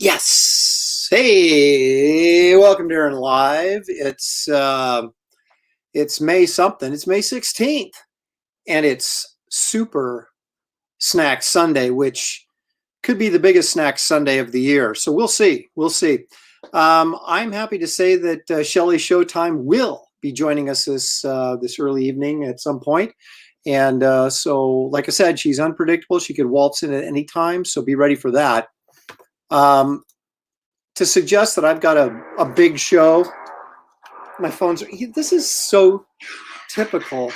Yes. Hey, welcome to Aaron Live. It's May something. It's May 16th, and it's Super Snack Sunday, which could be the biggest snack Sunday of the year. So we'll see. We'll see. I'm happy to say that Shelly Showtime will be joining us this early evening at some point. And so, like I said, she's unpredictable. She could waltz in at any time, so be ready for that. To suggest that I've got a big show, my phone's, this is so typical.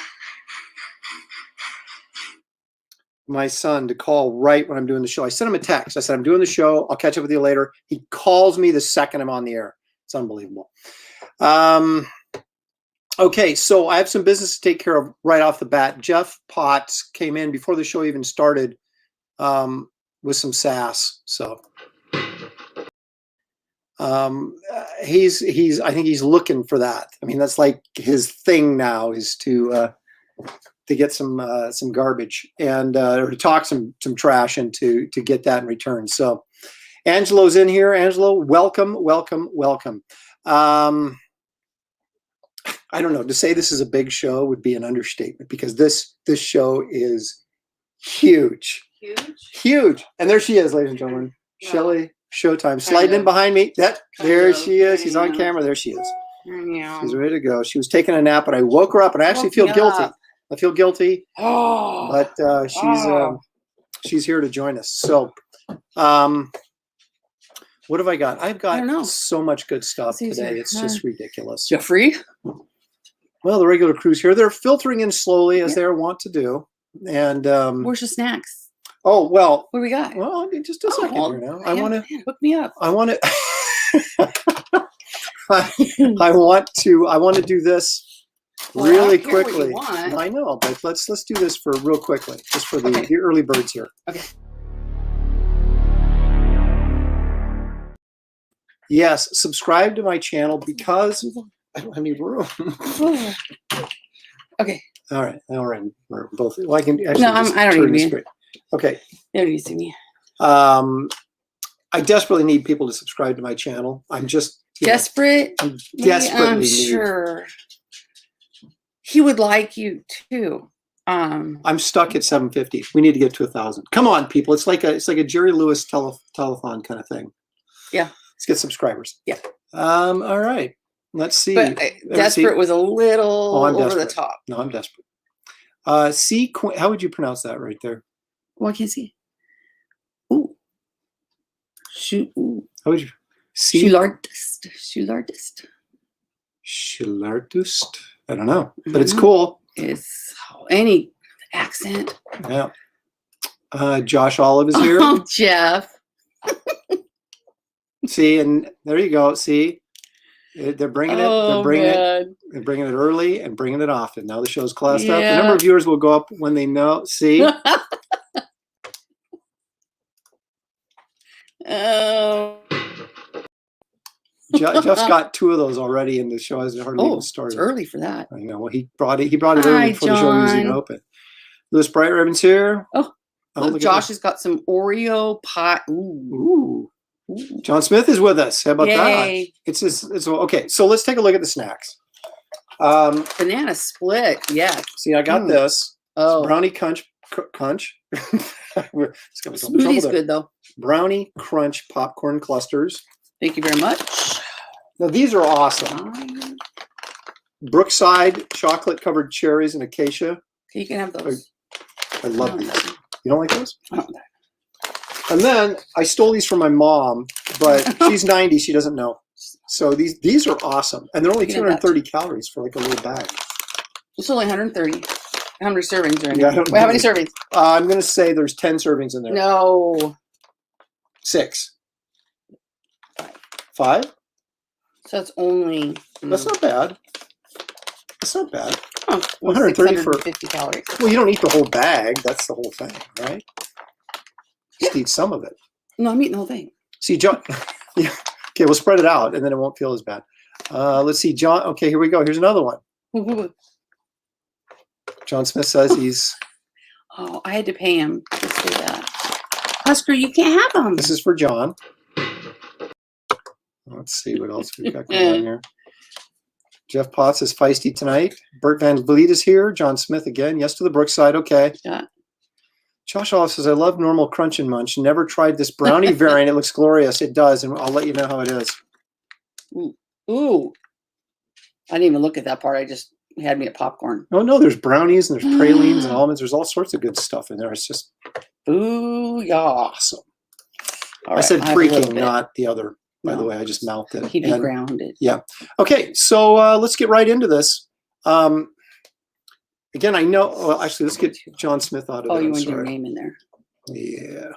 My son to call right when I'm doing the show. I sent him a text. I said, I'm doing the show. I'll catch up with you later. He calls me the second I'm on the air. It's unbelievable. Okay, so I have some business to take care of right off the bat. Jeff Potts came in before the show even started with some sass. So I think he's looking for that. I mean, that's like his thing now, is to get some garbage and or to talk some trash and to get that in return. So Angelo's in here. Angelo, welcome. I don't know, to say this is a big show would be an understatement, because this show is huge. And there she is, ladies and gentlemen. Yeah. Shelly Showtime sliding in behind me. There she is. She's on camera. There she is. She's ready to go. She was taking a nap, but I woke her up, and I actually feel guilty. I feel guilty. Oh, but she's here to join us. So, what have I got? I've got so much good stuff today. It's just ridiculous. Jeffrey? Well, the regular crew's here. They're filtering in slowly, as they want to do. And where's the snacks? Oh, well. What do we got? Well, just a second here now. I want to hook me up. I want to I want to do this really quickly. I know, but let's do this for real quickly, just for the early birds here. Okay. Yes, subscribe to my channel because I don't have any room. Okay. All right. We're both. Well, I can actually. No, I don't need you. Okay. You don't need to see me. I desperately need people to subscribe to my channel. I'm just desperate. I'm desperately. I'm sure he would like you too. I'm stuck at 750. We need to get to 1,000. Come on, people! It's like a Jerry Lewis telethon kind of thing. Yeah. Let's get subscribers. Yeah. All right. Let's see. But desperate was a little over the top. No, I'm desperate. How would you pronounce that right there? Well, I can't see. Ooh. Shoot. Ooh. How would you? Schulartist. I don't know, but it's cool. It's any accent. Yeah. Josh Olive is here. Oh, Jeff. See, and there you go. See, they're bringing it. They're bringing it early and bringing it often. Now the show's classed up. The number of viewers will go up when they know. See. Jeff's got 2 of those already, and the show hasn't hardly even started. It's early for that. I know. Well, he brought it early before the show was even open. Louis Bright Ribbon's here. Look, Josh has got some Oreo pie. Ooh. John Smith is with us. How about that? It's okay. So let's take a look at the snacks. Banana split. Yeah. See, I got this. It's brownie crunch. Smoothie's good though. Brownie crunch popcorn clusters. Thank you very much. Now these are awesome. Brookside chocolate covered cherries and acacia. You can have those. I love these. You don't like those? I don't like that. And then I stole these from my mom, but she's 90. She doesn't know. So these are awesome. And they're only 230 calories for like a little bag. It's only 130. How many servings are in there? Wait, how many servings? I'm going to say there's 10 servings in there. No. 6. 5? So it's only... That's not bad. That's not bad. Oh, 130 for 50 calories. Well, you don't eat the whole bag. That's the whole thing, right? Just eat some of it. No, I'm eating the whole thing. See, John. Yeah. Okay, we'll spread it out, and then it won't feel as bad. Let's see, John. Okay, here we go. Here's another one. John Smith says he's. Oh, I had to pay him to say that. Husker, you can't have them. This is for John. Let's see what else we've got going on here. Jeff Potts is feisty tonight. Bert Van Vliet is here. John Smith again. Yes to the Brookside. Okay. Yeah. Josh Olive says, I love normal Crunch and Munch. Never tried this brownie variant. It looks glorious. It does. And I'll let you know how it is. Ooh. I didn't even look at that part. I just had me at popcorn. Oh, no. There's brownies and there's pralines and almonds. There's all sorts of good stuff in there. It's just Ooh, yeah. awesome. All I said freaking, bit. not the other. By No. the way, I just mouthed it. He'd be grounded. Yeah. Okay, so let's get right into this. Again, I know. Well, actually, let's get John Smith out of there. Oh, you want your name in there? Yeah.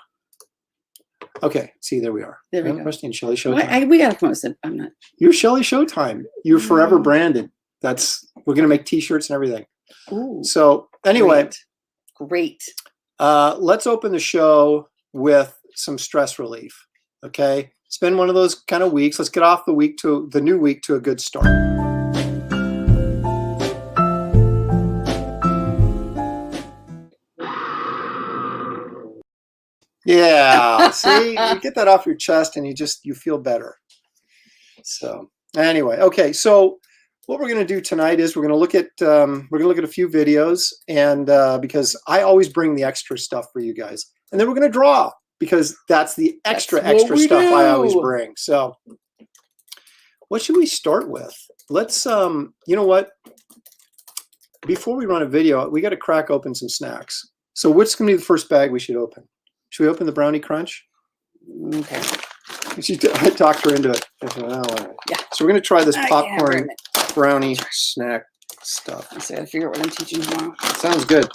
Okay. See, there we are. There we go. Rusty and Shelley Showtime. Well, we gotta come up with some. I'm not. You're Shelley Showtime. You're forever branded. We're gonna make T-shirts and everything. Ooh. So anyway, great. Let's open the show with some stress relief. Okay. It's been one of those kind of weeks. Let's get off the new week to a good start. Yeah, see, you get that off your chest and you feel better. So anyway, okay. So what we're going to do tonight is we're going to look at a few videos, and because I always bring the extra stuff for you guys, and then we're going to draw. Because that's the extra stuff I always bring. So what should we start with? Let's, you know what? Before we run a video, we got to crack open some snacks. So what's going to be the first bag we should open? Should we open the Brownie Crunch? Okay. I talked her into it. I said, oh, all right. Yeah. So we're going to try this popcorn brownie snack stuff. I gotta figure out what I'm teaching tomorrow. Sounds good.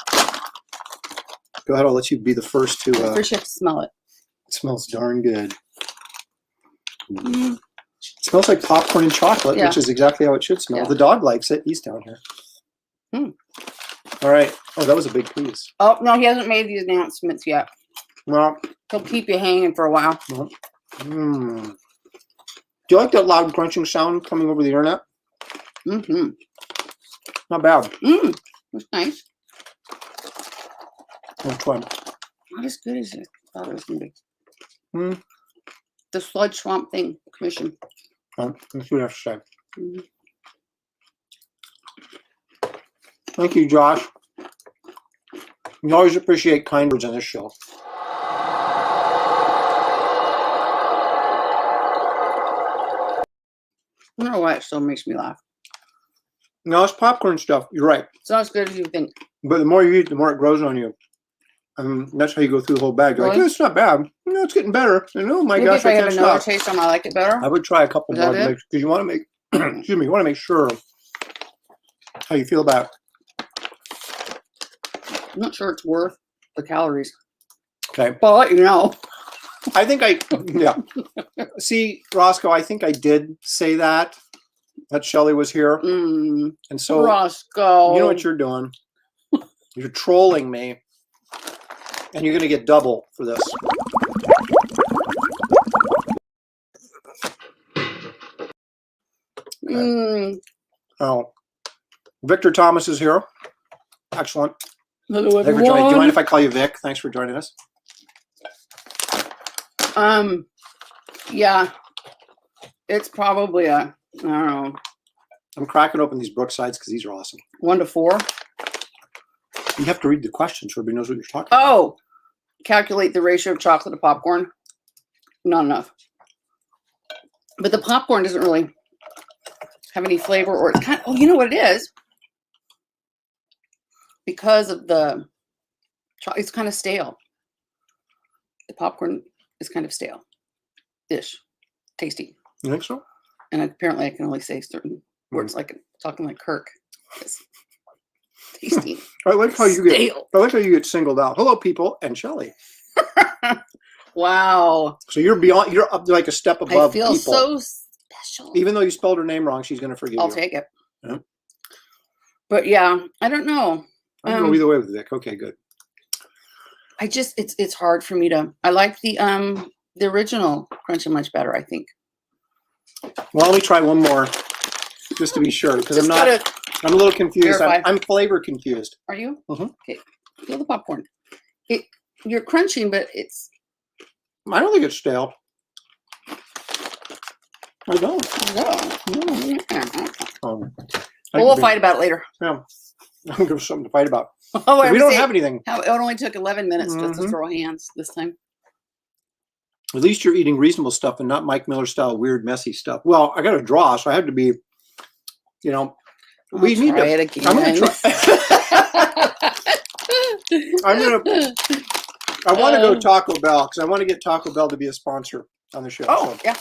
Go ahead, I'll let you be the first to... First you have to smell it. It smells darn good. It smells like popcorn and chocolate, which is exactly how it should smell. Yeah. The dog likes it. He's down here. All right. Oh, that was a big piece. Oh, no, he hasn't made these announcements yet. Well, he'll keep you hanging for a while. Do you like that loud crunching sound coming over the internet? Mm-hmm. Not bad. That's nice. Which one? Not as good as I thought it was going to be. The Sludge Swamp Thing Commission. Oh, let's see what I have to say. Thank you, Josh. We always appreciate kind words on this show. I don't know why it still makes me laugh. No, it's popcorn stuff. You're right. It's not as good as you think. But the more you eat, the more it grows on you. That's how you go through the whole bag. You're like, it's not bad. No, it's getting better. And oh my gosh, if I have can't another stop. taste, I might like it better. I would try a couple more because you want to make. Excuse me. You want to make sure how you feel about it. I'm not sure it's worth the calories. Okay. But I'll let you know. I think yeah. See, Roscoe, I think I did say that Shelley was here. And so, Roscoe, you know what you're doing? You're trolling me. And you're going to get double for this. Okay. Oh, Victor Thomas is here. Excellent. Hello, everyone. Do you mind if I call you Vic? Thanks for joining us. Yeah. It's probably I don't know. I'm cracking open these Brooksides because these are awesome. 1 to 4. You have to read the questions so everybody knows what you're talking about. Oh, calculate the ratio of chocolate to popcorn. Not enough. But the popcorn doesn't really have any flavor, or it's kind of, you know what it is? Because of the, it's kind of stale. The popcorn is kind of stale-ish. Tasty. You think so? And apparently I can only say certain words like talking like Kirk. Tasty. I like how you get singled out. Hello, people, and Shelley. Wow. So you're up like a step above. I feel people. so special. Even though you spelled her name wrong, she's going to forgive you. I'll take it. Yeah. But yeah, I don't know. I can go either way with Vic. Okay, good. I just it's hard for me to. I like the original Crunch and Munch better, I think. Well, let me try one more, just to be sure, because I'm a little confused. I'm flavor confused. Are you? Mm-hmm. Okay. Feel the popcorn. You're crunching, but it's. I don't think it's stale. I don't. No. Um, Well, we'll fight about it later. Yeah. I'll give us something to fight about. Oh, We don't have anything. It only took 11 minutes just to throw hands this time. At least you're eating reasonable stuff and not Mike Miller style weird, messy stuff. Well, I got to draw, so I have to be, we need to. Try it again. I'm going to try. I want to go Taco Bell because I want to get Taco Bell to be a sponsor on the show. Oh, so.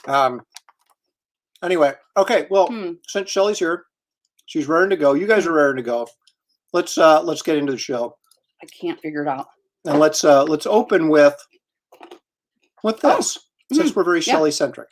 yeah. Anyway, okay. Well, since Shelly's here, she's raring to go. You guys are raring to go. Let's get into the show. I can't figure it out. And let's open with this, since we're very Shelly centric.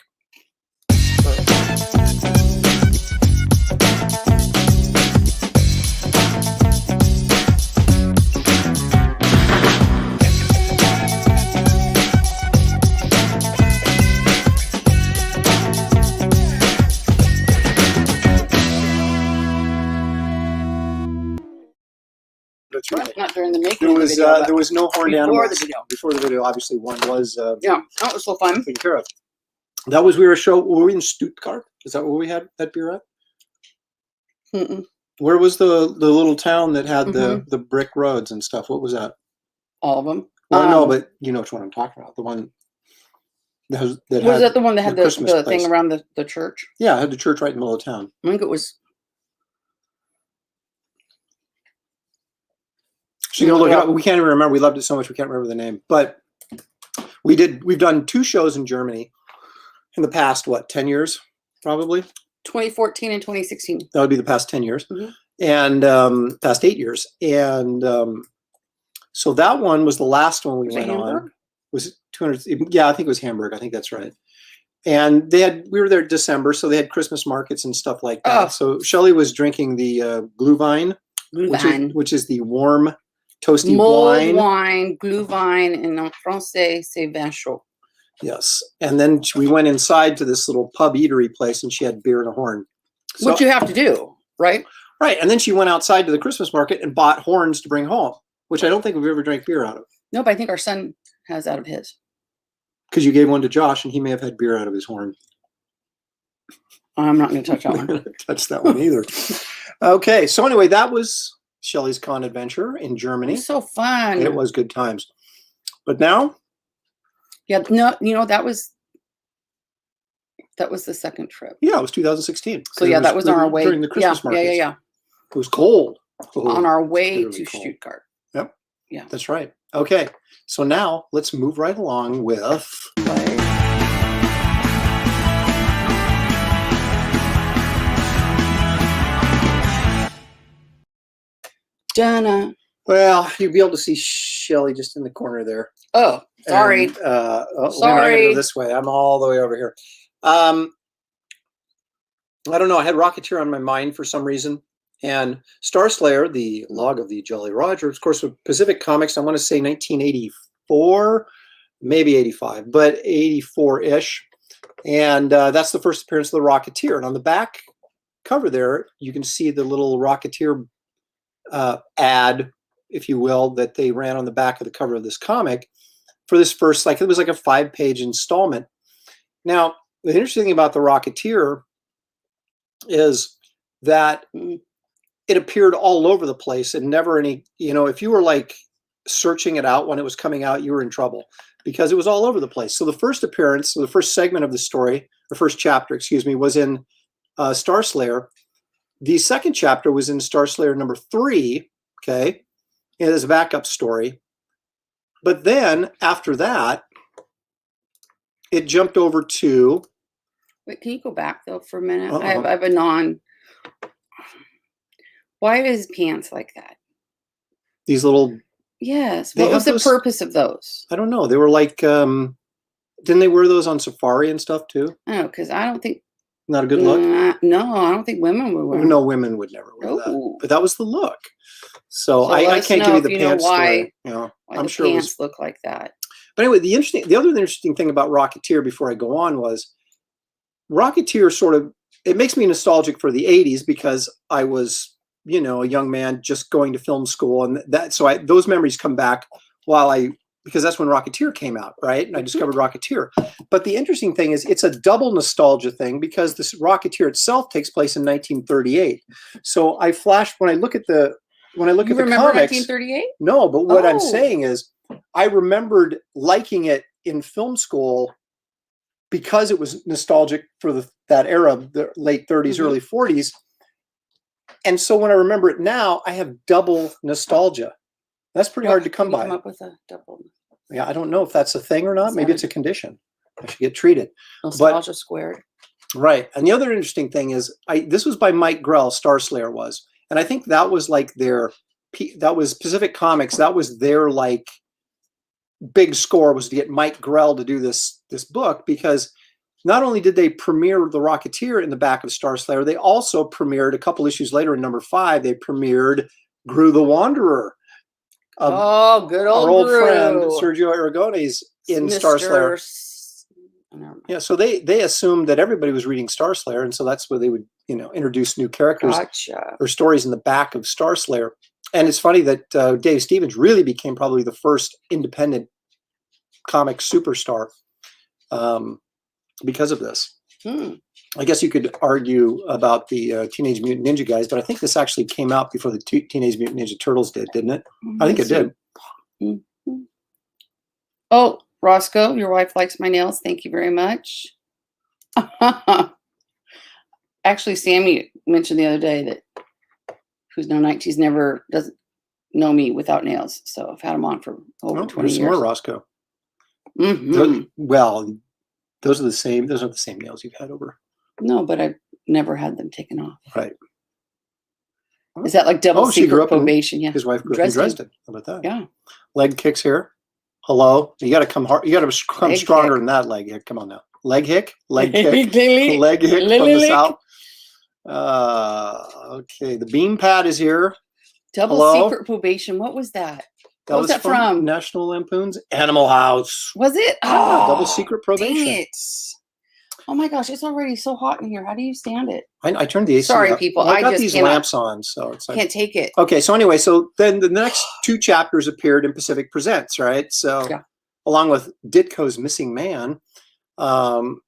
That's right. Not during the making of the video. There was no horned before animals the video. before the video. Obviously, one was. Yeah, that was so fun. Taken care of. That was we were we in Stuttgart? Is that where we had that beer at? Mm-mm. Where was the little town that had the brick roads and stuff? What was that? All of them. Well, no, but you know which one I'm talking about. The one that was that the one that had the place. thing around the church? Yeah, it had the church right in the middle of town. I think it was. So look it up. We can't even remember. We loved it so much we can't remember the name. But we've done 2 shows in Germany in the past, 10 years, probably? 2014 and 2016. That would be the past 10 years. Mm-hmm. And past 8 years. And so that one was the last one we went on. Was it 200? Yeah, I think it was Hamburg. I think that's right. And we were there in December, so they had Christmas markets and stuff like that. Oh. So Shelley was drinking the Glühwein, which is the warm, toasty wine. Glühwein, and en français, c'est vin chaud. Yes. And then we went inside to this little pub eatery place, and she had beer and a horn. So, which you have to do, right? Right. And then she went outside to the Christmas market and bought horns to bring home, which I don't think we've ever drank beer out of. No, but I think our son has out of his. Because you gave one to Josh, and he may have had beer out of his horn. I'm not going to touch that one. Touch that one either. Okay. So anyway, that was Shelley's Con adventure in Germany. It was so fun. It was good times. But now? Yeah, no, that was the second trip. Yeah, it was 2016. So yeah, that was on our way during the Christmas market. Yeah. It was cold. On our way to Stuttgart. Yep. Yeah. That's right. Okay. So now let's move right along with Donna. Well, you'll be able to see Shelley just in the corner there. Oh, sorry. And, sorry. I'm going to go this way. I'm all the way over here. I don't know. I had Rocketeer on my mind for some reason. And Star Slayer, the log of the Jolly Roger, of course, with Pacific Comics, I want to say 1984, maybe 85, but 84-ish. And that's the first appearance of the Rocketeer. And on the back cover there, you can see the little Rocketeer ad, if you will, that they ran on the back of the cover of this comic for this first, it was like a 5-page installment. Now, the interesting thing about the Rocketeer is that it appeared all over the place and never any, if you were searching it out when it was coming out, you were in trouble because it was all over the place. So the first appearance, so the first segment of the story, the first chapter, was in Star Slayer. The second chapter was in Star Slayer number 3, okay? It is a backup story. But then after that, it jumped over to... Wait, can you go back though for a minute? I have a non... Why are his pants like that? These little... Yes. What was the purpose of those? I don't know. They were didn't they wear those on safari and stuff too? Oh, because I don't think... Not a good look? No, I don't think women would wear them. No, women would never wear that. But that was the look. So I can't give you the pants story. Why I'm the sure pants look like that. But anyway, the other interesting thing about Rocketeer before I go on was Rocketeer it makes me nostalgic for the 80s because I was, a young man just going to film school, and those memories come back while I because that's when Rocketeer came out, right? And I discovered Rocketeer. But the interesting thing is it's a double nostalgia thing because this Rocketeer itself takes place in 1938. So I flashed when I look at the You remember comics. 1938? No, but what I'm Oh. saying is I remembered liking it in film school because it was nostalgic for that era, the late 30s, early 40s. And so when I remember it now, I have double nostalgia. That's pretty hard to come by. Come up with a double. Yeah, I don't know if that's a thing or not. Is Maybe that it's a condition. I should get treated. Nostalgia squared. Right. And the other interesting thing is this was by Mike Grell, Star Slayer was. And I think that was like that was Pacific Comics. That was their like big score, was to get Mike Grell to do this book, because not only did they premiere The Rocketeer in the back of Star Slayer, they also premiered a couple issues later in number 5, they premiered Gru the Wanderer. Good old our old Gru. friend Sergio Aragones in Star Slayer. Yeah, so they assumed that everybody was reading Star Slayer, and so that's where they would, introduce new characters or stories in the back of Star Slayer. And it's funny that Dave Stevens really became probably the first independent comic superstar because of this. I guess you could argue about the Teenage Mutant Ninja guys, but I think this actually came out before the Teenage Mutant Ninja Turtles did, didn't it? I think it did. Oh, Roscoe, your wife likes my nails. Thank you very much. Actually, Sammy mentioned the other day that who's now 19, doesn't know me without nails. So I've had them on for over 20 years. Some more Roscoe. Well, those are the same. Those aren't the same nails you've had over. No, but I've never had them taken off. Right. Is that like double she grew secret up probation? Yeah. His wife grew up in Dresden. How about that? Yeah. Leg kicks here. Hello. You got to come hard. You got to come Leg stronger kick. than that leg kick. Come on now. Leg kick. Leg kick. Leg kick from the south. Okay. The bean pad is here. Double secret probation. What was that? What was that from? National Lampoon's Animal House. Was it? Oh, double secret probation. Dang it. Oh my gosh, it's already so hot in here. How do you stand it? I turned the AC Sorry, up. people. Well, I got just these lamps on, so it's like, can't take it. Okay, so anyway, so then the next 2 chapters appeared in Pacific Presents, right? So along with Ditko's Missing Man. So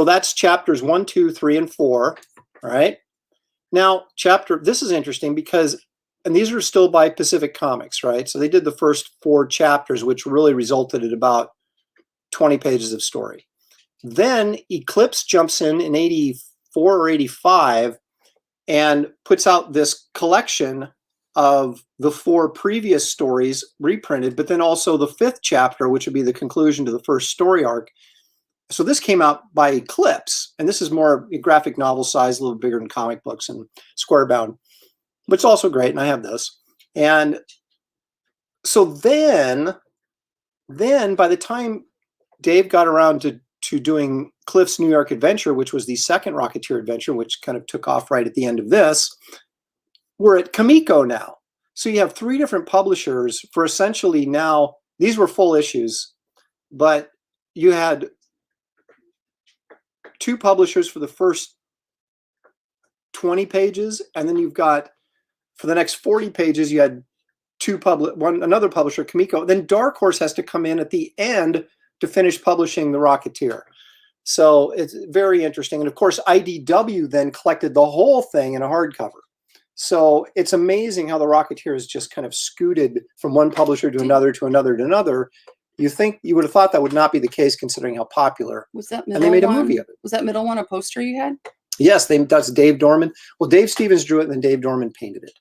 that's chapters 1, 2, 3, and 4, right? Now, this is interesting because, and these are still by Pacific Comics, right? So they did the first 4 chapters, which really resulted in about 20 pages of story. Then Eclipse jumps in 84 or 85 and puts out this collection of the 4 previous stories reprinted, but then also the 5th chapter, which would be the conclusion to the first story arc. So this came out by Eclipse, and this is more graphic novel size, a little bigger than comic books and square bound, but it's also great, and I have this. And so then by the time Dave got around to doing Cliff's New York Adventure, which was the second Rocketeer adventure, which kind of took off right at the end of this, we're at Kamiko now. So you have 3 different publishers for essentially now, these were full issues, but you had 2 publishers for the first 20 pages, and then you've got, for the next 40 pages, you had another publisher, Kamiko. Then Dark Horse has to come in at the end to finish publishing The Rocketeer. So it's very interesting. And of course, IDW then collected the whole thing in a hardcover. So it's amazing how The Rocketeer is just kind of scooted from one publisher to another, to another, to another. You would have thought that would not be the case considering how popular. Was that middle and they made a one, movie of it. Was that middle one a poster you had? Yes, that's Dave Dorman. Well, Dave Stevens drew it, and then Dave Dorman painted it.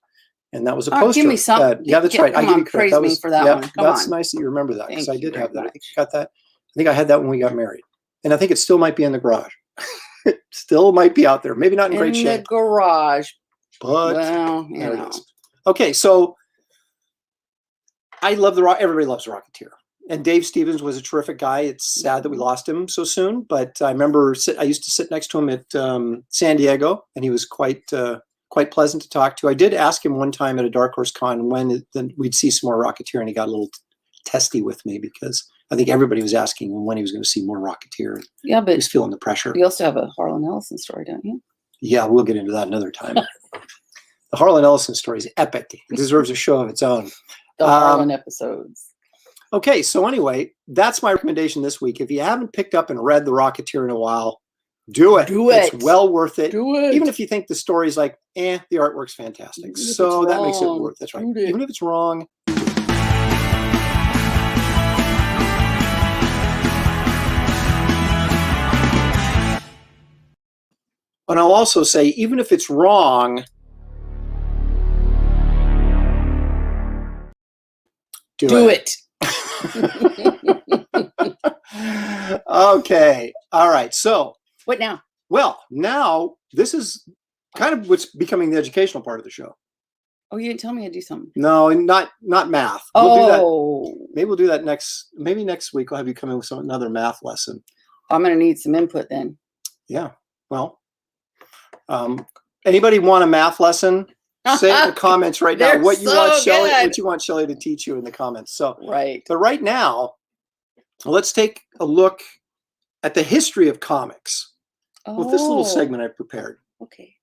And that was a poster. Give me some. Yeah, that's right. I give you credit. Praise me for that one. That's nice that you remember that, because I did have that. Much. I got that. I think I had that when we got married. And I think it still might be in the garage. It still might be out there. Maybe not in great shape. In the garage. But well, there it is. Okay, so I love everybody loves The Rocketeer. And Dave Stevens was a terrific guy. It's sad that we lost him so soon, but I remember I used to sit next to him at San Diego, and he was quite pleasant to talk to. I did ask him one time at a Dark Horse Con when we'd see some more Rocketeer, and he got a little testy with me because I think everybody was asking him when he was going to see more Rocketeer. Yeah, but he was feeling the pressure. You also have a Harlan Ellison story, don't you? Yeah, we'll get into that another time. The Harlan Ellison story is epic. It deserves a show of its own. The Harlan episodes. Okay, so anyway, that's my recommendation this week. If you haven't picked up and read The Rocketeer in a while, do it. Do it. It's well worth it. Do it. Even if you think the story's like, the artwork's fantastic. So that makes it worth it. That's right. Even if it's wrong. And I'll also say, even if it's wrong, do it. Okay. All right. So what now? Well, now this is kind of what's becoming the educational part of the show. Oh, you didn't tell me I'd do something. No, not math. We'll do that. Maybe we'll do that maybe next week. I'll have you come in with another math lesson. I'm going to need some input then. Yeah. Well, anybody want a math lesson? Say in the comments right now what you want Shelley to teach you in the comments. So, right. But right now, let's take a look at the history of comics with this little segment I prepared. Okay.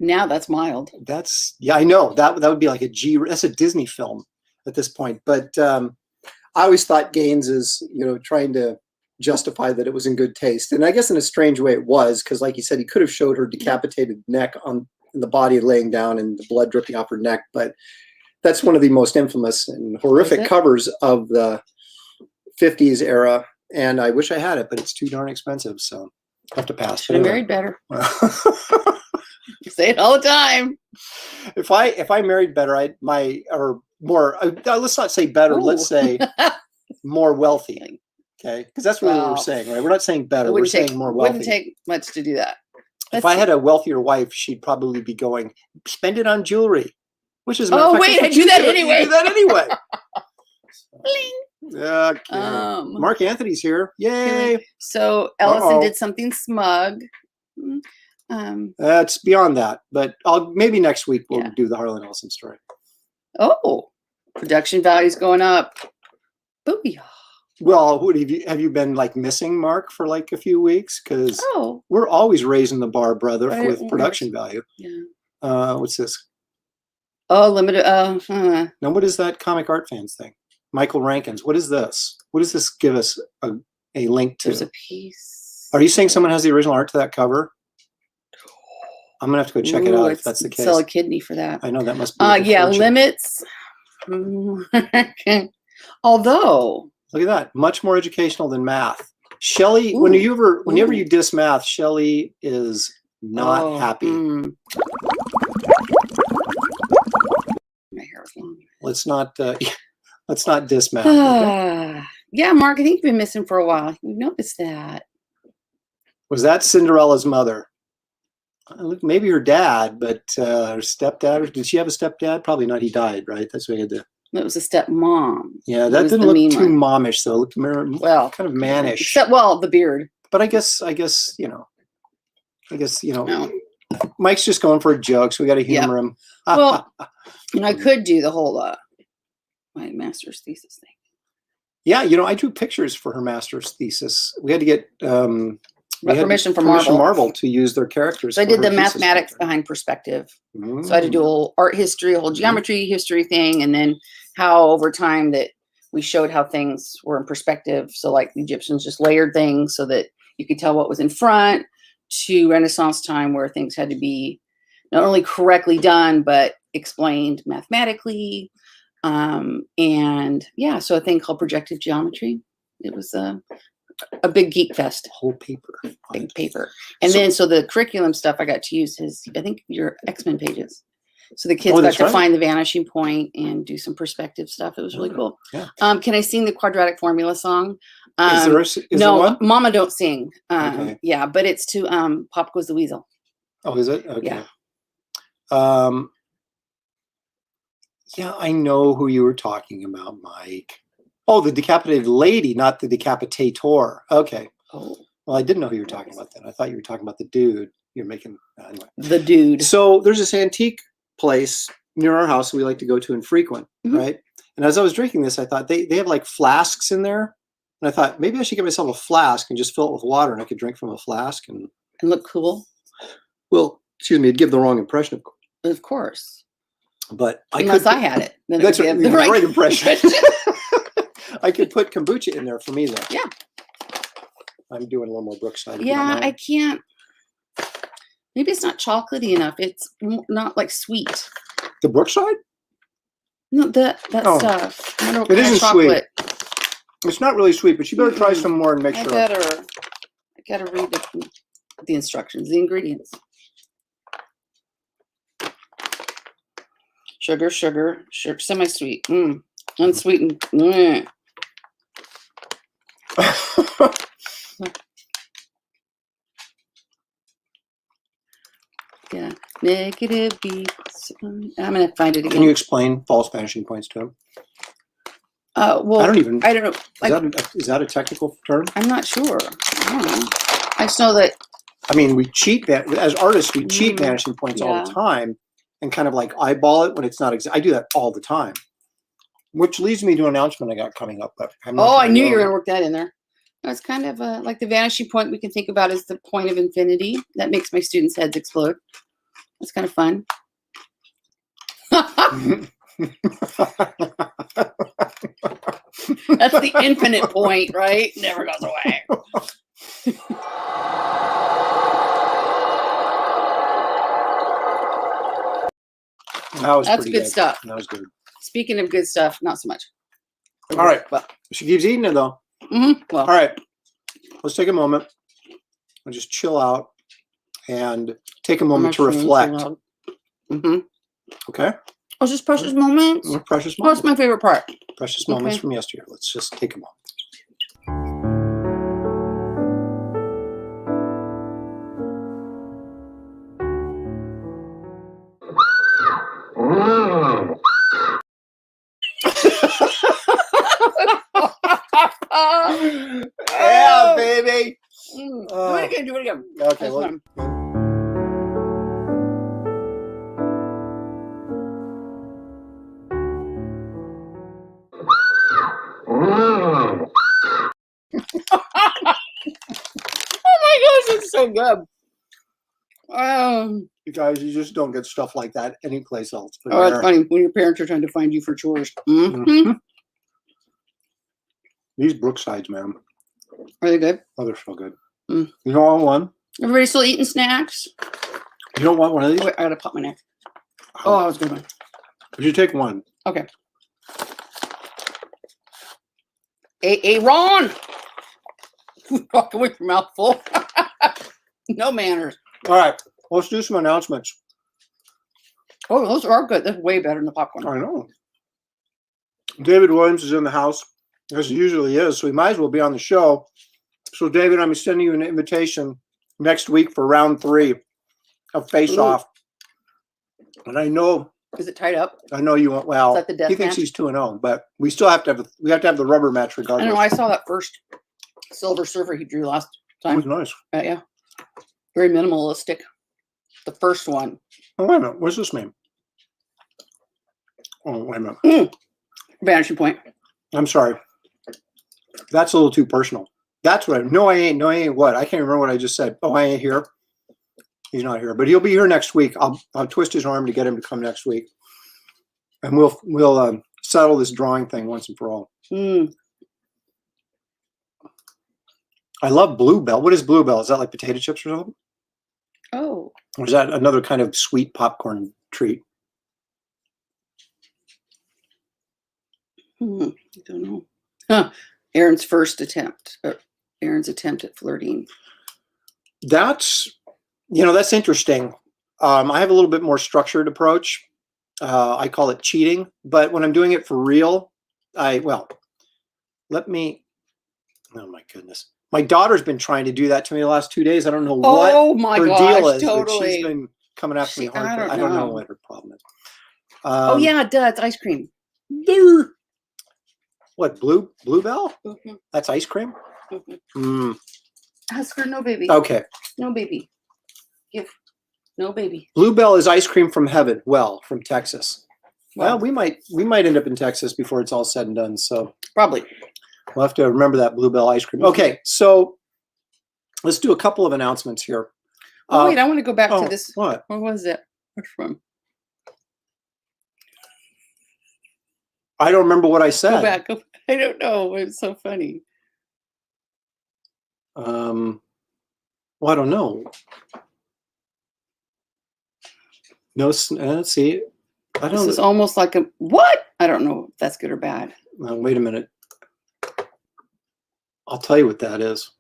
Now that's mild. I know that would be like that's a Disney film at this point. But I always thought Gaines is, trying to justify that it was in good taste. And I guess in a strange way it was, because like you said, he could have showed her decapitated neck in the body laying down and the blood dripping off her neck. But that's one of the most infamous and horrific covers of the 50s era. And I wish I had it, but it's too darn expensive. So I have to pass. Should have married better. You say it all the time. If I married better, let's not say better. Ooh. Let's say more wealthy. Okay, because that's really what we're saying, right? We're not saying better. We're saying more wealthy. Wouldn't take much to do that. If I had a wealthier wife, she'd probably be going, spend it on jewelry, which is. I do that anyway. You do that anyway. Okay. Mark Anthony's here. Yay! So Ellison did something smug. It's beyond that, but maybe next week we'll do the Harlan Ellison story. Oh, production value's going up. Booyah. Well, have you been like missing Mark for like a few weeks? Because we're always raising the bar, brother, with production value. Yeah. What's this? Oh, limited. Now, what is that comic art fans thing? Michael Rankins. What is this? What does this give us a link to? There's a piece. Are you saying someone has the original art to that cover? I'm gonna have to go check it out if that's the case. Sell a kidney for that. I know that must be. Limits. Although, look at that, much more educational than math. Shelley, whenever you diss math, Shelley is not happy. My hair was long. Let's not diss math. Okay? Yeah, Mark, I think you've been missing for a while. You've noticed that. Was that Cinderella's mother? Maybe her dad, but her stepdad. Or did she have a stepdad? Probably not. He died, right? That's what he had to. It was a stepmom. Yeah, that didn't look too momish, though. It looked kind of mannish. Except, the beard. But I guess no. Mike's just going for a joke, so we got to humor him. Well, I could do the whole my master's thesis thing. Yeah, I drew pictures for her master's thesis. We had to get permission from Marvel to use their characters. So I did the mathematics behind perspective. So I had to do a whole art history, a whole geometry history thing, and then how over time that we showed how things were in perspective. So like the Egyptians just layered things so that you could tell what was in front, to Renaissance time where things had to be not only correctly done, but explained mathematically. So a thing called projective geometry. It was a big geek fest. Whole paper. Big paper. And then, so the curriculum stuff I got to use his, I think your X-Men pages. So the kids got to find the vanishing point and do some perspective stuff. It was really cool. Yeah. Can I sing the quadratic formula song? Is no, there one? Mama don't sing. Okay. Yeah, but it's to Pop Goes the Weasel. Oh, is it? Okay. Yeah. Yeah, I know who you were talking about, Mike. Oh, the decapitated lady, not the decapitator. Okay. Oh. Well, I didn't know who you were talking about then. I thought you were talking about the dude. You're making anyway. The dude. So there's this antique place near our house we like to go to and frequent, right? And as I was drinking this, I thought they have like flasks in there. And I thought maybe I should get myself a flask and just fill it with water and I could drink from a flask and look cool. Well, excuse me, it'd give the wrong impression, of course. Of course. But unless I had it. Then that's it would the right impression. I could put kombucha in there for me though. Yeah. I'm doing a little more Brookside. Yeah, I can't. Maybe it's not chocolatey enough. It's not like sweet. The Brookside? No, that stuff. I don't know what it kind isn't of chocolate. Sweet. It's not really sweet, but you better try some more and make sure. I gotta read the instructions, the ingredients. Sugar, semi-sweet, unsweetened. Yeah, negative beats. I'm gonna find it again. Can you explain false vanishing points to him? Well, I don't know. Is that a technical term? I'm not sure. I don't know. I just know that. I mean, we cheat that as artists. We cheat vanishing points all the time, and kind of like eyeball it when it's not exact. I do that all the time, which leads me to an announcement I got coming up. But I knew you were gonna work that in there. No, it's kind of like the vanishing point we can think about as the point of infinity. That makes my students' heads explode. It's kind of fun. That's the infinite point, right? Never goes away. That's good stuff. That was good. Speaking of good stuff, not so much. All right. Well, she keeps eating it though. Well, all right. Let's take a moment and just chill out and take a moment to reflect. Okay. Oh, just precious moments. Precious moments. That's my favorite part. Precious moments from yesteryear. Let's just take a moment. Yeah, baby. Do it again. Okay. Well, Oh my gosh, it's so good. you guys, you just don't get stuff like that anyplace else. It's funny when your parents are trying to find you for chores. These Brooksides, man. Are they good? Oh, they're so good. You don't want one? Everybody still eating snacks? You don't want one of these? Oh, wait, I gotta pop my neck. Oh, I was good one. Would you take one? Okay. Ron! Walk away from your mouth full. No manners. All right. Let's do some announcements. Oh, those are good. That's way better than the popcorn. I know. David Williams is in the house, as he usually is, so he might as well be on the show. So, David, I'm sending you an invitation next week for round 3 of Face Off. And I know. Is it tied up? I know you want. Well, he thinks he's 2-0, but we still have to have the rubber match regardless. I know. I saw that first Silver Surfer he drew last time. It was nice. Yeah. Very minimalistic. The first one. Oh, wait a minute. What's this mean? Oh, wait a minute. Vanishing point. I'm sorry. That's a little too personal. That's what no, I ain't. No, I ain't what? I can't remember what I just said. Oh, I ain't here. He's not here, but he'll be here next week. I'll twist his arm to get him to come next week. And we'll settle this drawing thing once and for all. I love Bluebell. What is Bluebell? Is that like potato chips or something? Oh. Or is that another kind of sweet popcorn treat? I don't know. Aaron's first attempt. Aaron's attempt at flirting. That's interesting. I have a little bit more structured approach. I call it cheating, but when I'm doing it for real, oh my goodness. My daughter's been trying to do that to me the last 2 days. I don't know what her deal is, but she's been coming after me hard. I don't know what her problem is. Oh yeah, duh, it's ice cream. What, Bluebell? Mm-hmm. That's ice cream? Mm-hmm. Ask her, no baby. Okay. No baby. Give. No baby. Bluebell is ice cream from heaven. Well, from Texas. Well, we might end up in Texas before it's all said and done. So probably. We'll have to remember that Bluebell ice cream. Okay, so let's do a couple of announcements here. Oh, wait, I want to go back to this. What? Where was it? Where's from? I don't remember what I said. Go back. I don't know. It's so funny. Well, I don't know. No, let's see. I don't. This is almost like a what? I don't know if that's good or bad. Wait a minute. I'll tell you what that is.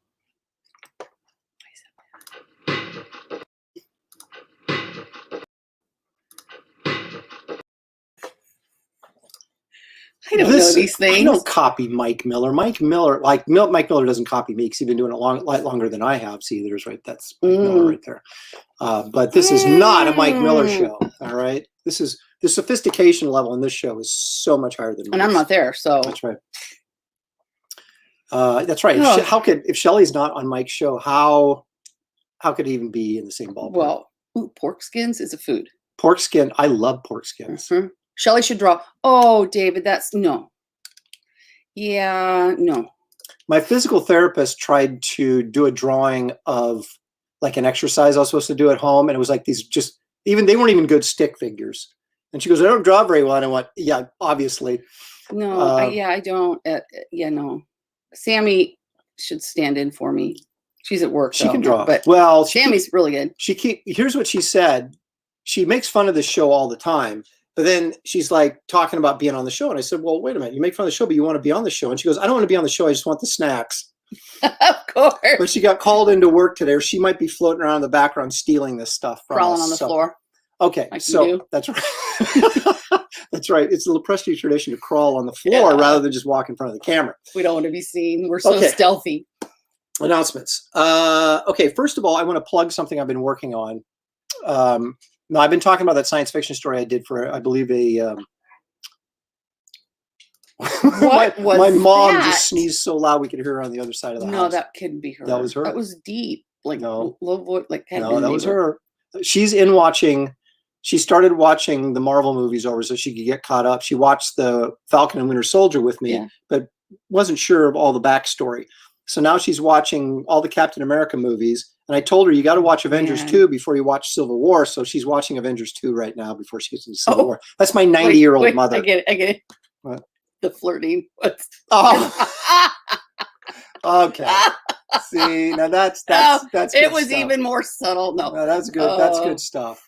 I don't know these things. I don't copy Mike Miller. Mike Miller doesn't copy me because he's been doing it a lot longer than I have. See, there's that's Mike Miller right there. But this is not a Mike Miller show. All right, this is the sophistication level in this show is so much higher than. And I'm not there, so that's right. That's right. Oh. If Shelley's not on Mike's show, how could he even be in the same ballpark? Well, pork skins is a food. Pork skin. I love pork skins. Mm-hmm. Shelley should draw. Oh, David, that's no. Yeah, no. My physical therapist tried to do a drawing of like an exercise I was supposed to do at home, and it was like these they weren't even good stick figures. And she goes, "I don't draw very well." And I went, "Yeah, obviously." No, I don't. No. Sammy should stand in for me. She's at work. She can draw, but Sammy's really good. Here's what she said. She makes fun of the show all the time. But then she's like talking about being on the show. And I said, well, wait a minute. You make fun of the show, but you want to be on the show. And she goes, I don't want to be on the show. I just want the snacks. Of course. But she got called into work today, or she might be floating around in the background stealing this stuff from Crawling us. on the floor. Okay. So that's right. That's right. It's a little prestige tradition to crawl on the floor rather than just walk in front of the camera. We don't want to be seen. We're so stealthy. Announcements. Okay. First of all, I want to plug something I've been working on. No, I've been talking about that science fiction story I did for, I believe, my mom just sneezed so loud we could hear her on the other side of the house. No, that couldn't be her. That was her. That was deep, like low voice, like no, that was her. She's in watching. She started watching the Marvel movies over so she could get caught up. She watched the Falcon and Winter Soldier with me, but wasn't sure of all the backstory. So now she's watching all the Captain America movies. And I told her, you got to watch Avengers 2 before you watch Civil War. So she's watching Avengers 2 right now before she gets into Civil War. That's my 90-year-old mother. I get it. What? The flirting. Oh. Okay. See, now that's it was stuff. Even more subtle. No, that's good. That's good stuff.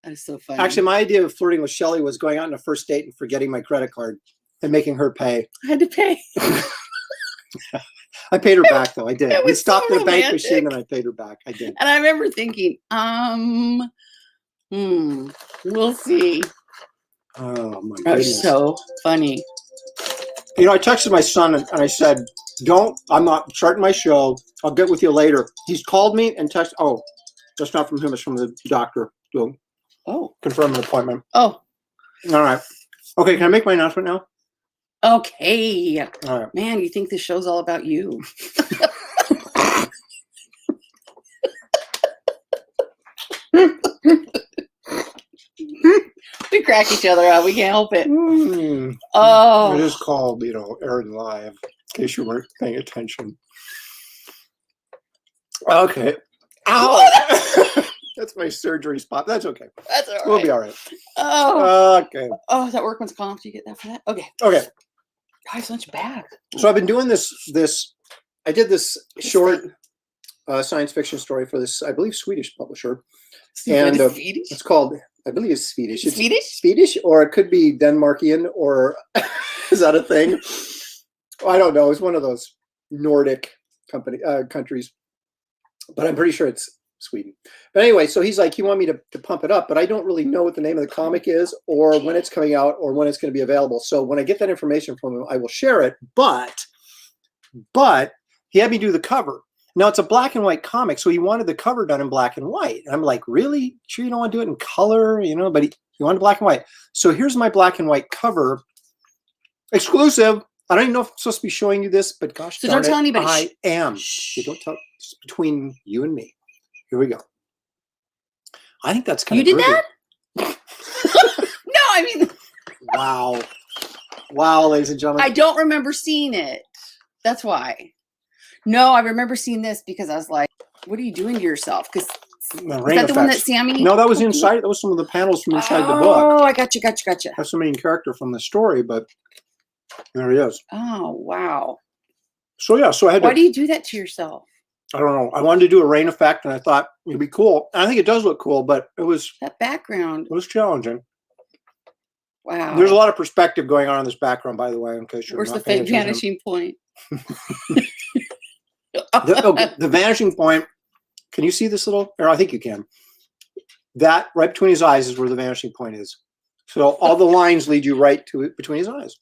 That is so funny. Actually, my idea of flirting with Shelley was going out on a first date and forgetting my credit card and making her pay. I had to pay. I paid her back though. I did. We stopped so at a bank machine and I paid her back. I did. And I remember thinking, we'll see. Oh my goodness. That was so funny. You know, I texted my son and I said, I'm not starting my show. I'll get with you later. He's called me and texted. Oh, that's not from him. It's from the doctor. So confirm an appointment. Oh. All right. Okay, can I make my announcement now? Okay. All right. Man, you think this show's all about you. We crack each other up. We can't help it. Oh. It is called, Aaron Live, in case you weren't paying attention. Okay. Ow! That's my surgery spot. That's okay. That's all right. We'll be all right. Oh. Okay. Oh, is that workman's comp? Do you get that for that? Okay. Okay. God, such bad. So I've been doing this. I did this short science fiction story for this, I believe, Swedish publisher. And it's called I believe it's Swedish. It's Swedish? Swedish, or it could be Denmarkian, or is that a thing? I don't know. It's one of those Nordic countries, but I'm pretty sure it's Sweden. But anyway, so he's like, you want me to pump it up, but I don't really know what the name of the comic is, or when it's coming out, or when it's going to be available. So when I get that information from him, I will share it. But he had me do the cover. Now it's a black and white comic, so he wanted the cover done in black and white. And I'm like, really? Sure you don't want to do it in color? You know, but he wanted black and white. So here's my black and white cover, exclusive. I don't even know if I'm supposed to be showing you this, but gosh, so don't tell anybody. I am. You don't tell. It's between you and me. Here we go. I think that's kind of. You did that? No, I mean. Wow, ladies and gentlemen. I don't remember seeing it. That's why. No, I remember seeing this because I was like, "What are you doing to yourself?" Because is that the one that Sammy? No, that was inside. That was some of the panels from inside the book. Oh, I got you. That's the main character from the story, but there he is. Oh, wow. So yeah, so I had. Why do you do that to yourself? I don't know. I wanted to do a rain effect, and I thought it'd be cool. And I think it does look cool, but it was that background. It was challenging. Wow. There's a lot of perspective going on in this background, by the way, in case you're Where's not the fake vanishing point? The vanishing point. Can you see this little? Or I think you can. That right between his eyes is where the vanishing point is. So all the lines lead you right to it between his eyes.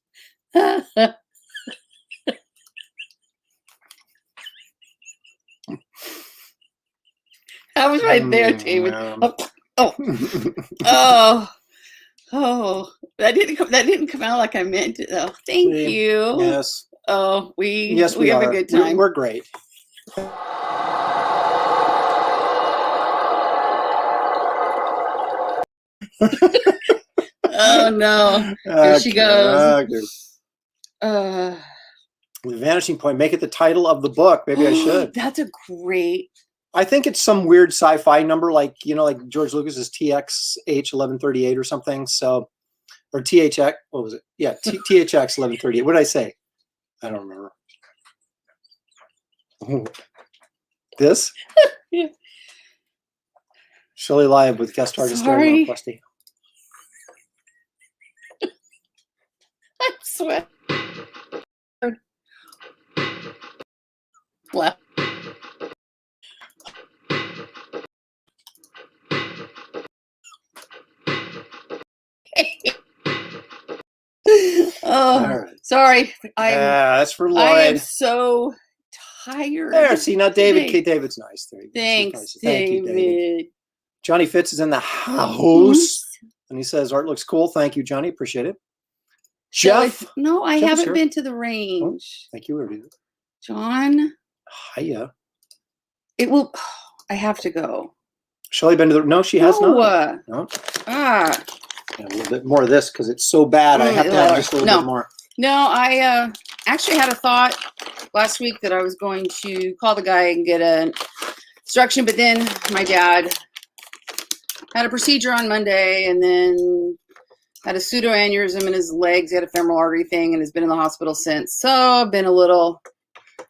I was right there, David. Oh, that didn't come out like I meant it. Oh, thank you. Yes. Oh, we have a good time. We're great. Oh no! Here she goes. The vanishing point. Make it the title of the book. Maybe I should. That's a great. I think it's some weird sci-fi number, like like George Lucas's TXH 1138 or something. So, or THX. What was it? Yeah, THX 1138. What did I say? I don't remember. This? Yeah. Shelley Live with guest artist Darren Questy. I swear. Left. Oh, right. Sorry. That's for Lloyd. I am so tired. There, see, now David. Kate David's nice. There you go. Thanks, nice. David. Thank you, David. Johnny Fitz is in the house. And he says, art looks cool. Thank you, Johnny. Appreciate it. Jeff. No, I haven't been to the range. Oh, thank you. John. Hiya. It will. I have to go. Shelley been to the? No, she has not. No. Ah. Yeah, a little bit more of this because it's so bad. I have to have just a little bit more. No, I actually had a thought last week that I was going to call the guy and get an instruction, but then my dad had a procedure on Monday and then had a pseudoaneurysm in his legs. He had a femoral artery thing and has been in the hospital since. So I've been a little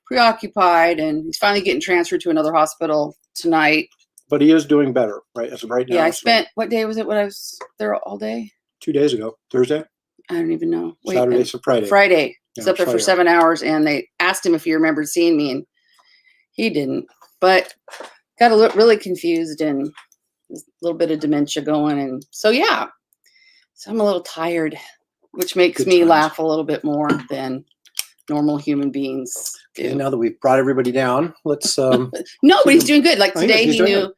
preoccupied, and he's finally getting transferred to another hospital tonight. But he is doing better, right? As of right now. Yeah, I spent, what day was it when I was there all day? 2 days ago. Thursday? I don't even know. Wait, Saturday, so Friday. Friday. Yeah, slept there for 7 hours, and they asked him if he remembered seeing me, and he didn't. But got really confused, and a little bit of dementia going, and so yeah. So I'm a little tired, which makes me laugh a little bit more than normal human beings do. Okay, now that we've brought everybody down, let's no, but he's doing good. Like today he knew good.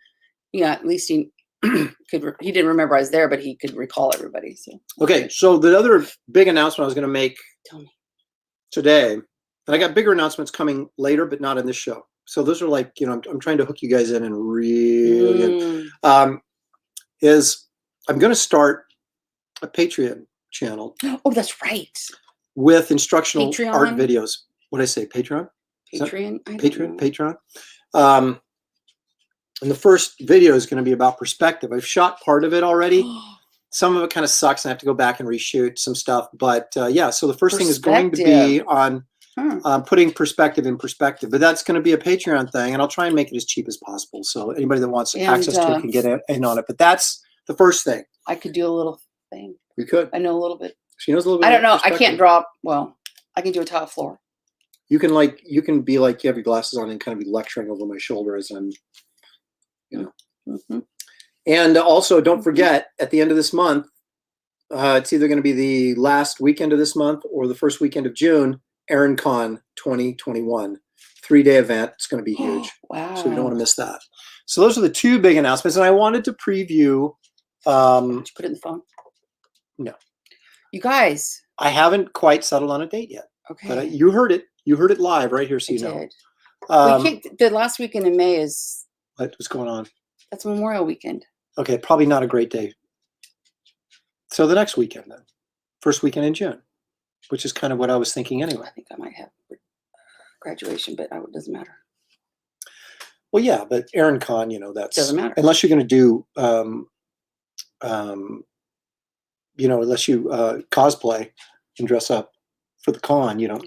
Yeah, at least he he didn't remember I was there, but he could recall everybody. So okay, so the other big announcement I was going to make today, and I got bigger announcements coming later, but not in this show. So those are like, I'm trying to hook you guys in and really is I'm going to start a Patreon channel. Oh, that's right. With instructional art videos. What did I say? Patreon? Patreon? Patreon. And the first video is going to be about perspective. I've shot part of it already. Some of it kind of sucks, and I have to go back and reshoot some stuff. But yeah, so the first thing is going to be on putting perspective in perspective. But that's going to be a Patreon thing, and I'll try and make it as cheap as possible. So anybody that wants access to it can get in on it. But that's the first thing. I could do a little thing. You could. I know a little bit. She knows a little bit. I don't know. I perspective. can't draw. Well, I can do a tile floor. You can be like, you have your glasses on and kind of be lecturing over my shoulder as I'm, And also, don't forget, at the end of this month, it's either going to be the last weekend of this month or the first weekend of June, ErinCon 2021. 3-day event. It's going to be huge. Wow. So you don't want to miss that. So those are the two big announcements. And I wanted to preview. Did you put it in the phone? No. You guys. I haven't quite settled on a date yet. Okay. But you heard it. You heard it live right here, so you know. The last weekend in May is. What's going on? That's Memorial Weekend. Okay, probably not a great day. So the next weekend then. First weekend in June, which is kind of what I was thinking anyway. I think I might have graduation, but it doesn't matter. Well, yeah, but ErinCon, that's doesn't matter unless you're going to do, unless you cosplay and dress up for the con, you don't.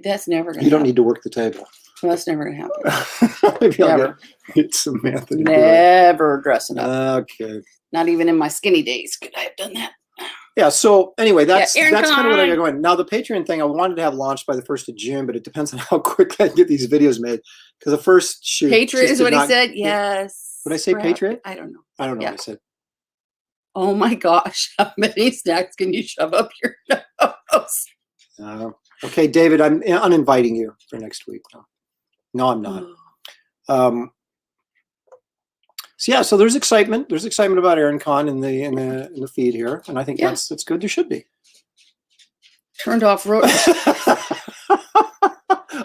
That's never going to. You don't need to work the table. Well, that's never going to happen. Maybe I'll get Samantha. Never dressing up. Okay. Not even in my skinny days could I have done that. Yeah. So anyway, that's kind of what I got going. Now the Patreon thing I wanted to have launched by the 1st of June, but it depends on how quick I get these videos made. Because the first shoot. Patriot is what he said. Yes. Would I say Patriot? I don't know. I don't know what I said. Oh my gosh! How many snacks can you shove up your nose? Okay, David, I'm uninviting you for next week. No, I'm not. So there's excitement. There's excitement about ErinCon in the feed here, and I think that's good. There should be. Turned off road.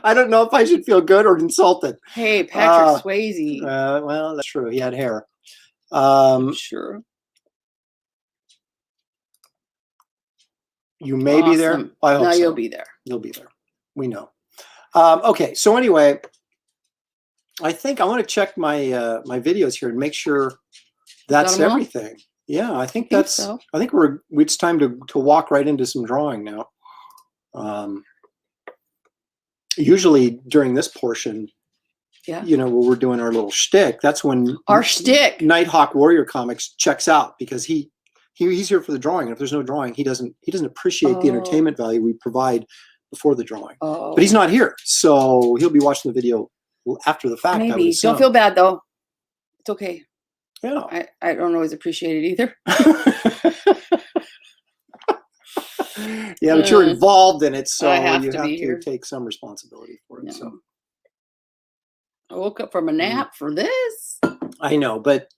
I don't know if I should feel good or insulted. Hey, Patrick Swayze. Well, that's true. He had hair. Sure. You may be there. I hope so. You'll be there. You'll be there. We know. Okay. So anyway, I think I want to check my my videos here and make sure that's everything. Yeah, I think that's. So. I think it's time to walk right into some drawing now. Usually during this portion, where we're doing our little shtick, that's when our shtick Nighthawk Warrior Comics checks out because he's here for the drawing, and if there's no drawing, he doesn't appreciate the entertainment value we provide before the drawing. But he's not here, so he'll be watching the video after the fact. Maybe. Don't feel bad though. It's okay. Yeah. I don't always appreciate it either. Yeah, but you're involved in it, so you have to take some responsibility for it. No. So I woke up from a nap for this. I know, but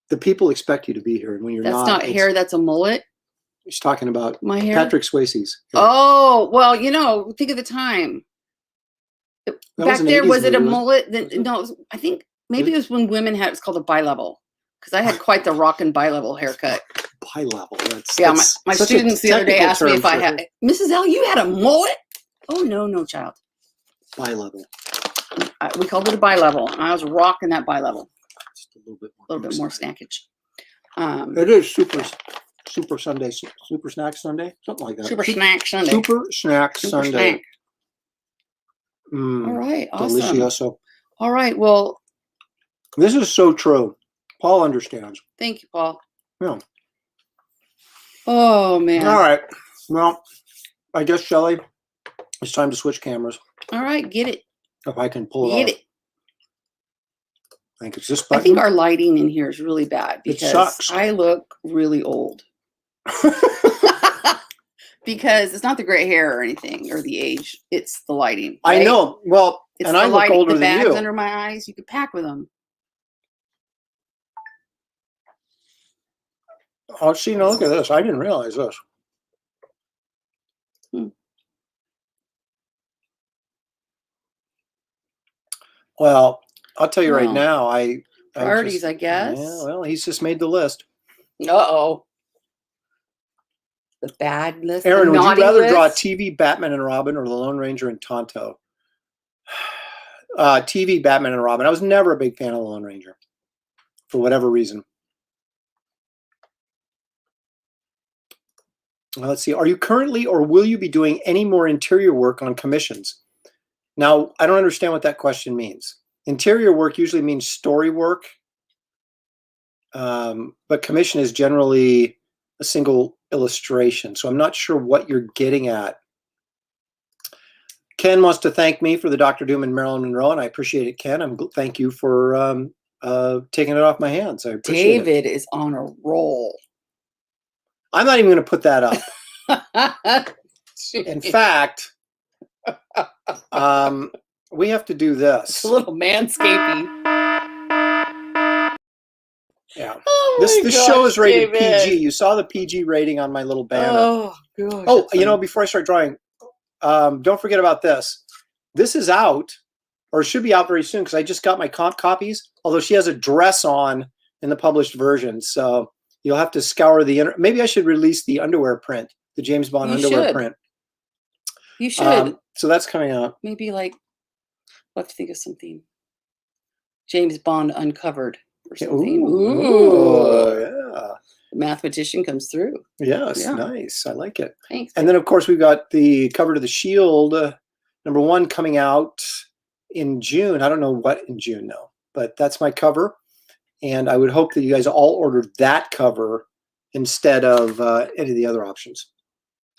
the people expect you to be here, and when you're not. That's not hair. That's a mullet. He's talking about my hair. Patrick Swayze's hair. Oh well, think of the time. Back there, was it a mullet? No, I think maybe it was when women had. It's called a bi-level, because I had quite the rockin' bi-level haircut. Bi-level. My students the other day asked me if I had. Mrs. L, you had a mullet? Oh no, child. Bi-level. We called it a bi-level. I was rocking that bi-level. Just a little bit more snackage. It is Super Sunday, Super Snack Sunday, something like that. Super Snack Sunday. Super Snack Sunday. Snack. All right, awesome. Delicioso. All right, well. This is so true. Paul understands. Thank you, Paul. Yeah. Oh, man. All right. Well, I guess, Shelley, it's time to switch cameras. All right, get it. If I can pull it off. Get it. I think it's this button. I think our lighting in here is really bad because I look really old. Because it's not the gray hair or anything or the age. It's the lighting. Right? I know. Well, it's and I look older than you. The bags under my eyes, you could pack with them. Oh, see, now look at this. I didn't realize this. Well, I'll tell you right now, priorities, I guess. Yeah, well, he's just made the list. Uh-oh. The bad list. Erin, would you rather draw TV Batman and Robin or the Lone Ranger and Tonto? TV Batman and Robin. I was never a big fan of the Lone Ranger for whatever reason. Let's see. Are you currently or will you be doing any more interior work on commissions? Now, I don't understand what that question means. Interior work usually means story work. but commission is generally a single illustration. So I'm not sure what you're getting at. Ken wants to thank me for the Dr. Doom and Marilyn Monroe, and I appreciate it, Ken. Thank you for taking it off my hands. I appreciate it. David is on a roll. I'm not even going to put that up. In fact, we have to do this. It's a little manscaping. Yeah. Oh This gosh, show is rated David. PG. You saw the PG rating on my little banner. Oh, gosh. Oh, you know, before I start drawing, don't forget about this. This is out, or should be out very soon, because I just got my copies, although she has a dress on in the published version. So you'll have to scour the internet. Maybe I should release the underwear print, the James Bond underwear print. You should. So that's coming out. Maybe like, we'll have to think of something. James Bond Uncovered or something. Ooh, yeah. The mathematician comes through. Yes, yeah. Nice. I like it. Thanks. And then, of course, we've got the cover to the Shield, #1, coming out in June. I don't know what in June, no, but that's my cover. And I would hope that you guys all ordered that cover instead of any of the other options.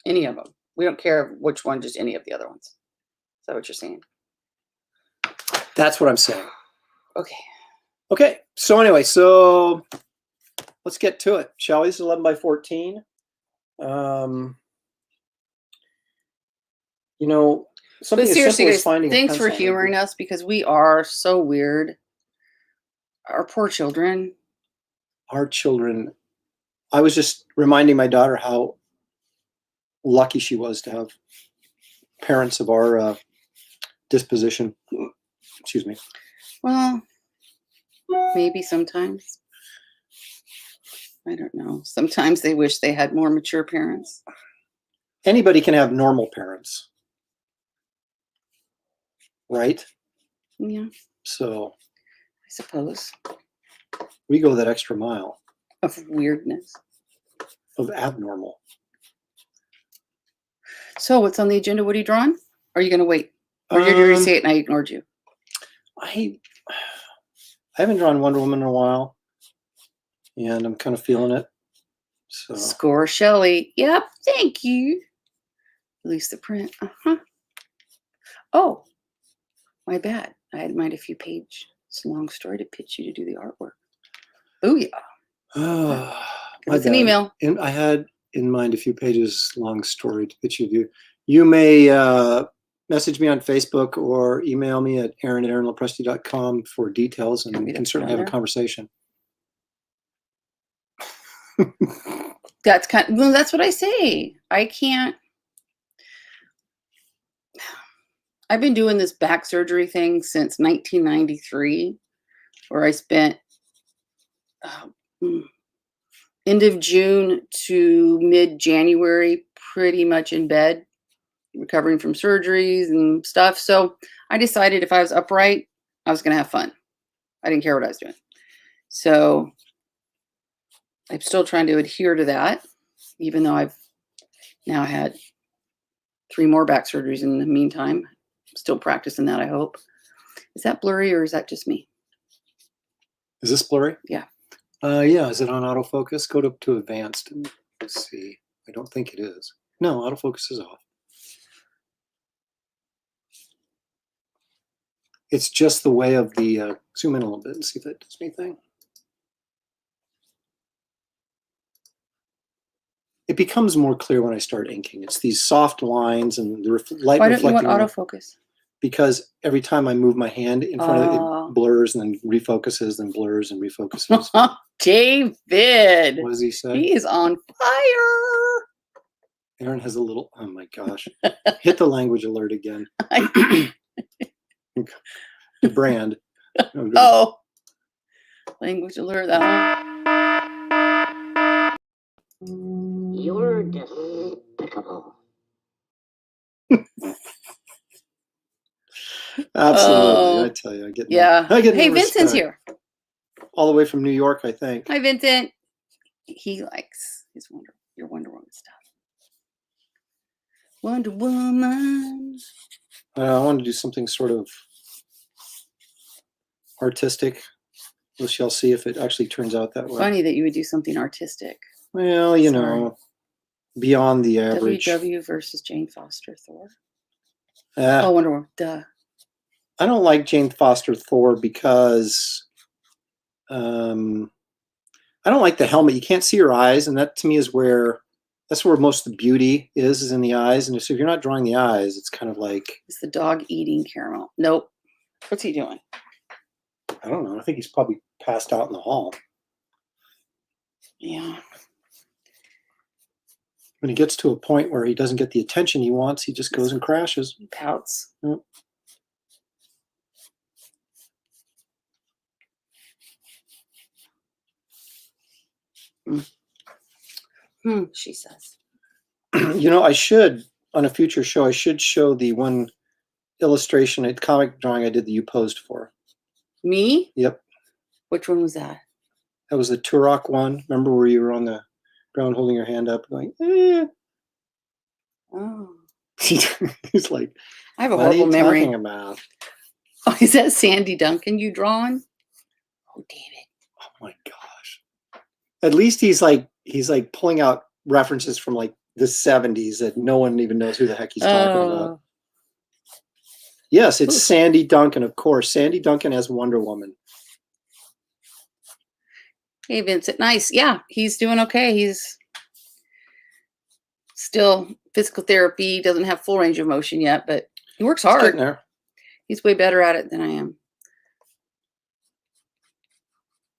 Any of them. We don't care which one, just any of the other ones. Is that what you're saying? That's what I'm saying. Okay. Okay. So anyway, so let's get to it, shall we? This is 11 by 14. You know, something as simple as finding. Thanks for humoring us, because we are so weird. Our poor children. Our children. I was just reminding my daughter how lucky she was to have parents of our disposition. Excuse me. Well, maybe sometimes. I don't know. Sometimes they wish they had more mature parents. Anybody can have normal parents, right? Yeah. So I suppose. We go that extra mile. Of weirdness. Of abnormal. So what's on the agenda? What are you drawing? Or are you going to wait? Or did you already say it and I ignored you? I haven't drawn Wonder Woman in a while. And I'm kind of feeling it. So. Score Shelley. Yep, thank you. Release the print. Oh, my bad. I had in mind a few pages. It's a long story to pitch you to do the artwork. Oh, yeah. It's an email. And I had in mind a few pages long story to pitch you to do. You may message me on Facebook or email me at aaron@aaronlopresti.com for details, and we can certainly have a conversation. That's that's what I say. I can't. I've been doing this back surgery thing since 1993, where I spent end of June to mid-January pretty much in bed, recovering from surgeries and stuff. So I decided if I was upright, I was going to have fun. I didn't care what I was doing. So I'm still trying to adhere to that, even though I've now had 3 more back surgeries in the meantime. I'm still practicing that, I hope. Is that blurry or is that just me? Is this blurry? Yeah. Yeah. Is it on autofocus? Go to advanced and see. I don't think it is. No, autofocus is off. It's just the way of the zoom in a little bit and see if that does anything. It becomes more clear when I start inking. It's these soft lines and the light reflecting. Why don't you want autofocus? Because every time I move my hand in front of it, it blurs and then refocuses, then blurs and refocuses. David! What does he say? He is on fire! Aaron has a little, oh my gosh. Hit the language alert again. The brand. Oh. Language alert, that one. You're despicable. Absolutely. I tell you, I get Hey, Vincent's here. All the way from New York, I think. Hi, Vincent. He likes his your Wonder Woman stuff. Wonder Woman. I want to do something sort of artistic We shall see if it actually turns out that way. Funny that you would do something artistic. Well, you know, beyond the average. WW versus Jane Foster Thor. Ah, Oh, Wonder Woman. Duh. I don't like Jane Foster Thor because I don't like the helmet. You can't see her eyes, and that to me is where most of the beauty is in the eyes. And so if you're not drawing the eyes, it's kind of like, It's the dog eating caramel. Nope. What's he doing? I don't know. I think he's probably passed out in the hall. Yeah. When he gets to a point where he doesn't get the attention he wants, he just goes and crashes. He pouts. Yep. She says. You know, I should, on a future show, I should show the one illustration, a comic drawing I did that you posed for. Me? Yep. Which one was that? That was the Turok one. Remember where you were on the ground holding your hand up going, eh. Oh. He's like, I have a what are you horrible memory. talking about? Oh, is that Sandy Duncan you drawn? Oh, David. Oh my gosh. At least he's like pulling out references from like the 70s that no one even knows who the heck he's talking about. Yes, it's Sandy Duncan, of course. Sandy Duncan as Wonder Woman. Hey, Vincent. Nice. Yeah, he's doing okay. He's still physical therapy, doesn't have full range of motion yet, but he works He's hard. getting there. He's way better at it than I am.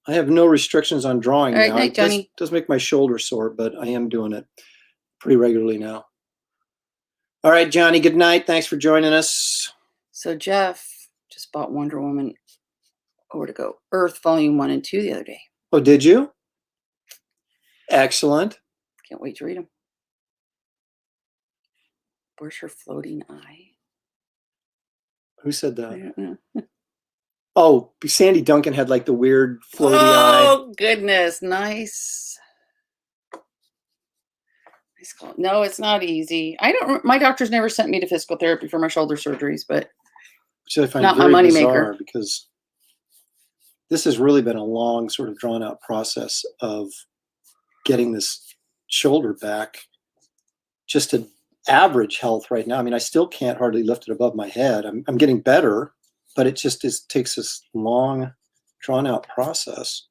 I have no restrictions on drawing All right, now. night, Johnny. It does make my shoulder sore, but I am doing it pretty regularly now. All right, Johnny, good night. Thanks for joining us. So Jeff just bought Wonder Woman, where to go? Earth Volume 1 and 2 the other day. Oh, did you? Excellent. Can't wait to read them. Where's her floating eye? Who said I that? don't know. Oh, Sandy Duncan had like the weird floaty eye. Oh, goodness. Nice. Nice call. No, it's not easy. My doctor's never sent me to physical therapy for my shoulder surgeries, but Which I find not my very moneymaker. bizarre because this has really been a long, sort of drawn out process of getting this shoulder back just to average health right now. I mean, I still can't hardly lift it above my head. I'm getting better, but it just takes this long, drawn out process.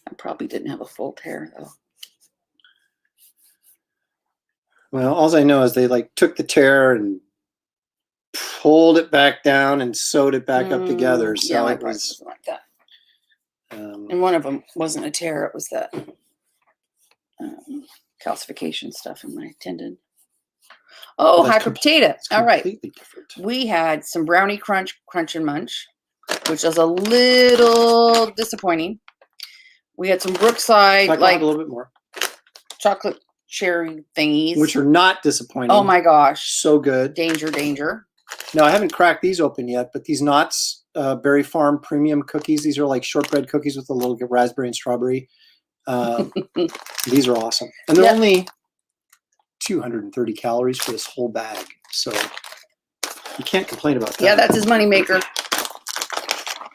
I probably didn't have a full tear, though. Well, all I know is they like took the tear and pulled it back down and sewed it back up together. So yeah, my it was wasn't like that. And one of them wasn't a tear; it was that calcification stuff in my tendon. Oh, that's hyper potato! All right, completely different. we had some brownie crunch and munch, which was a little disappointing. We had some Brookside Talk like a little bit more, chocolate cherry thingies, which are not disappointing. oh my gosh, so good. danger! Now I haven't cracked these open yet, but these Knott's Berry Farm premium cookies. These are like shortbread cookies with a little raspberry and strawberry. These are awesome, and they're only 230 calories for this whole bag, so you can't complain about that. Yeah, that's his money maker.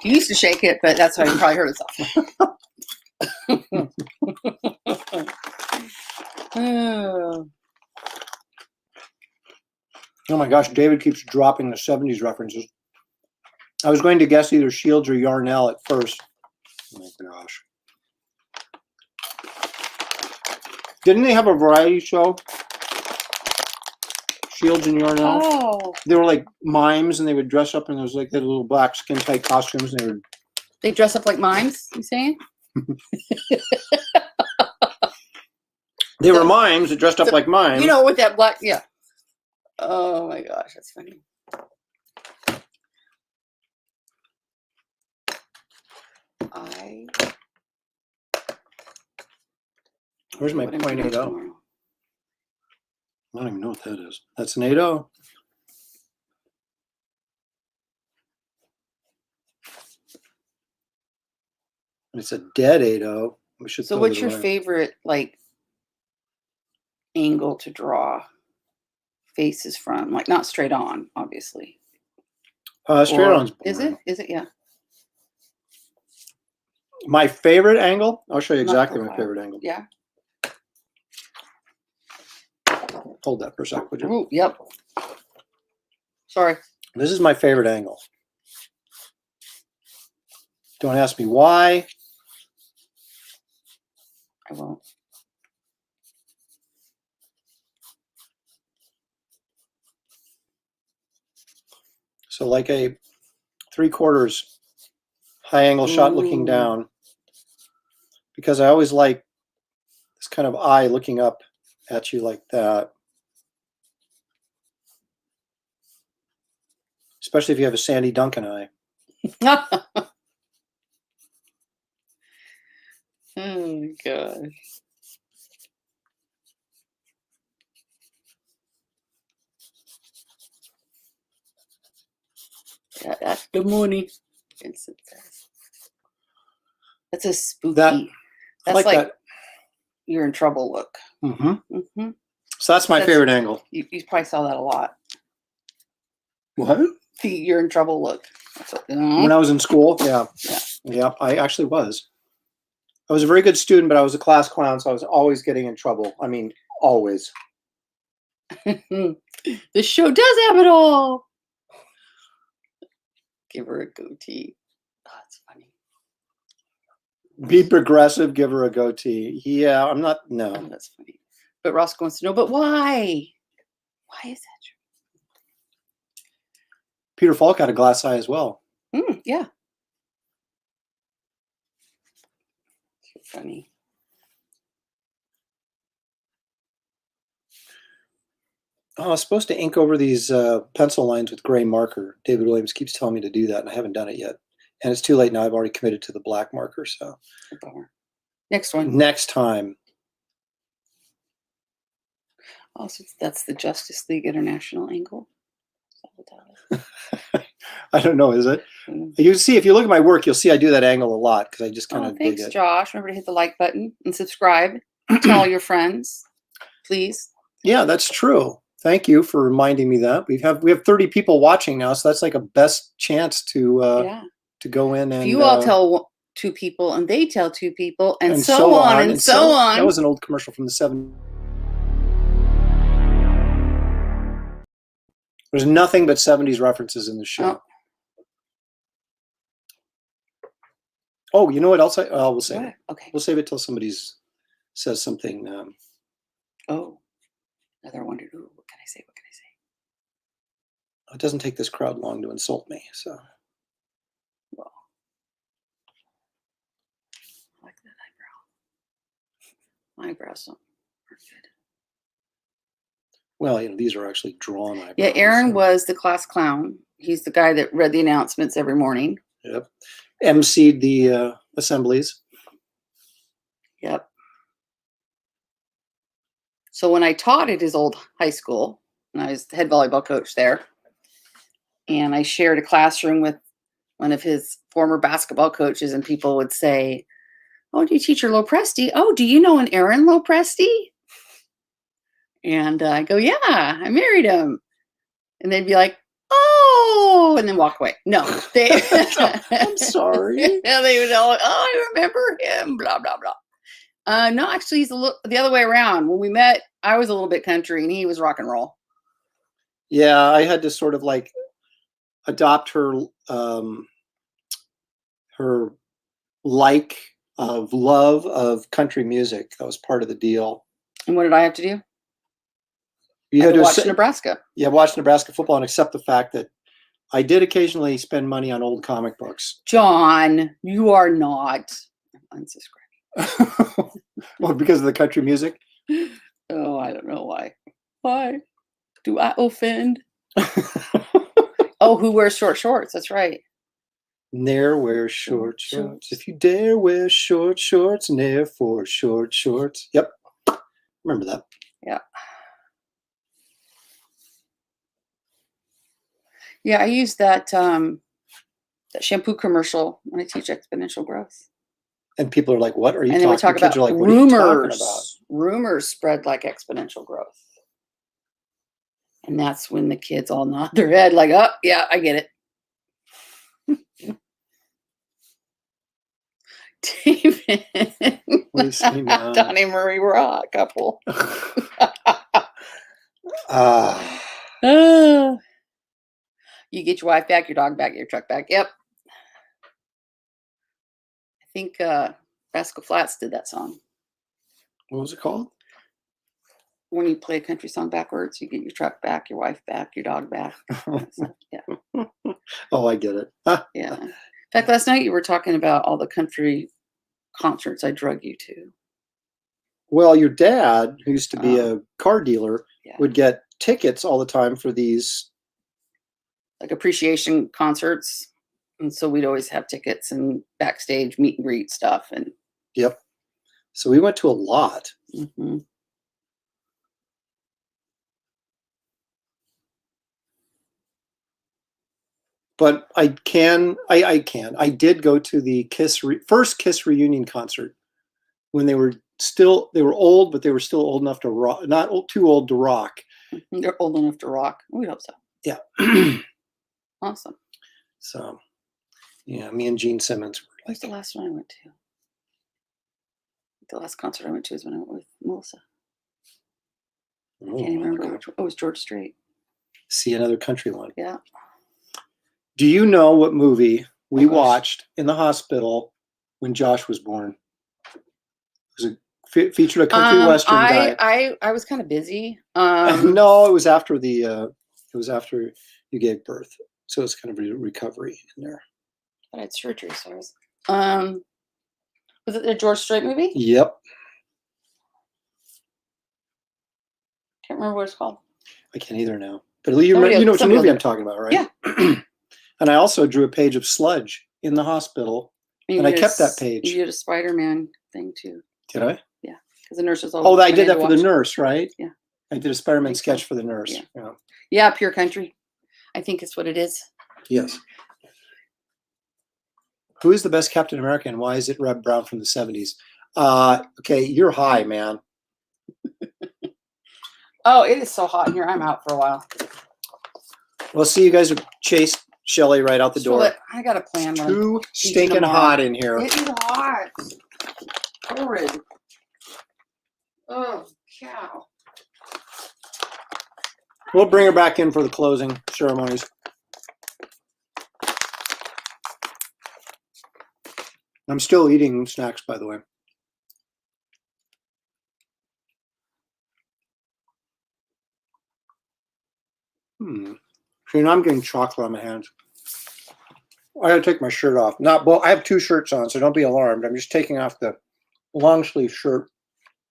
He used to shake it, but that's how he probably hurt himself. Oh my gosh, David keeps dropping the 70s references. I was going to guess either Shields or Yarnell at first. Oh my gosh. Didn't they have a variety show? Shields and Yarnell? Oh. They were like mimes and they would dress up in those like little black skin tight costumes and they would They dress up like mimes, you saying? They were mimes that dressed up like mimes. You know, with that black, yeah. Oh my gosh, that's funny. Where's my .80? I don't even know what that is. That's an 80. It's a dead 80. We should. So throw what's it your away. favorite like angle to draw faces from? Like not straight on, obviously. Straight Or on's is boring. it? Is it? Yeah. My favorite angle? I'll show you Not exactly my profile. favorite angle. Yeah. Hold that for a sec, would you? Ooh, yep. Sorry. This is my favorite angle. Don't ask me why. I won't. So like a 3/4 high angle shot looking Ooh. down, because I always like this kind of eye looking up at you like that. Especially if you have a Sandy Duncan eye. Oh my gosh. Yeah, that's the money. That's a spooky. That's like like that. you're in trouble look. Mm-hmm. Mm-hmm. So that's my favorite angle. You probably saw that a lot. What? The you're in trouble look. That's what, When I was in school, yeah, I actually was. I was a very good student, but I was a class clown, so I was always getting in trouble. I mean, always. This show does have it all. Give her a goatee. Oh, that's funny. Be progressive, give her a goatee. Yeah, I'm not, Oh, no. that's funny. But Roscoe wants to know, but why? Why is that true? Peter Falk had a glass eye as well. Yeah. So funny. Oh, I was supposed to ink over these pencil lines with gray marker. David Williams keeps telling me to do that, and I haven't done it yet. And it's too late now. I've already committed to the black marker. So Next one. next time. Oh, so that's the Justice League International angle. I don't know, is it? You see, if you look at my work, you'll see I do that angle a lot because I just kind of dig thanks, it. Josh. Remember to hit the like button and subscribe. Tell all your friends, please. Yeah, that's true. Thank you for reminding me that. We have 30 people watching now, so that's like a best chance to go in and if you all tell 2 people and they tell 2 people and so on and so on. That was an old commercial from the 70s. There's nothing but 70s references in the show. Oh, you know what else? We'll save it. Okay. We'll save it till somebody says something. Another one. Ooh, what can I say? What can I say? It doesn't take this crowd long to insult me, so. Well, I like that eyebrow. My eyebrows are good. Well, these are actually drawn eyebrows. Yeah, Aaron was the class clown. He's the guy that read the announcements every morning. Yep. emceed the assemblies. Yep. So when I taught at his old high school, and I was the head volleyball coach there, and I shared a classroom with one of his former basketball coaches, and people would say, "Oh, do you teach your Lopresti? Oh, do you know an Aaron Lopresti?" And I go, "Yeah, I married him." And they'd be like, "Oh," and then walk away. No, they. I'm sorry. And they would all, "Oh, I remember him." Blah blah blah. No, actually, he's the other way around. When we met, I was a little bit country, and he was rock and roll. Yeah, I had to sort of like adopt her her love of country music. That was part of the deal. And what did I have to do? You had to watch Nebraska. Yeah, watch Nebraska football and accept the fact that I did occasionally spend money on old comic books. John, you are not. I'm unsubscribing. Well, because of the country music? Oh, I don't know why. Why? Do I offend? Oh, who wears short shorts? That's right. Ne'er wear short shorts. If you dare wear short shorts, ne'er for short shorts. Yep. Remember that. Yeah. Yeah, I use that shampoo commercial when I teach exponential growth. And people are like, what are you And then we talking talk about? Kids about are like, what are you talking about? rumors. Rumors spread like exponential growth. And that's when the kids all nod their head like, oh, yeah, I get it. David. What do you see now? Donnie Marie Raw couple. You get your wife back, your dog back, your truck back. Yep. I think Rascal Flatts did that song. What was it called? When you play a country song backwards, you get your truck back, your wife back, your dog back. Yeah. Oh, I get it. Yeah. In fact, last night you were talking about all the country concerts I drug you to. Well, your dad, who used to be a car dealer, Yeah. would get tickets all the time for these like appreciation concerts. And so we'd always have tickets and backstage meet and greet stuff. And yep. So we went to a lot. mm-hmm. But I did go to the first Kiss reunion concert when they were old, but they were still old enough to rock, not too old to rock. They're old enough to rock. We hope so. Yeah. Awesome. So, yeah, me and Gene Simmons were Where's the last one I went to? The last concert I went to is when I went with Melissa. I can't even remember which one. Oh, it was George Strait. See another country one. Yeah. Do you know what movie we watched in the hospital when Josh was born? It was featured a country western guy. I was kind of busy. No, it was after after you gave birth, so it's kind of a recovery in there. But I had surgery, so I was. Was it the George Strait movie? Yep. Can't remember what it's called. I can't either now. But you know which movie I'm talking about, right? Yeah. And I also drew a page of sludge in the hospital, and I kept that page. You did a Spider-Man thing too. Did I? Yeah, because the nurse was all. Oh, I did that for the nurse, right? Yeah. I did a Spider-Man sketch for the nurse. Yeah. Yeah, Pure Country. I think it's what it is. Yes. Who is the best Captain America, and why is it Reb Brown from the 70s? Okay, you're high, man. Oh, it is so hot in here. I'm out for a while. Well, see, you guys have chased Shelly right out the door. I got a plan. Too stinking hot in here. It is hot. Horrid. Oh, cow. We'll bring her back in for the closing ceremonies. I'm still eating snacks, by the way. See, now I'm getting chocolate on my hands. I gotta take my shirt off. I have two shirts on, so don't be alarmed. I'm just taking off the long sleeve shirt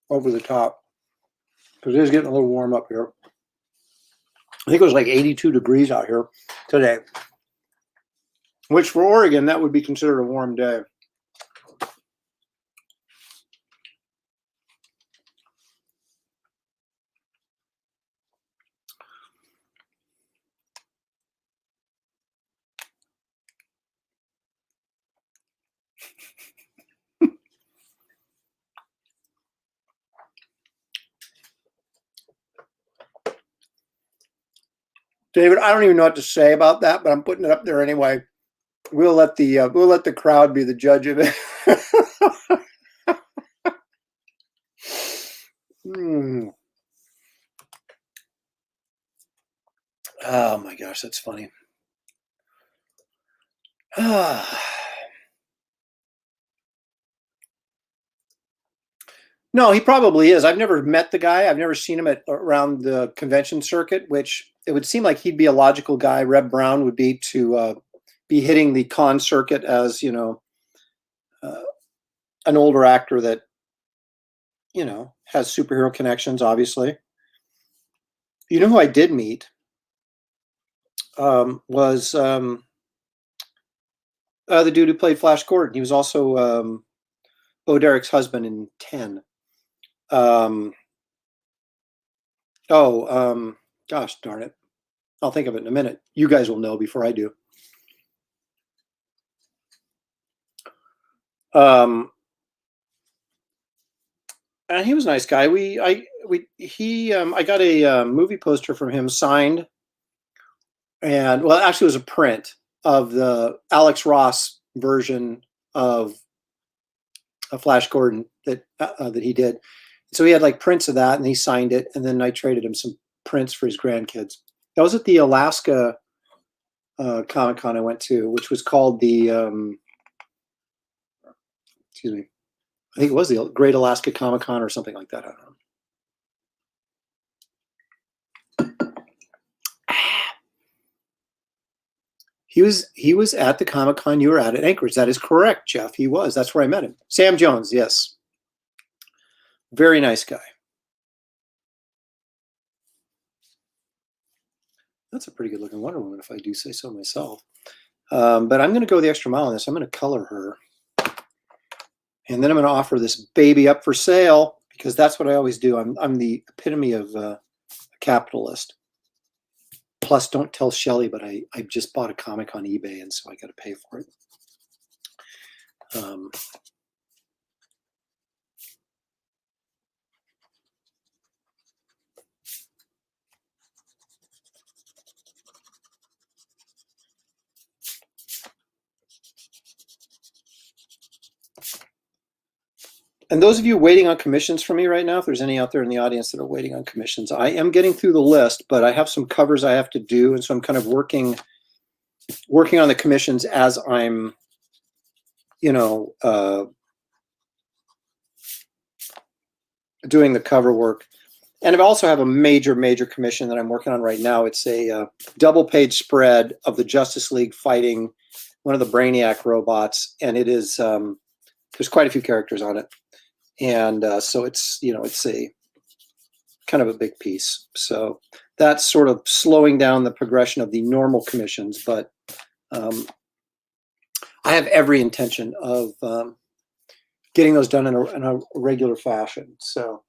over the top because it is getting a little warm up here. I think it was like 82 degrees out here today, which for Oregon, that would be considered a warm day. David, I don't even know what to say about that, but I'm putting it up there anyway. We'll let the crowd be the judge of it. Oh my gosh, that's funny. No, he probably is. I've never met the guy. I've never seen him around the convention circuit, which it would seem like he'd be a logical guy. Reb Brown would be to be hitting the con circuit as, an older actor that, has superhero connections, obviously. You know who I did meet was the dude who played Flash Gordon. He was also Bo Derek's husband in 10. Gosh darn it. I'll think of it in a minute. You guys will know before I do. He was a nice guy. I got a movie poster from him signed, and well, actually, it was a print of the Alex Ross version of Flash Gordon that he did. So he had like prints of that, and he signed it, and then I traded him some prints for his grandkids. That was at the Alaska Comic Con I went to, which was called the excuse me, I think it was the Great Alaska Comic Con or something like that. I don't know. He was at the Comic Con you were at Anchorage. That is correct, Jeff. He was. That's where I met him. Sam Jones, yes. Very nice guy. That's a pretty good looking Wonder Woman, if I do say so myself. But I'm going to go the extra mile on this. I'm going to color her. And then I'm going to offer this baby up for sale, because that's what I always do. I'm the epitome of a capitalist. Plus, don't tell Shelly, but I just bought a comic on eBay, and so I got to pay for it. And those of you waiting on commissions from me right now, if there's any out there in the audience that are waiting on commissions, I am getting through the list, but I have some covers I have to do, and so I'm kind of working on the commissions as I'm, doing the cover work. And I also have a major commission that I'm working on right now. It's a double-page spread of the Justice League fighting one of the Brainiac robots, and it is there's quite a few characters on it. And so it's a kind of a big piece. So that's sort of slowing down the progression of the normal commissions, but I have every intention of getting those done in a regular fashion. So,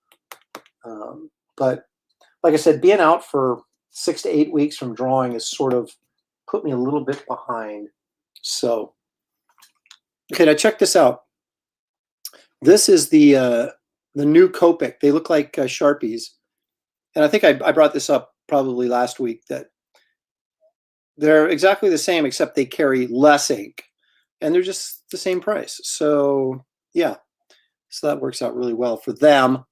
but like I said, being out for 6 to 8 weeks from drawing has sort of put me a little bit behind. So, okay, now check this out. This is the new Copic. They look like Sharpies. And I think I brought this up probably last week, that they're exactly the same, except they carry less ink. And they're just the same price. So, yeah. So that works out really well for them.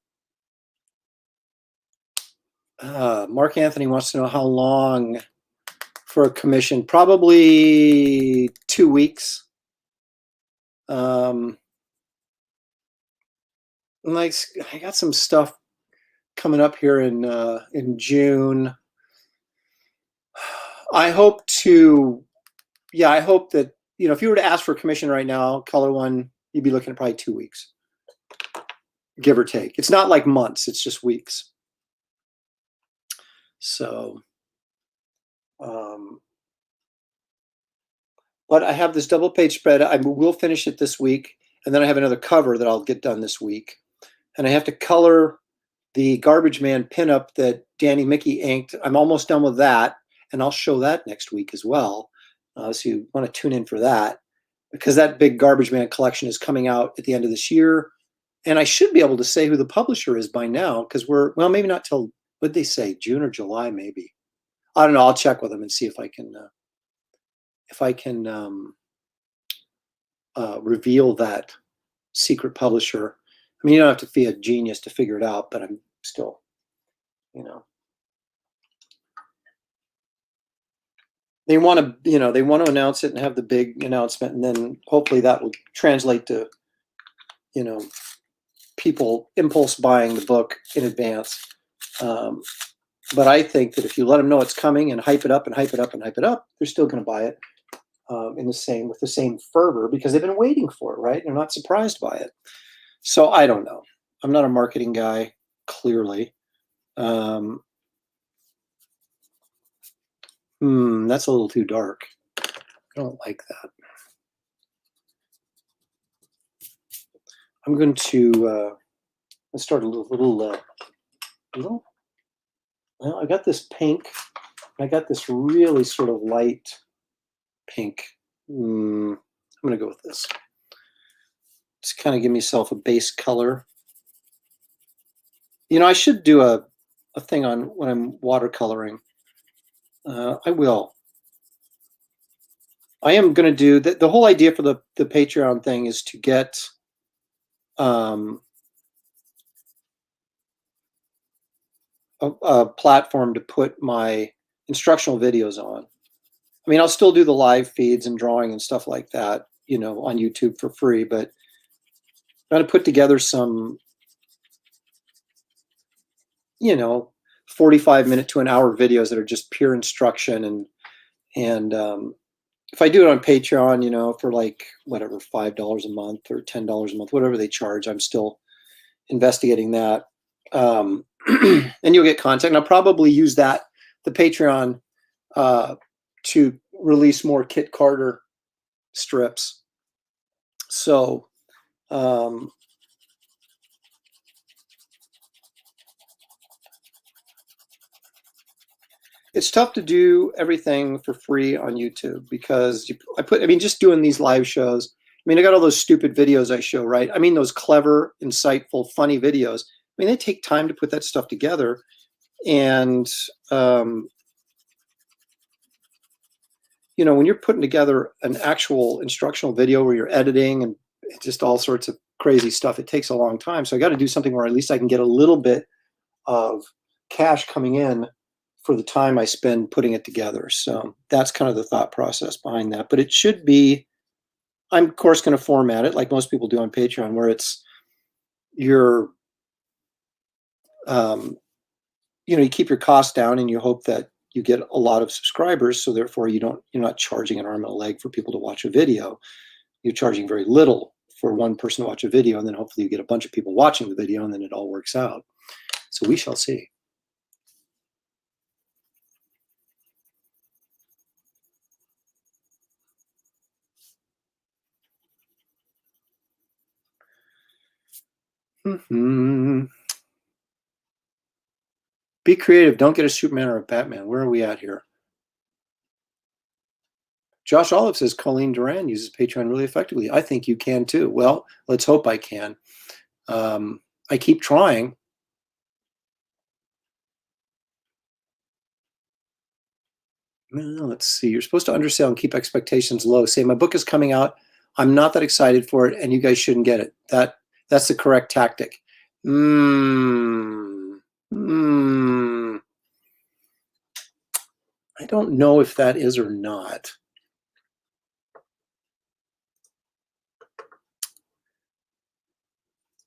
Mark Anthony wants to know how long for a commission. Probably 2 weeks. Like, I got some stuff coming up here in June. I hope that, if you were to ask for a commission right now, color one, you'd be looking at probably 2 weeks, give or take. It's not like months, it's just weeks. So, but I have this double page spread. I will finish it this week, and then I have another cover that I'll get done this week. And I have to color the Garbage Man pinup that Danny Mickey inked. I'm almost done with that, and I'll show that next week as well. So you want to tune in for that, because that big Garbage Man collection is coming out at the end of this year. And I should be able to say who the publisher is by now, because maybe not till, what'd they say, June or July, maybe. I don't know. I'll check with them and see if I can reveal that secret publisher. I mean, you don't have to be a genius to figure it out, but I'm still, they want to announce it and have the big announcement, and then hopefully that will translate to, people impulse buying the book in advance. But I think that if you let them know it's coming and hype it up and hype it up and hype it up, they're still going to buy it with the same fervor, because they've been waiting for it, right? They're not surprised by it. So I don't know. I'm not a marketing guy, clearly. That's a little too dark. I don't like that. I'm going to let's start a little. Well, I got this pink. I got this really sort of light pink. I'm going to go with this. Just kind of give myself a base color. I should do a thing on when I'm watercoloring. I will. I am going to do the whole idea for the Patreon thing is to get a platform to put my instructional videos on. I mean, I'll still do the live feeds and drawing and stuff like that, on YouTube for free, but I'm going to put together some, 45-minute to an hour videos that are just pure instruction. And if I do it on Patreon, for like whatever, $5 a month or $10 a month, whatever they charge, I'm still investigating that. And you'll get content. And I'll probably use the Patreon, to release more Kit Carter strips. So, it's tough to do everything for free on YouTube because just doing these live shows. I mean, I got all those stupid videos I show, right? I mean, those clever, insightful, funny videos. I mean, they take time to put that stuff together. And, when you're putting together an actual instructional video where you're editing and just all sorts of crazy stuff, it takes a long time. So I got to do something where at least I can get a little bit of cash coming in for the time I spend putting it together. So that's kind of the thought process behind that. But it should be, I'm of course going to format it like most people do on Patreon, where it's you keep your costs down and you hope that you get a lot of subscribers. So therefore you're not charging an arm and a leg for people to watch a video. You're charging very little for one person to watch a video. And then hopefully you get a bunch of people watching the video and then it all works out. So we shall see. Be creative. Don't get a Superman or a Batman. Where are we at here? Josh Olive says Colleen Duran uses Patreon really effectively. I think you can too. Well, let's hope I can. I keep trying. Let's see. You're supposed to undersell and keep expectations low. Say, my book is coming out. I'm not that excited for it, and you guys shouldn't get it. That's the correct tactic. I don't know if that is or not.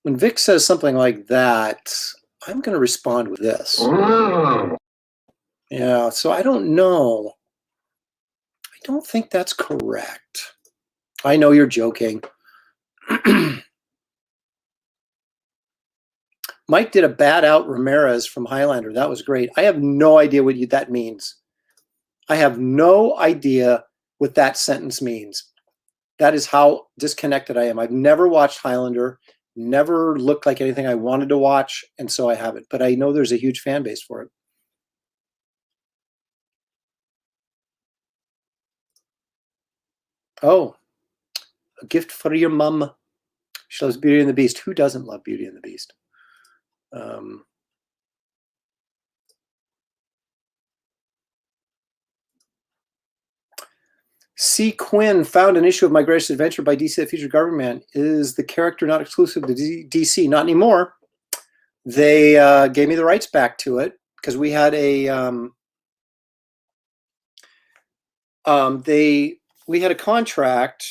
When Vic says something like that, I'm going to respond with this. Yeah, so I don't know. I don't think that's correct. I know you're joking. Mike did a bad out Ramirez from Highlander. That was great. I have no idea what that means. I have no idea what that sentence means. That is how disconnected I am. I've never watched Highlander, never looked like anything I wanted to watch, and so I haven't. But I know there's a huge fan base for it. Oh, a gift for your mum. She loves Beauty and the Beast. Who doesn't love Beauty and the Beast? C. Quinn found an issue of My Greatest Adventure by DC that featured Government. Is the character not exclusive to DC? Not anymore. They gave me the rights back to it because we had a we had a contract,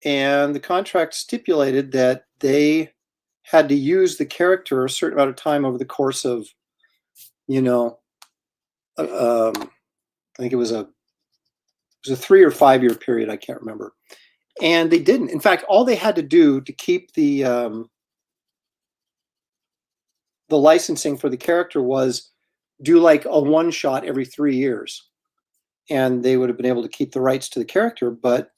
and the contract stipulated that they had to use the character a certain amount of time over the course of, I think it was a 3 or 5 year period. I can't remember. And they didn't. In fact, all they had to do to keep the licensing for the character was do like a one shot every 3 years. And they would have been able to keep the rights to the character. But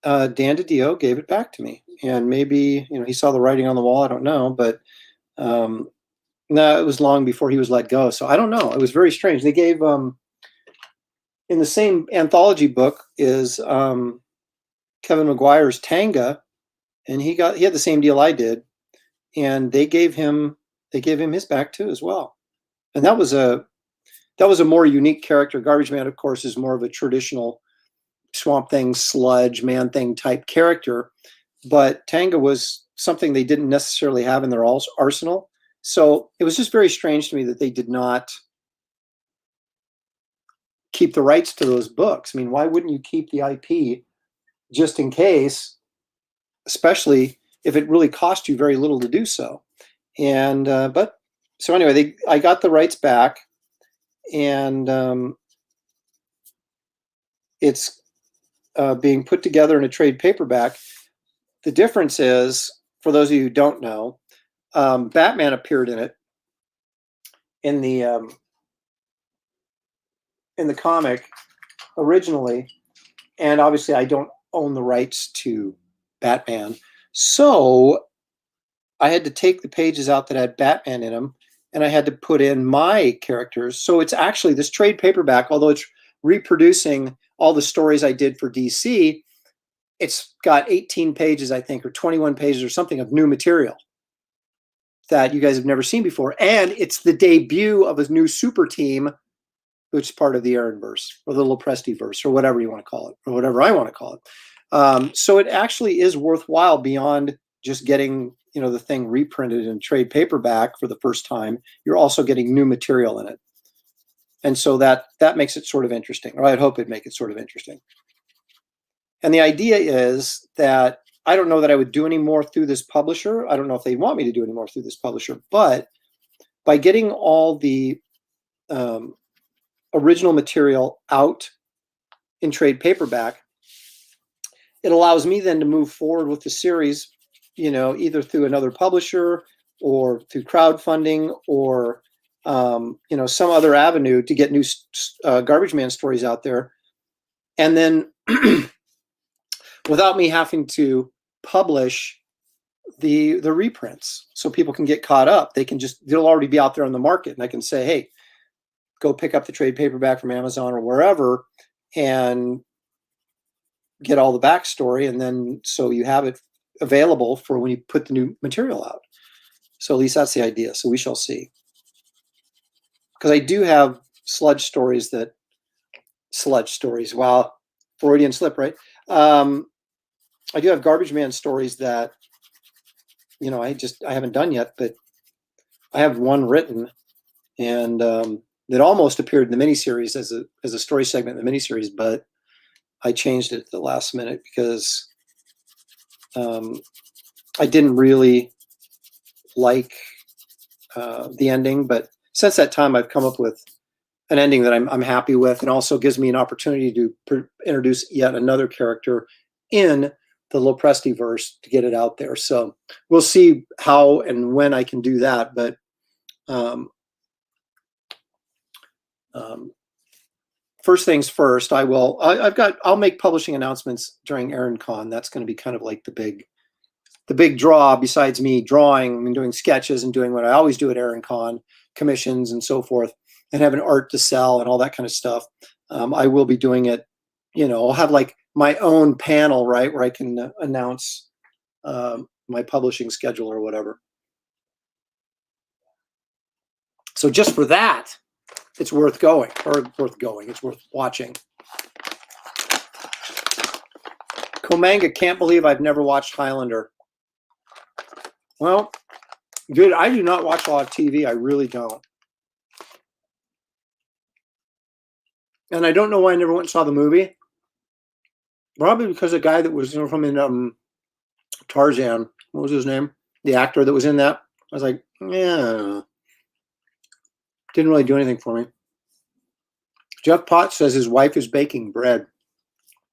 Dan DiDio gave it back to me. And maybe, he saw the writing on the wall. I don't know. But no, it was long before he was let go. So I don't know. It was very strange. They gave... in the same anthology book is Kevin Maguire's Tanga, and he had the same deal I did. and they gave him his back too as well. And that was a more unique character. Garbage Man, of course, is more of a traditional Swamp Thing, Sludge, Man Thing type character, but Tanga was something they didn't necessarily have in their arsenal. So it was just very strange to me that they did not keep the rights to those books. I mean, why wouldn't you keep the IP just in case, especially if it really cost you very little to do so? And but so anyway, I got the rights back, and it's being put together in a trade paperback. The difference is, for those of you who don't know, Batman appeared in it in the comic originally, and obviously I don't own the rights to Batman, so I had to take the pages out that had Batman in them, and I had to put in my characters. So it's actually this trade paperback, although it's reproducing all the stories I did for DC, it's got 18 pages, I think, or 21 pages or something of new material that you guys have never seen before. And it's the debut of a new super team, which is part of the Aaronverse or the Lopresti-verse, or whatever you want to call it, or whatever I want to call it. So it actually is worthwhile beyond just getting, the thing reprinted in trade paperback for the first time. You're also getting new material in it. And so that makes it sort of interesting, or I'd hope it'd make it sort of interesting. And the idea is that I don't know that I would do any more through this publisher. I don't know if they want me to do any more through this publisher, but by getting all the original material out in trade paperback, it allows me then to move forward with the series, either through another publisher or through crowdfunding or, some other avenue to get new Garbage Man stories out there. And then without me having to publish the reprints so people can get caught up, they'll already be out there on the market. And I can say, hey, go pick up the trade paperback from Amazon or wherever and get all the backstory. And then so you have it available for when you put the new material out. So at least that's the idea. So we shall see. Because I do have sludge stories. Wow. Freudian slip, right? I do have Garbage Man stories that, I haven't done yet, but I have one written, and that almost appeared in the miniseries as a story segment in the miniseries, but I changed it at the last minute because I didn't really like the ending. But since that time, I've come up with an ending that I'm happy with, and also gives me an opportunity to introduce yet another character in the Lopresti-verse to get it out there. So we'll see how and when I can do that. But first things first, I'll make publishing announcements during AaronCon. That's going to be kind of like the big draw, besides me drawing and doing sketches and doing what I always do at AaronCon, commissions and so forth, and having art to sell and all that kind of stuff. I will be doing it, I'll have like my own panel, right, where I can announce my publishing schedule or whatever. So just for that, it's worth going. It's worth watching. Komanga, can't believe I've never watched Highlander. Well, dude, I do not watch a lot of TV. I really don't. And I don't know why I never went and saw the movie. Probably because the guy that was from in Tarzan, what was his name? The actor that was in that. I was like, yeah. Didn't really do anything for me. Jeff Potts says his wife is baking bread.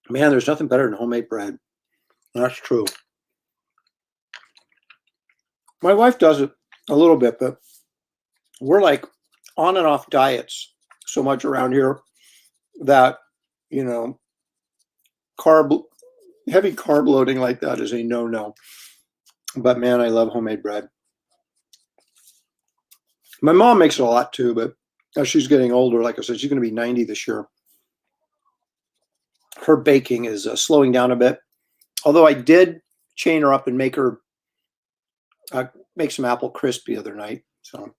Man, there's nothing better than homemade bread. That's true. My wife does it a little bit, but we're like on and off diets so much around here that, heavy carb loading like that is a no-no. But man, I love homemade bread. My mom makes it a lot too, but as she's getting older, like I said, she's going to be 90 this year. Her baking is slowing down a bit. Although I did chain her up and make her make some apple crisp the other night. So,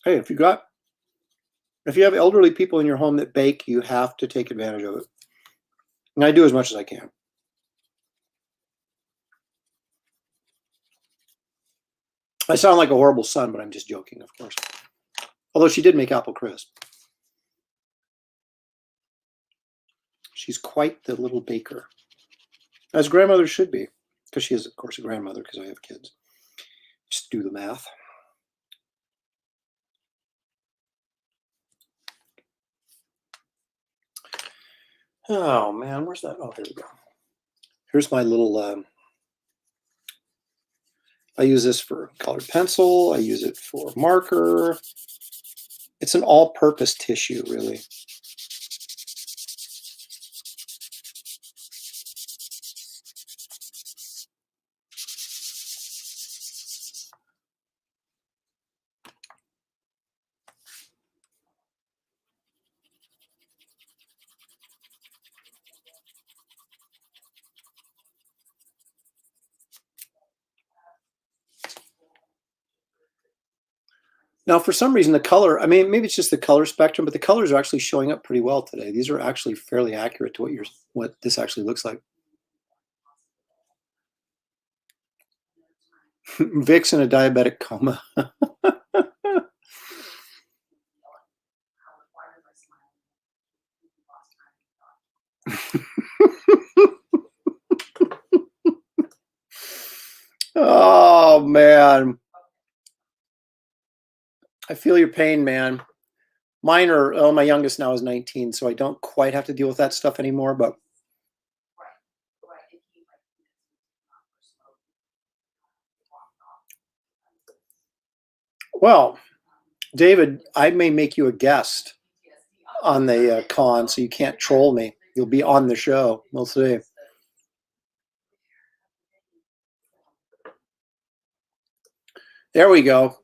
hey, if you have elderly people in your home that bake, you have to take advantage of it. And I do as much as I can. I sound like a horrible son, but I'm just joking, of course. Although she did make apple crisp. She's quite the little baker. As grandmothers should be. Because she is, of course, a grandmother because I have kids. Just do the math. Oh, man. Where's that? Oh, here we go. Here's my little... I use this for colored pencil. I use it for marker. It's an all-purpose tissue, really. Now, for some reason, the color, I mean, maybe it's just the color spectrum, but the colors are actually showing up pretty well today. These are actually fairly accurate to what this actually looks like. Vic's in a diabetic coma. Oh, man. I feel your pain, man. Mine are, oh, my youngest now is 19, so I don't quite have to deal with that stuff anymore, but. Well, David, I may make you a guest on the con, so you can't troll me. You'll be on the show. We'll see. There we go.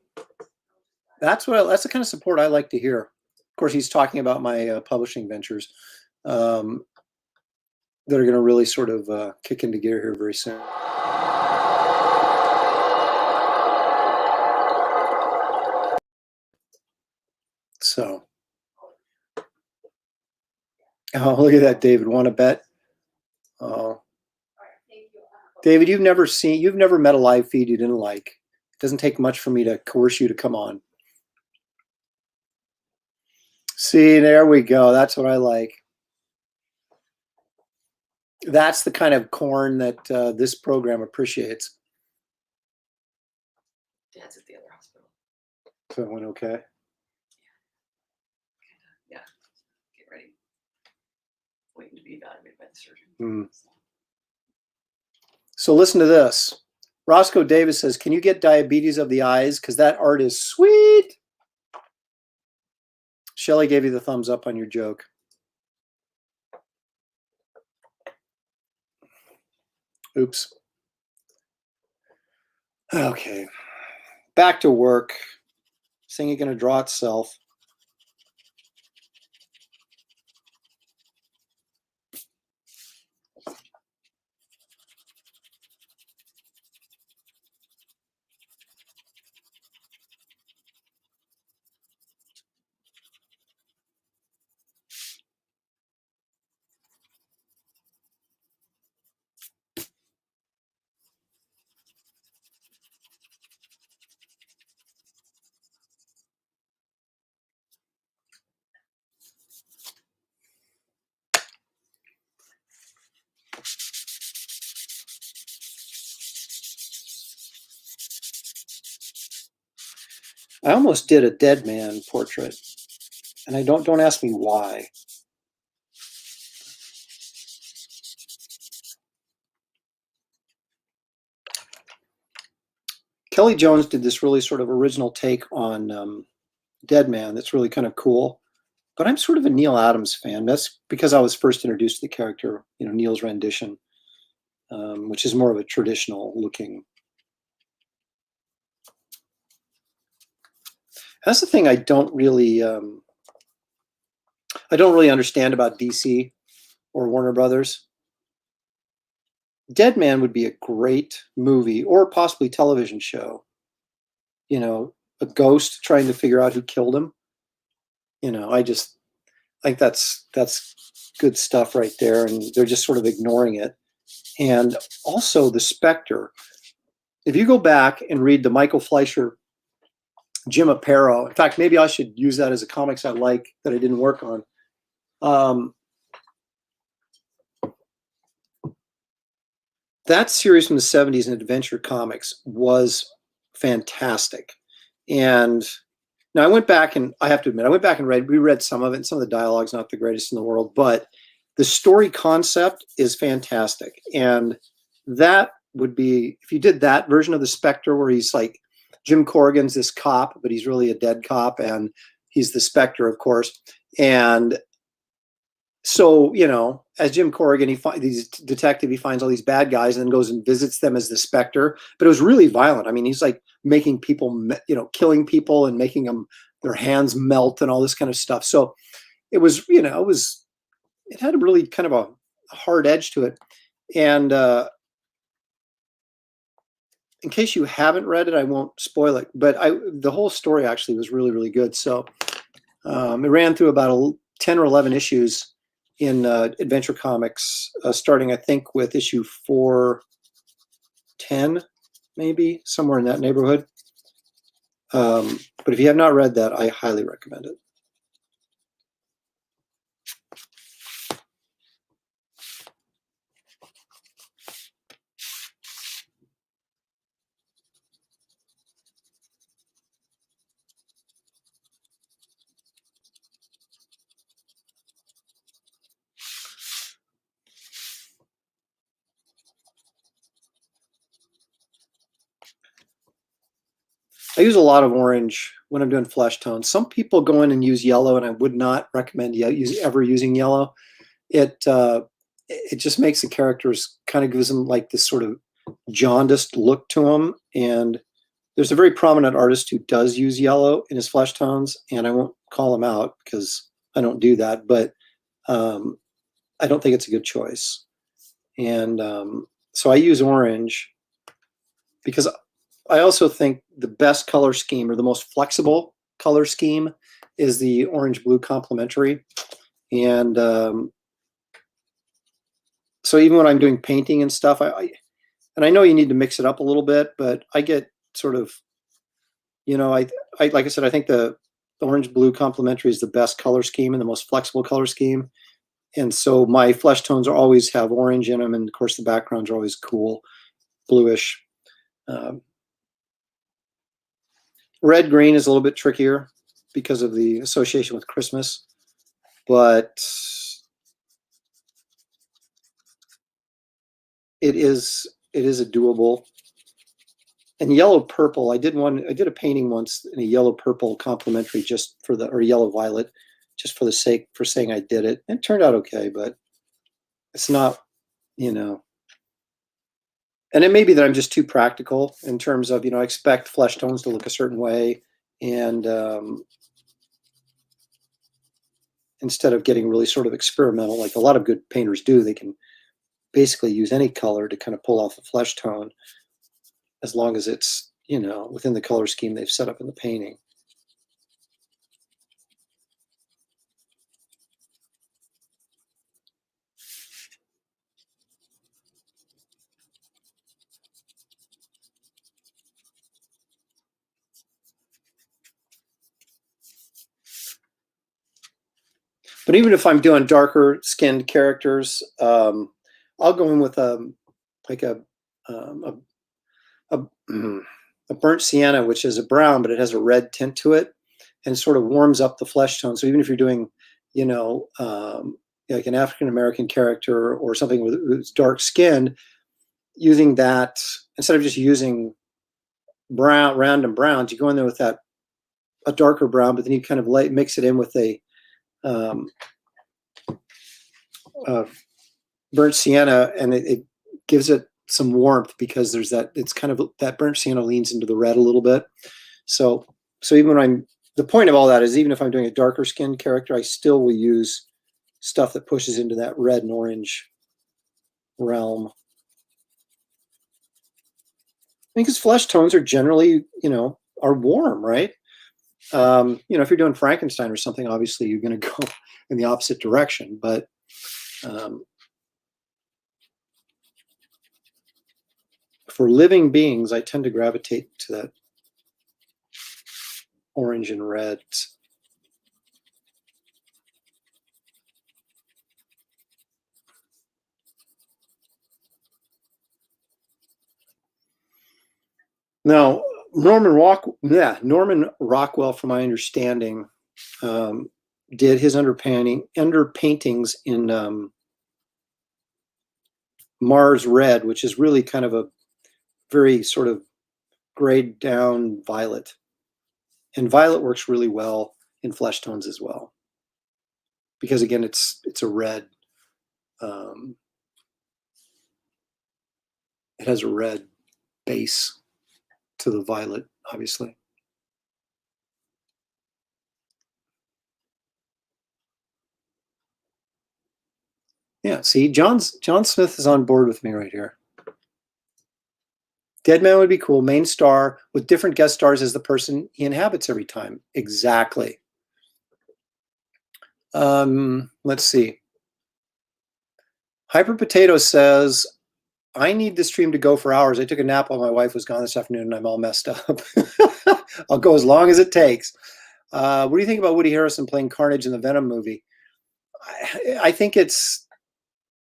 That's the kind of support I like to hear. Of course, he's talking about my publishing ventures that are going to really sort of kick into gear here very soon. So, oh, look at that, David. Want to bet? Oh, David, you've never met a live feed you didn't like. It doesn't take much for me to coerce you to come on. See, there we go. That's what I like. That's the kind of corn that this program appreciates. Dad's at the other hospital. So it went okay? Yeah. Get ready. Waiting to be evaluated by the surgeon. Mm. So listen to this. Roscoe Davis says, can you get diabetes of the eyes? Because that art is sweet. Shelley gave you the thumbs up on your joke. Oops. Okay. Back to work. This thing is going to draw itself. I almost did a dead man portrait, and I don't ask me why. Kelly Jones did this really sort of original take on Dead Man that's really kind of cool. But I'm sort of a Neil Adams fan. That's because I was first introduced to the character, Neil's rendition, which is more of a traditional looking. That's the thing I don't really understand about DC or Warner Brothers. Dead Man would be a great movie or possibly television show. You know, a ghost trying to figure out who killed him. You know, I think that's good stuff right there, and they're just sort of ignoring it. And also the Spectre. If you go back and read the Michael Fleischer, Jim Aparo, in fact, maybe I should use that as a comics I like that I didn't work on. That series from the 70s in Adventure Comics was fantastic. And now I went back and I have to admit, I went back and reread some of it, and some of the dialogue's not the greatest in the world, but the story concept is fantastic. And that would be, if you did that version of the Spectre where he's like, Jim Corrigan's this cop, but he's really a dead cop, and he's the Spectre, of course. And so, you know, as Jim Corrigan, he's a detective, he finds all these bad guys and then goes and visits them as the Spectre. But it was really violent. I mean, he's like making people, you know, killing people and making them, their hands melt and all this kind of stuff. So it was, you know, it had a really kind of a hard edge to it. And in case you haven't read it, I won't spoil it. But the whole story actually was really, really good. So it ran through about 10 or 11 issues in Adventure Comics, starting, I think, with issue 410, maybe, somewhere in that neighborhood. But if you have not read that, I highly recommend it. I use a lot of orange when I'm doing flesh tones. Some people go in and use yellow, and I would not recommend ever using yellow. It just makes the characters, kind of gives them like this sort of jaundiced look to them. And there's a very prominent artist who does use yellow in his flesh tones, and I won't call him out because I don't do that, but I don't think it's a good choice. And so I use orange because I also think the best color scheme, or the most flexible color scheme, is the orange-blue complementary. And so even when I'm doing painting and stuff, and I know you need to mix it up a little bit, but I get sort of, you know, I like I said, I think the orange-blue complementary is the best color scheme and the most flexible color scheme. And so my flesh tones always have orange in them, and of course the backgrounds are always cool, bluish. Red-green is a little bit trickier because of the association with Christmas, but it is a doable. And yellow-purple, I did a painting once in a yellow-purple complementary or yellow-violet, just for saying I did it. It turned out okay, but it's not, you know. And it may be that I'm just too practical in terms of, you know, I expect flesh tones to look a certain way, and instead of getting really sort of experimental, like a lot of good painters do, they can basically use any color to kind of pull off a flesh tone, as long as it's, you know, within the color scheme they've set up in the painting. But even if I'm doing darker skinned characters, I'll go in with a burnt sienna, which is a brown, but it has a red tint to it, and sort of warms up the flesh tone. So even if you're doing, you know, like an African American character or something who's dark skinned, using that instead of just using random browns, you go in there with a darker brown, but then you kind of mix it in with a burnt sienna, and it gives it some warmth, because there's it's kind of that burnt sienna leans into the red a little bit. So even when the point of all that is, even if I'm doing a darker skinned character, I still will use stuff that pushes into that red and orange realm. Because flesh tones are generally, are warm, right? If you're doing Frankenstein or something, obviously you're going to go in the opposite direction. But for living beings, I tend to gravitate to that orange and red. Now, Norman Rockwell, from my understanding, did his underpaintings in Mars Red, which is really kind of a very sort of grayed down violet. And violet works really well in flesh tones as well, because again, it's a red. It has a red base to the violet, obviously. Yeah, see, John Smith is on board with me right here. Deadman would be cool. Main star with different guest stars as the person he inhabits every time. Exactly. Let's see. Hyper Potato says, I need the stream to go for hours. I took a nap while my wife was gone this afternoon and I'm all messed up. I'll go as long as it takes. What do you think about Woody Harrelson playing Carnage in the Venom movie? I think it's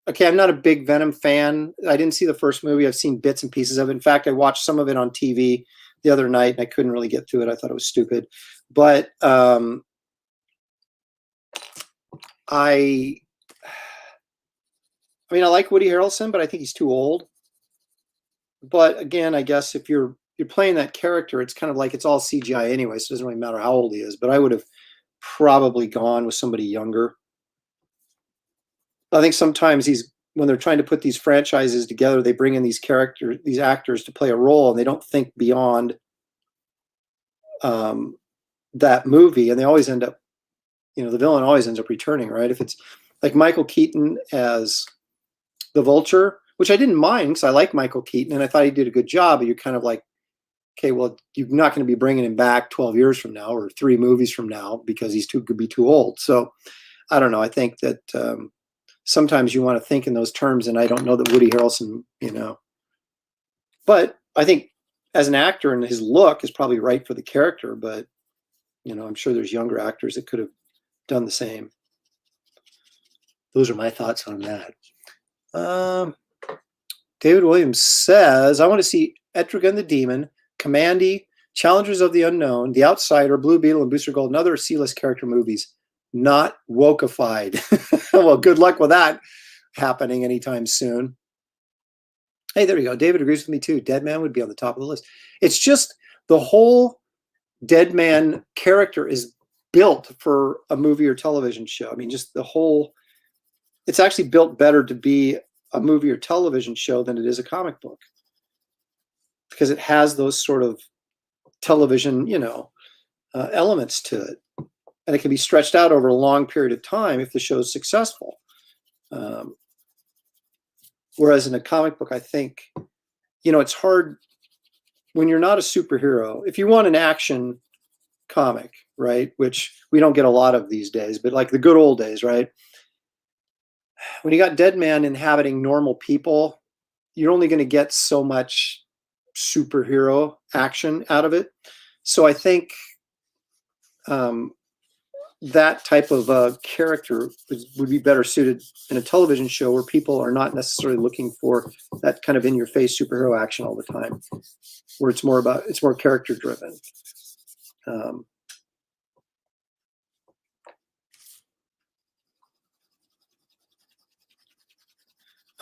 okay. I'm not a big Venom fan. I didn't see the first movie. I've seen bits and pieces of it. In fact, I watched some of it on TV the other night and I couldn't really get through it. I thought it was stupid. But I like Woody Harrelson, but I think he's too old. But again, I guess if you're playing that character, it's kind of like it's all CGI anyway, so it doesn't really matter how old he is. But I would have probably gone with somebody younger. I think sometimes when they're trying to put these franchises together, they bring in these actors to play a role, and they don't think beyond that movie, and they always end up, the villain always ends up returning, right? If it's like Michael Keaton as the Vulture, which I didn't mind because I like Michael Keaton and I thought he did a good job, but you're kind of like, okay, well, you're not going to be bringing him back 12 years from now or 3 movies from now because could be too old. So I don't know. I think that sometimes you want to think in those terms, and I don't know that Woody Harrelson, but I think as an actor and his look is probably right for the character, but I'm sure there's younger actors that could have done the same. Those are my thoughts on that. David Williams says, I want to see Etrigan the Demon, Commandy, Challengers of the Unknown, The Outsider, Blue Beetle, and Booster Gold, and other C-list character movies, not wokeified. Well, good luck with that happening anytime soon. Hey, there you go. David agrees with me too. Deadman would be on the top of the list. It's just the whole Deadman character is built for a movie or television show. I mean, just it's actually built better to be a movie or television show than it is a comic book, because it has those sort of television, elements to it, and it can be stretched out over a long period of time if the show is successful. Whereas in a comic book, I think, it's hard when you're not a superhero. If you want an action comic, right, which we don't get a lot of these days, but like the good old days, right? When you got Deadman inhabiting normal people, you're only going to get so much superhero action out of it. So I think that type of character would be better suited in a television show where people are not necessarily looking for that kind of in-your-face superhero action all the time, where it's more character driven.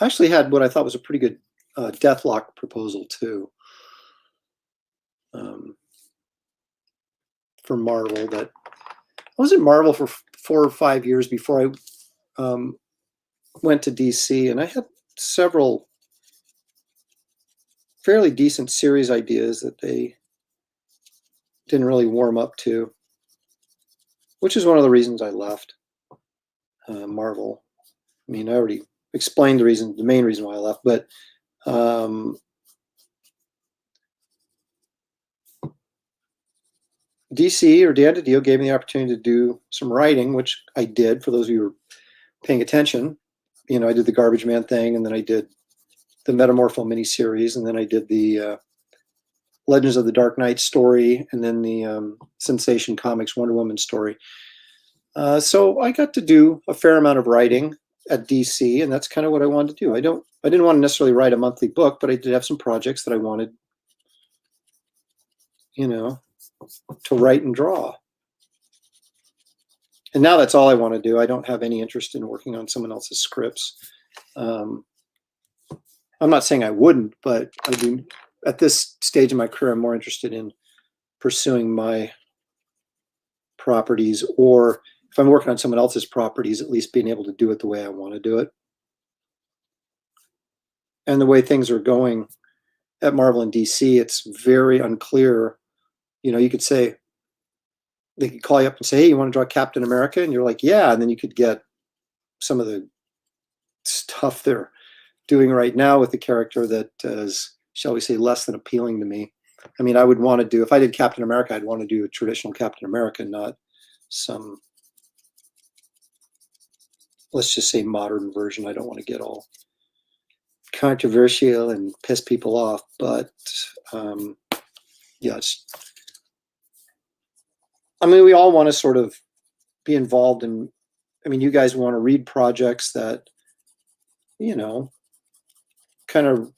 I actually had what I thought was a pretty good Deathlock proposal too, for Marvel. That I was at Marvel for 4 or 5 years before I went to DC, and I had several fairly decent series ideas that they didn't really warm up to, which is one of the reasons I left Marvel. I mean, I already explained the main reason why I left, but DC or Dan DiDio gave me the opportunity to do some writing, which I did. For those of you who are paying attention, you know, I did the Garbage Man thing, and then I did the Metamorpho miniseries, and then I did the Legends of the Dark Knight story, and then the Sensation Comics Wonder Woman story. So I got to do a fair amount of writing at DC, and that's kind of what I wanted to do. I didn't want to necessarily write a monthly book, but I did have some projects that I wanted, you know, to write and draw. And now that's all I want to do. I don't have any interest in working on someone else's scripts. I'm not saying I wouldn't, but I do. At this stage of my career, I'm more interested in pursuing my properties, or if I'm working on someone else's properties, at least being able to do it the way I want to do it. And the way things are going at Marvel and DC, it's very unclear. You know, you could say, they could call you up and say, hey, you want to draw Captain America? And you're like, yeah. And then you could get some of the stuff they're doing right now with the character that is, shall we say, less than appealing to me. I mean, I would want to do, if I did Captain America, I'd want to do a traditional Captain America, not some, let's just say, modern version. I don't want to get all controversial and piss people off, but yeah, I mean, we all want to sort of be involved in, I mean, you guys want to read projects that, you know, kind of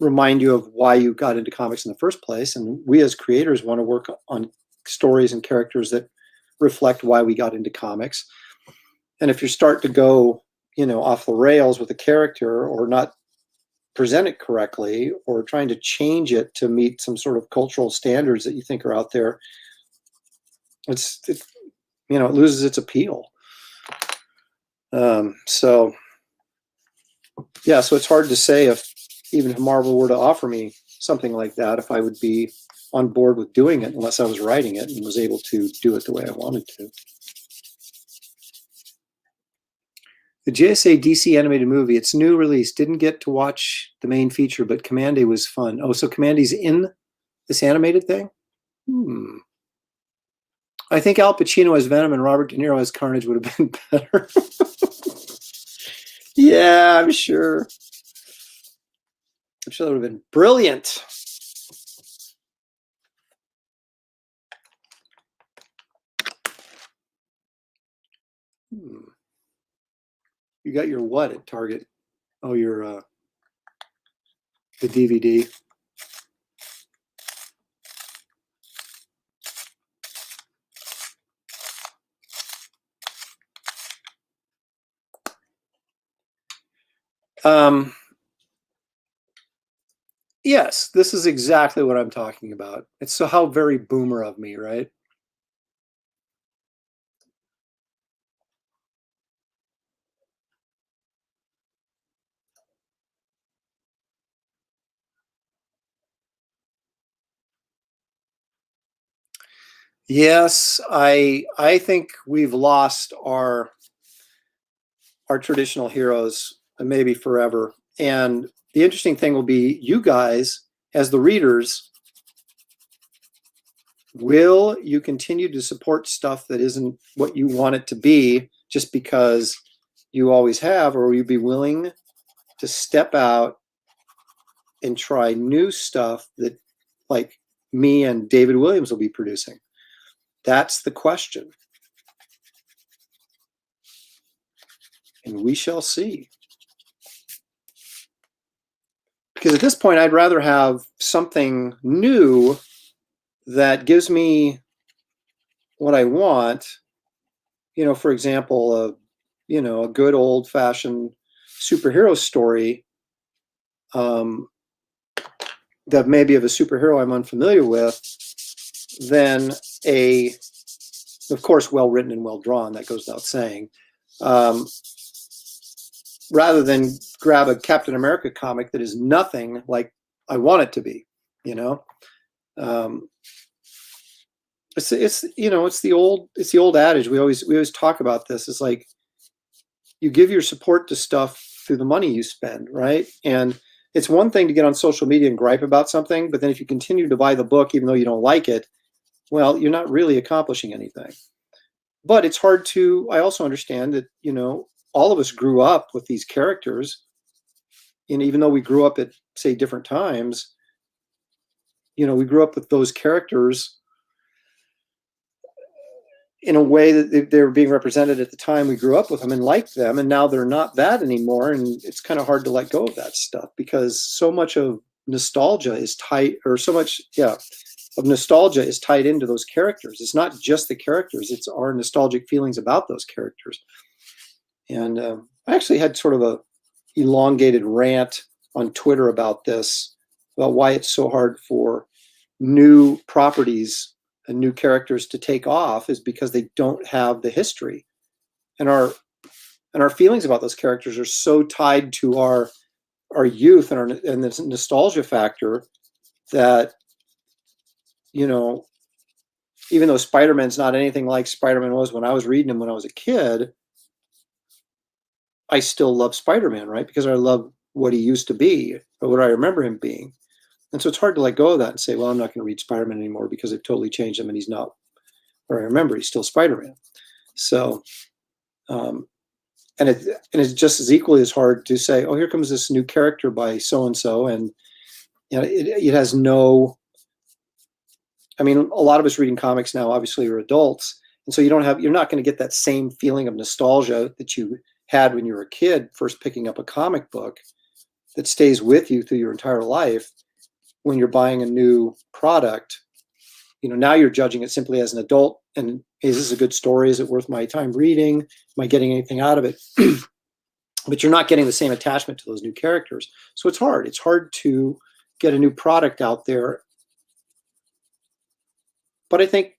remind you of why you got into comics in the first place. And we as creators want to work on stories and characters that reflect why we got into comics. And if you start to go, you know, off the rails with a character, or not present it correctly, or trying to change it to meet some sort of cultural standards that you think are out there, it you know, it loses its appeal. So yeah, so it's hard to say if even if Marvel were to offer me something like that, if I would be on board with doing it, unless I was writing it and was able to do it the way I wanted to. The JSA DC animated movie, its new release, didn't get to watch the main feature, but Commandy was fun. Oh, so Commandy's in this animated thing? I think Al Pacino as Venom and Robert De Niro as Carnage would have been better. Yeah, I'm sure. I'm sure that would have been brilliant. You got your what at Target? Oh, your the DVD. Yes, this is exactly what I'm talking about. It's so how very boomer of me, right? Yes, I think we've lost our traditional heroes, maybe forever. And the interesting thing will be, you guys, as the readers, will you continue to support stuff that isn't what you want it to be just because you always have, or will you be willing to step out and try new stuff that, like, me and David Williams will be producing? That's the question. And we shall see. Because at this point, I'd rather have something new that gives me what I want. You know, for example, a good old-fashioned superhero story that maybe of a superhero I'm unfamiliar with, than of course, well-written and well-drawn, that goes without saying, rather than grab a Captain America comic that is nothing like I want it to be, you know? It's the old adage. We always talk about this. It's like, you give your support to stuff through the money you spend, right? And it's one thing to get on social media and gripe about something, but then if you continue to buy the book even though you don't like it, well, you're not really accomplishing anything. But it's hard to, I also understand that, all of us grew up with these characters. And even though we grew up at, say, different times, we grew up with those characters in a way that they were being represented at the time we grew up with them and liked them. And now they're not that anymore. And it's kind of hard to let go of that stuff because so much of nostalgia is tied, or so much, of nostalgia is tied into those characters. It's not just the characters, it's our nostalgic feelings about those characters. And I actually had sort of a elongated rant on Twitter about this, about why it's so hard for new properties and new characters to take off, is because they don't have the history. And our feelings about those characters are so tied to our youth and this nostalgia factor that, even though Spider-Man's not anything like Spider-Man was when I was reading him when I was a kid, I still love Spider-Man, right? Because I love what he used to be, or what I remember him being. And so it's hard to let go of that and say, well, I'm not going to read Spider-Man anymore because they've totally changed him and he's not what I remember. He's still Spider-Man. So, and it's just as equally as hard to say, oh, here comes this new character by so-and-so. And, it has no, I mean, a lot of us reading comics now obviously are adults. And so you're not going to get that same feeling of nostalgia that you had when you were a kid first picking up a comic book that stays with you through your entire life. When you're buying a new product, now you're judging it simply as an adult. And is this a good story? Is it worth my time reading? Am I getting anything out of it? But you're not getting the same attachment to those new characters. So it's hard. It's hard to get a new product out there. But I think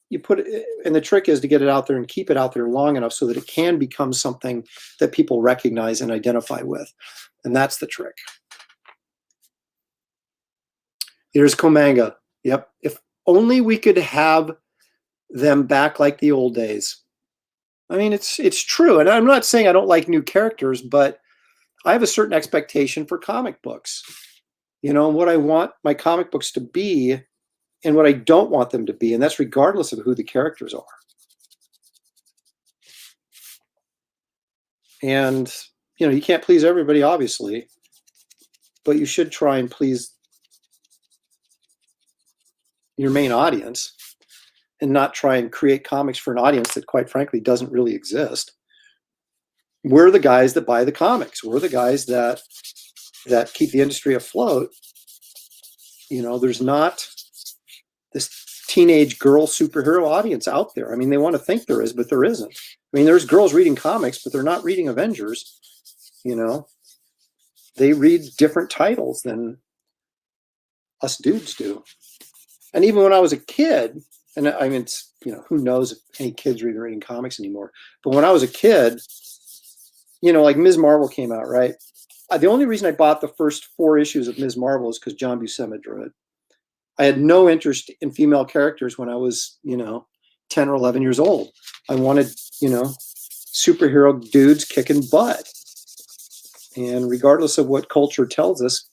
you put it, and the trick is to get it out there and keep it out there long enough so that it can become something that people recognize and identify with. And that's the trick. Here's Komanga. Yep. If only we could have them back like the old days. I mean, it's true. And I'm not saying I don't like new characters, but I have a certain expectation for comic books. What I want my comic books to be and what I don't want them to be. And that's regardless of who the characters are. And, you can't please everybody, obviously, but you should try and please your main audience and not try and create comics for an audience that, quite frankly, doesn't really exist. We're the guys that buy the comics. We're the guys that keep the industry afloat. There's not this teenage girl superhero audience out there. I mean, they want to think there is, but there isn't. I mean, there's girls reading comics, but they're not reading Avengers. They read different titles than us dudes do. And even when I was a kid, and I mean, it's, who knows if any kids are even reading comics anymore. But when I was a kid, like Ms. Marvel came out, right? The only reason I bought the first 4 issues of Ms. Marvel is because John Buscema drew it. I had no interest in female characters when I was, 10 or 11 years old. I wanted, superhero dudes kicking butt. And regardless of what culture tells us,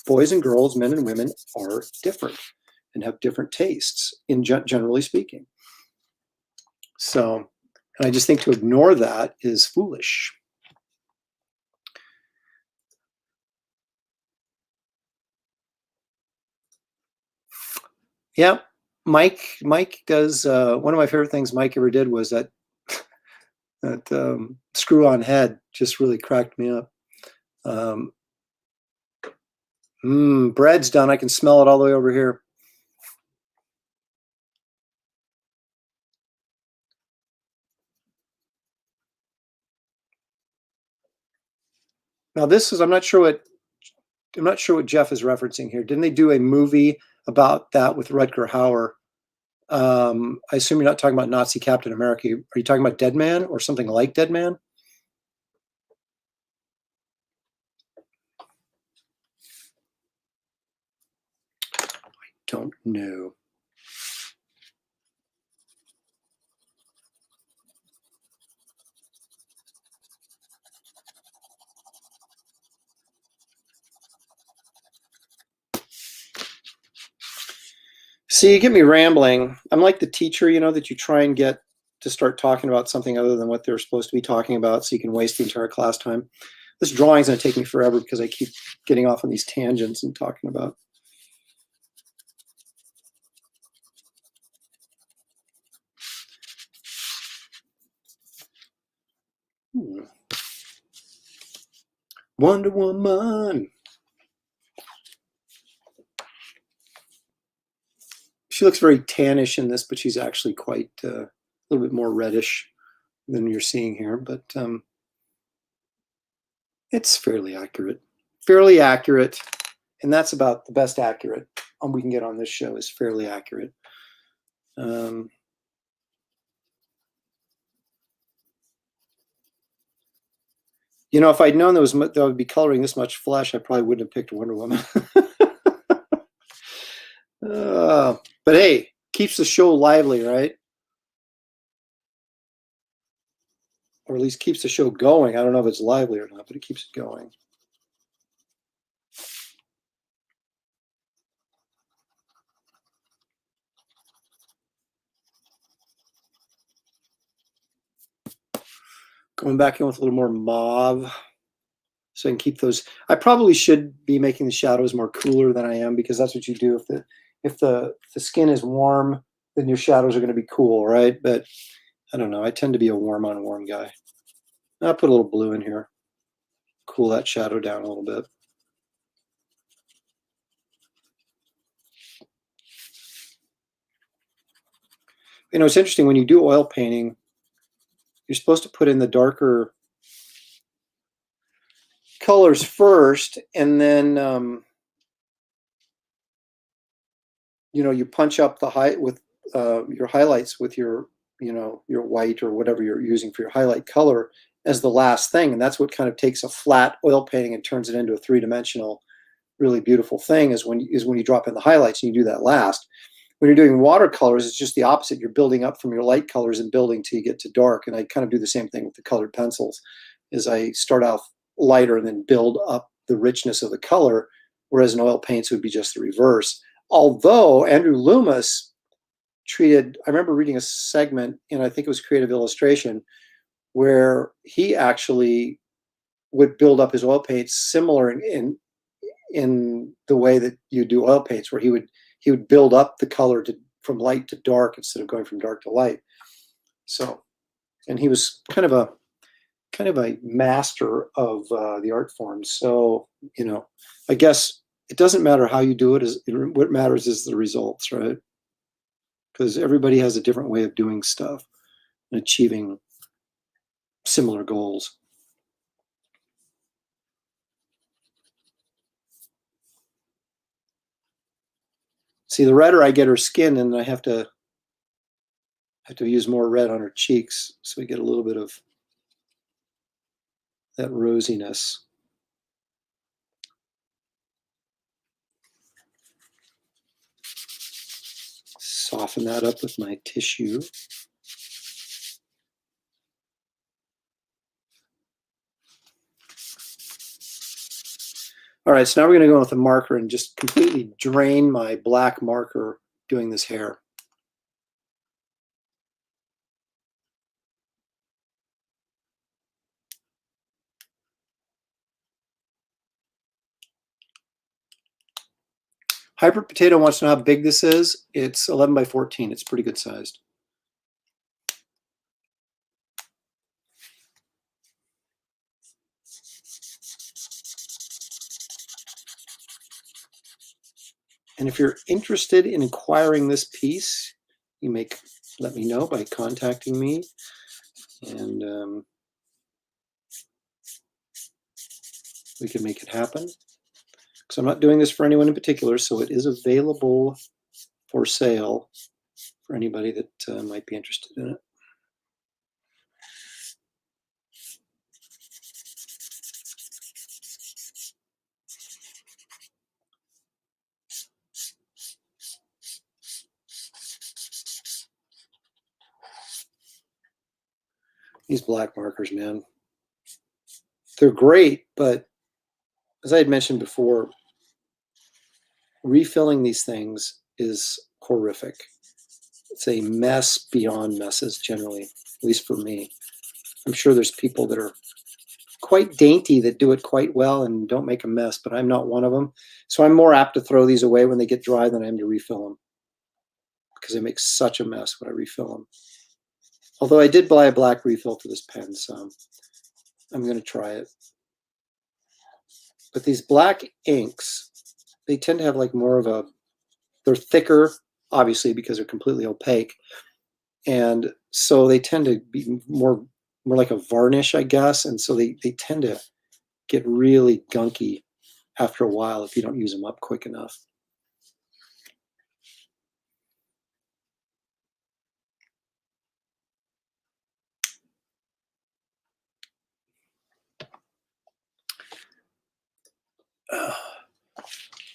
boys and girls, men and women are different and have different tastes, generally speaking. So, and I just think to ignore that is foolish. Yeah, Mike does, one of my favorite things Mike ever did was that screw on head just really cracked me up. Bread's done. I can smell it all the way over here. Now this is, I'm not sure what Jeff is referencing here. Didn't they do a movie about that with Rutger Hauer? I assume you're not talking about Nazi Captain America. Are you talking about Dead Man or something like Dead Man? I don't know. See, you get me rambling. I'm like the teacher, you know, that you try and get to start talking about something other than what they're supposed to be talking about so you can waste the entire class time. This drawing's going to take me forever because I keep getting off on these tangents and talking about. Wonder Woman. She looks very tannish in this, but she's actually quite a little bit more reddish than you're seeing here. But it's fairly accurate. Fairly accurate. And that's about the best accurate we can get on this show is fairly accurate. You know, if I'd known that I would be coloring this much flesh, I probably wouldn't have picked Wonder Woman. But hey, keeps the show lively, right? Or at least keeps the show going. I don't know if it's lively or not, but it keeps it going. Going back in with a little more mauve. So I can keep those. I probably should be making the shadows more cooler than I am because that's what you do. If the skin is warm, then your shadows are going to be cool, right? But I don't know. I tend to be a warm on warm guy. I'll put a little blue in here. Cool that shadow down a little bit. You know, it's interesting when you do oil painting, you're supposed to put in the darker colors first, and then you know, you punch up the with your highlights with your your white or whatever you're using for your highlight color as the last thing, and that's what kind of takes a flat oil painting and turns it into a three-dimensional, really beautiful thing. Is when you drop in the highlights and you do that last. When you're doing watercolors, it's just the opposite. You're building up from your light colors and building till you get to dark. And I kind of do the same thing with the colored pencils. Is I start off lighter and then build up the richness of the color, whereas in oil paints it would be just the reverse. Although Andrew Loomis I remember reading a segment in, I think it was Creative Illustration, where he actually would build up his oil paints similar in the way that you do oil paints, where he would build up the color from light to dark instead of going from dark to light. So, and he was kind of a master of the art form. So, you know, I guess it doesn't matter how you do it. What matters is the results, right? Because everybody has a different way of doing stuff and achieving similar goals. See, the redder I get her skin, and I have to use more red on her cheeks, so we get a little bit of that rosiness. Soften that up with my tissue. All right, so now we're going to go with a marker and just completely drain my black marker doing this hair. Hyper Potato wants to know how big this is. It's 11 by 14. It's pretty good sized. And if you're interested in acquiring this piece, you may let me know by contacting me. And we can make it happen. Because I'm not doing this for anyone in particular, so it is available for sale for anybody that might be interested in it. These black markers, man, they're great, but as I had mentioned before, refilling these things is horrific. It's a mess beyond messes generally, at least for me. I'm sure there's people that are quite dainty that do it quite well and don't make a mess, but I'm not one of them. So I'm more apt to throw these away when they get dry than I am to refill them, because they make such a mess when I refill them. Although I did buy a black refill for this pen, so I'm going to try it. But these black inks, they tend to have like more of a, they're thicker, obviously, because they're completely opaque. And so they tend to be more like a varnish, I guess. And so they tend to get really gunky after a while if you don't use them up quick enough.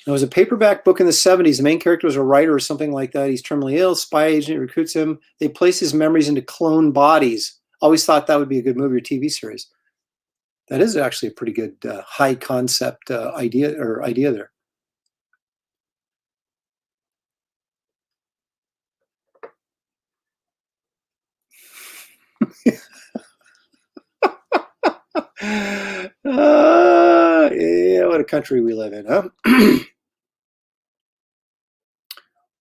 It was a paperback book in the 70s. The main character was a writer or something like that. He's terminally ill. Spy agent recruits him. They place his memories into clone bodies. Always thought that would be a good movie or TV series. That is actually a pretty good high concept idea there. Yeah, what a country we live in, huh?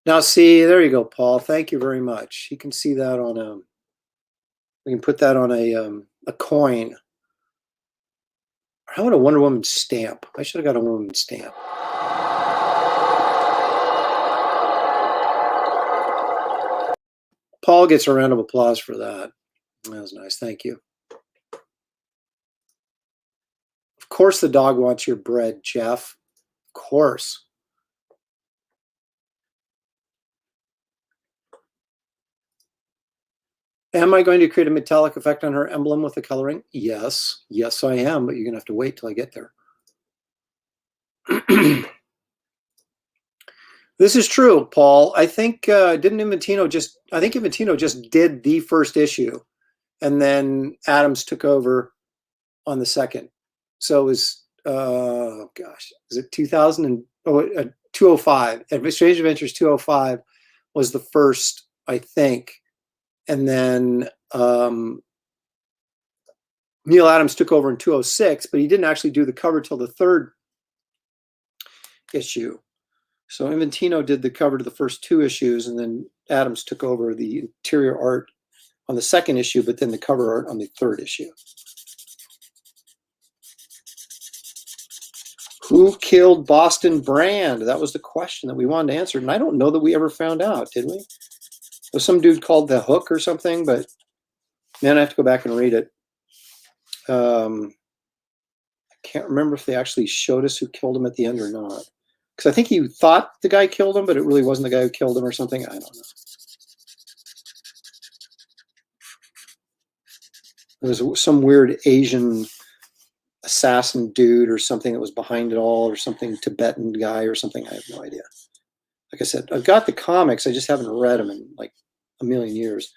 Now, see, there you go, Paul. Thank you very much. You can see that on a. We can put that on a coin. How about a Wonder Woman stamp? I should have got a Wonder Woman stamp. Paul gets a round of applause for that. That was nice. Thank you. Of course the dog wants your bread, Jeff. Of course. Am I going to create a metallic effect on her emblem with the coloring? Yes. Yes, I am, but you're going to have to wait till I get there. This is true, Paul. I think didn't Inventino just did the first issue, and then Adams took over on the second. So it was is it 2000 and 205? Strange Adventures 205 was the first, I think, and then Neil Adams took over in 206, but he didn't actually do the cover till the third issue. So Inventino did the cover to the first two issues, and then Adams took over the interior art on the second issue, but then the cover art on the third issue. Who killed Boston Brand? That was the question that we wanted to answer, and I don't know that we ever found out, did we? There was some dude called the Hook or something, but man, I have to go back and read it. I can't remember if they actually showed us who killed him at the end or not. Because I think he thought the guy killed him, but it really wasn't the guy who killed him or something. I don't know. There was some weird Asian assassin dude or something that was behind it all, or something Tibetan guy or something. I have no idea. Like I said, I've got the comics. I just haven't read them in like a million years.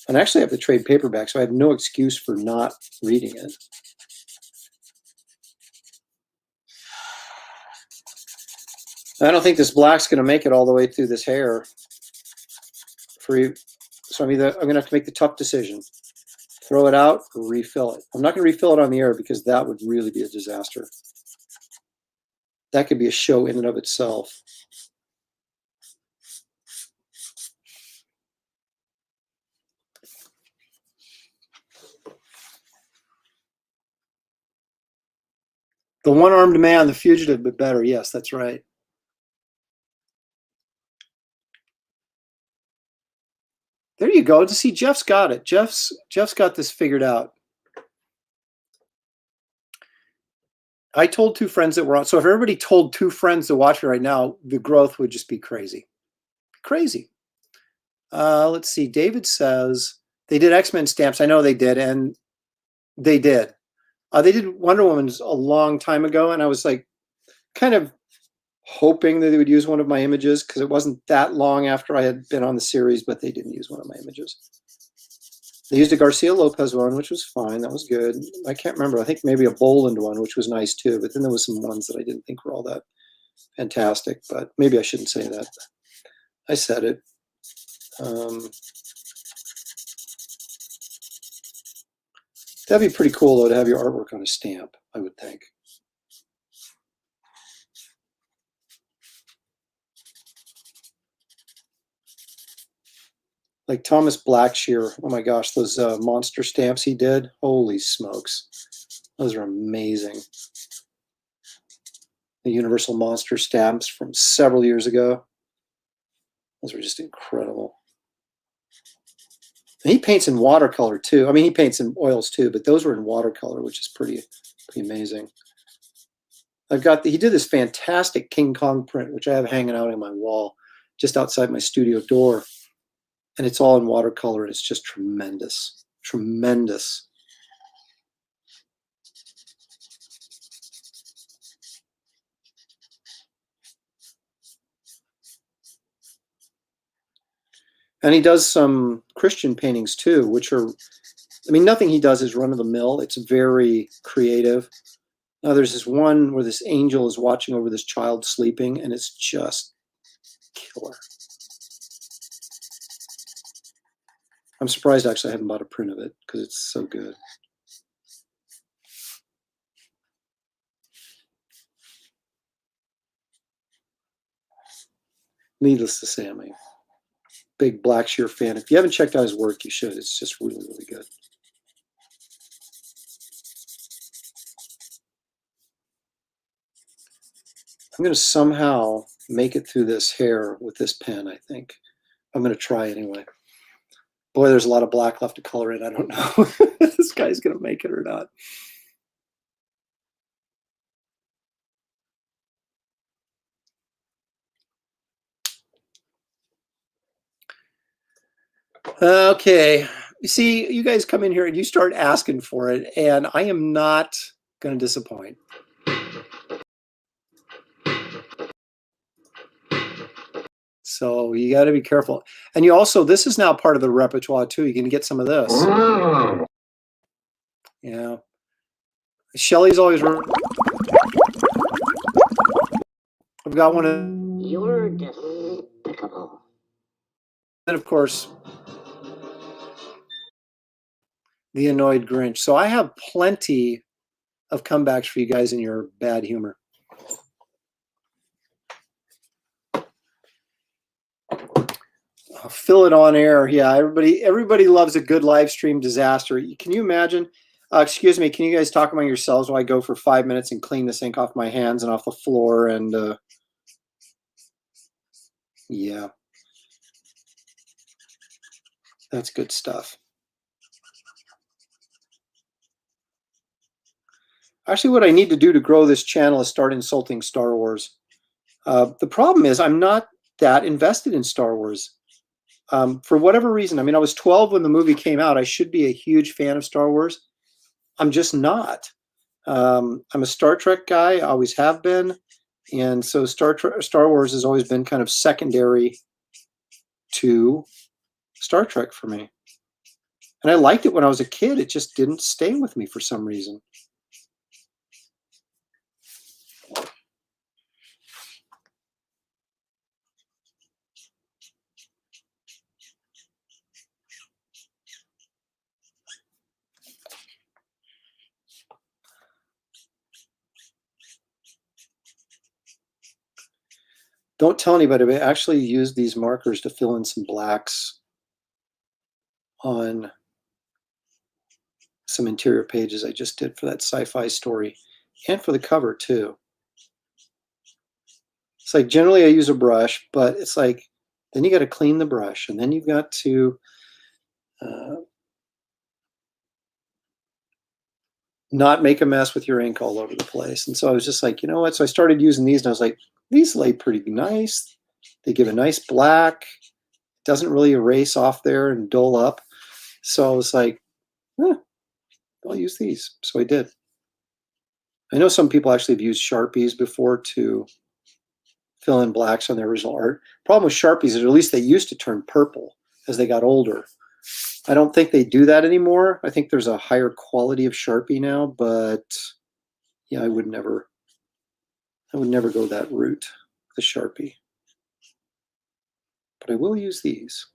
And I actually have the trade paperback, so I have no excuse for not reading it. I don't think this black's going to make it all the way through this hair for you. So I'm going to have to make the tough decision. Throw it out or refill it. I'm not going to refill it on the air because that would really be a disaster. That could be a show in and of itself. The one-armed man, the fugitive, but better. Yes, that's right. There you go. To see, Jeff's got it. Jeff's got this figured out. I told two friends that were on. So if everybody told two friends to watch it right now, the growth would just be crazy. Crazy. Let's see. David says they did X-Men stamps. I know they did, and they did. They did Wonder Woman's a long time ago, and I was like kind of hoping that they would use one of my images because it wasn't that long after I had been on the series, but they didn't use one of my images. They used a Garcia Lopez one, which was fine. That was good. I can't remember. I think maybe a Boland one, which was nice too. But then there was some ones that I didn't think were all that fantastic. But maybe I shouldn't say that. I said it. That'd be pretty cool, though, to have your artwork on a stamp, I would think. Like Thomas Blackshear. Oh my gosh, those monster stamps he did. Holy smokes. Those are amazing. The Universal Monster stamps from several years ago. Those were just incredible. And he paints in watercolor too. I mean, he paints in oils too, but those were in watercolor, which is pretty amazing. He did this fantastic King Kong print, which I have hanging out on my wall just outside my studio door. And it's all in watercolor, and it's just tremendous. Tremendous. And he does some Christian paintings too, which are, I mean, nothing he does is run of the mill. It's very creative. Now there's this one where this angel is watching over this child sleeping, and it's just killer. I'm surprised actually I haven't bought a print of it because it's so good. Needless to say, I'm a big Blackshear fan. If you haven't checked out his work, you should. It's just really, really good. I'm going to somehow make it through this hair with this pen, I think. I'm going to try anyway. Boy, there's a lot of black left to color in. I don't know if this guy's going to make it or not. Okay. You see, you guys come in here and you start asking for it, and I am not going to disappoint. So you got to be careful. And you also, this is now part of the repertoire too. You can get some of this. Yeah. Shelley's always. I've got one of. You're despicable. And of course, the annoyed Grinch. So I have plenty of comebacks for you guys in your bad humor. I'll fill it on air. Yeah, everybody loves a good live stream disaster. Can you imagine? Excuse me, can you guys talk among yourselves while I go for 5 minutes and clean this ink off my hands and off the floor? And yeah, that's good stuff. Actually, what I need to do to grow this channel is start insulting Star Wars. The problem is I'm not that invested in Star Wars. For whatever reason. I mean, I was 12 when the movie came out. I should be a huge fan of Star Wars. I'm just not. I'm a Star Trek guy, I always have been. And so Star Wars has always been kind of secondary to Star Trek for me. And I liked it when I was a kid. It just didn't stay with me for some reason. Don't tell anybody, but I actually used these markers to fill in some blacks on some interior pages I just did for that sci-fi story and for the cover too. It's like generally I use a brush, but it's like then you got to clean the brush and then you've got to not make a mess with your ink all over the place. And so I was just like, you know what? So I started using these and I was like, these lay pretty nice. They give a nice black. It doesn't really erase off there and dull up. So I was like, I'll use these. So I did. I know some people actually have used Sharpies before to fill in blacks on their original art. Problem with Sharpies is at least they used to turn purple as they got older. I don't think they do that anymore. I think there's a higher quality of Sharpie now, but yeah, I would never go that route, the Sharpie. but I will use these.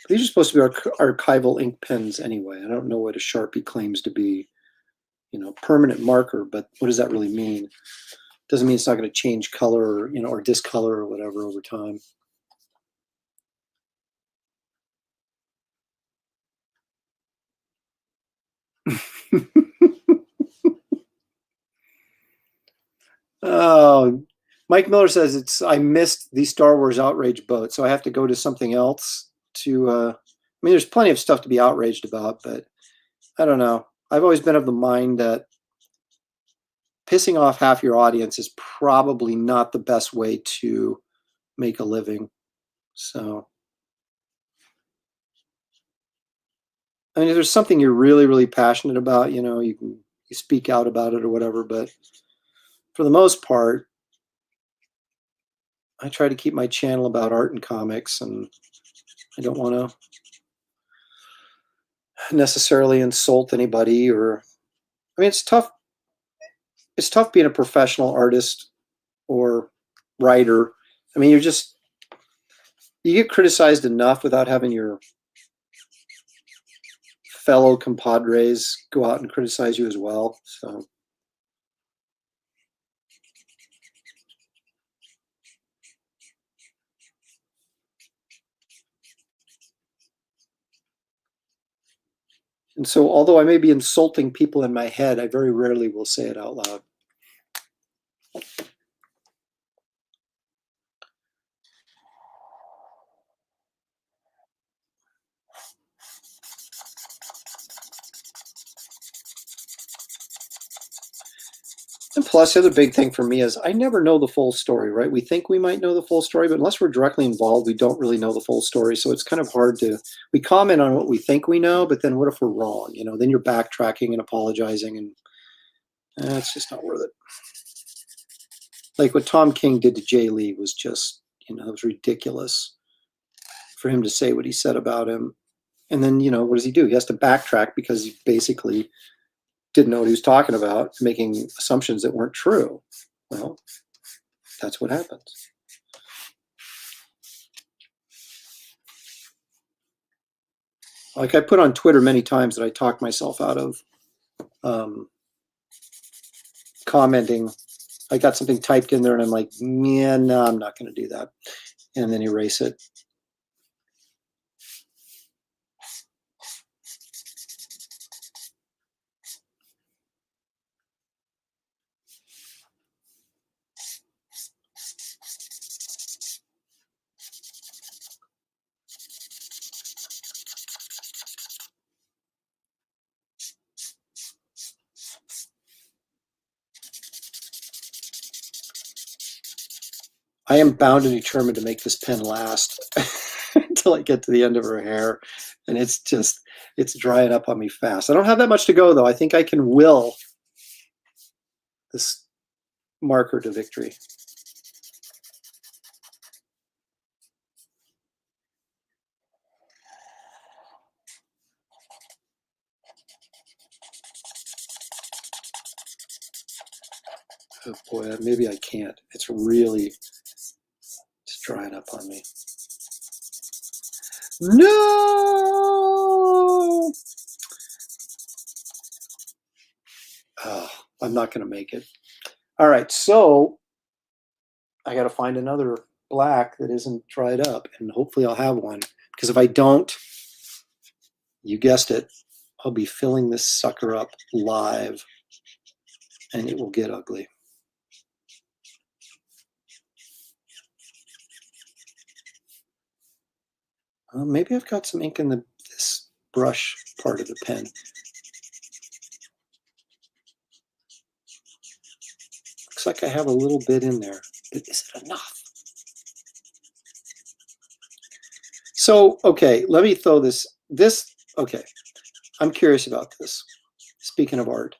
These are supposed to be archival ink pens anyway. I don't know what a Sharpie claims to be, permanent marker, but what does that really mean? Doesn't mean it's not going to change color or, or discolor or whatever over time. Oh, Mike Miller says I missed the Star Wars outrage boat, so I have to go to something else to I mean, there's plenty of stuff to be outraged about, but I don't know. I've always been of the mind that pissing off half your audience is probably not the best way to make a living. So, I mean, if there's something you're really, really passionate about, you speak out about it or whatever, but for the most part, I try to keep my channel about art and comics, and I don't want to necessarily insult anybody I mean, it's tough. It's tough being a professional artist or writer. I mean, you get criticized enough without having your fellow compadres go out and criticize you as well. So. And so, although I may be insulting people in my head, I very rarely will say it out loud. And plus, the other big thing for me is I never know the full story, right? We think we might know the full story, but unless we're directly involved, we don't really know the full story. So it's kind of hard we comment on what we think we know, but then what if we're wrong? Then you're backtracking and apologizing, and it's just not worth it. Like what Tom King did to Jay Lee was just, it was ridiculous for him to say what he said about him. And then, what does he do? He has to backtrack because he basically didn't know what he was talking about, making assumptions that weren't true. Well, that's what happens. Like I put on Twitter many times that I talked myself out of commenting. I got something typed in there and I'm like, man, no, I'm not going to do that. And then erase it. I am bound and determined to make this pen last until I get to the end of her hair. And it's drying up on me fast. I don't have that much to go, though. I think I can will this marker to victory. Oh boy, maybe I can't. It's drying up on me. No! Oh, I'm not going to make it. All right, so I got to find another black that isn't dried up, and hopefully I'll have one. Because if I don't, you guessed it, I'll be filling this sucker up live, and it will get ugly. Maybe I've got some ink in this brush part of the pen. Looks like I have a little bit in there, but is it enough? So, okay, let me throw this. Okay, I'm curious about this. Speaking of art,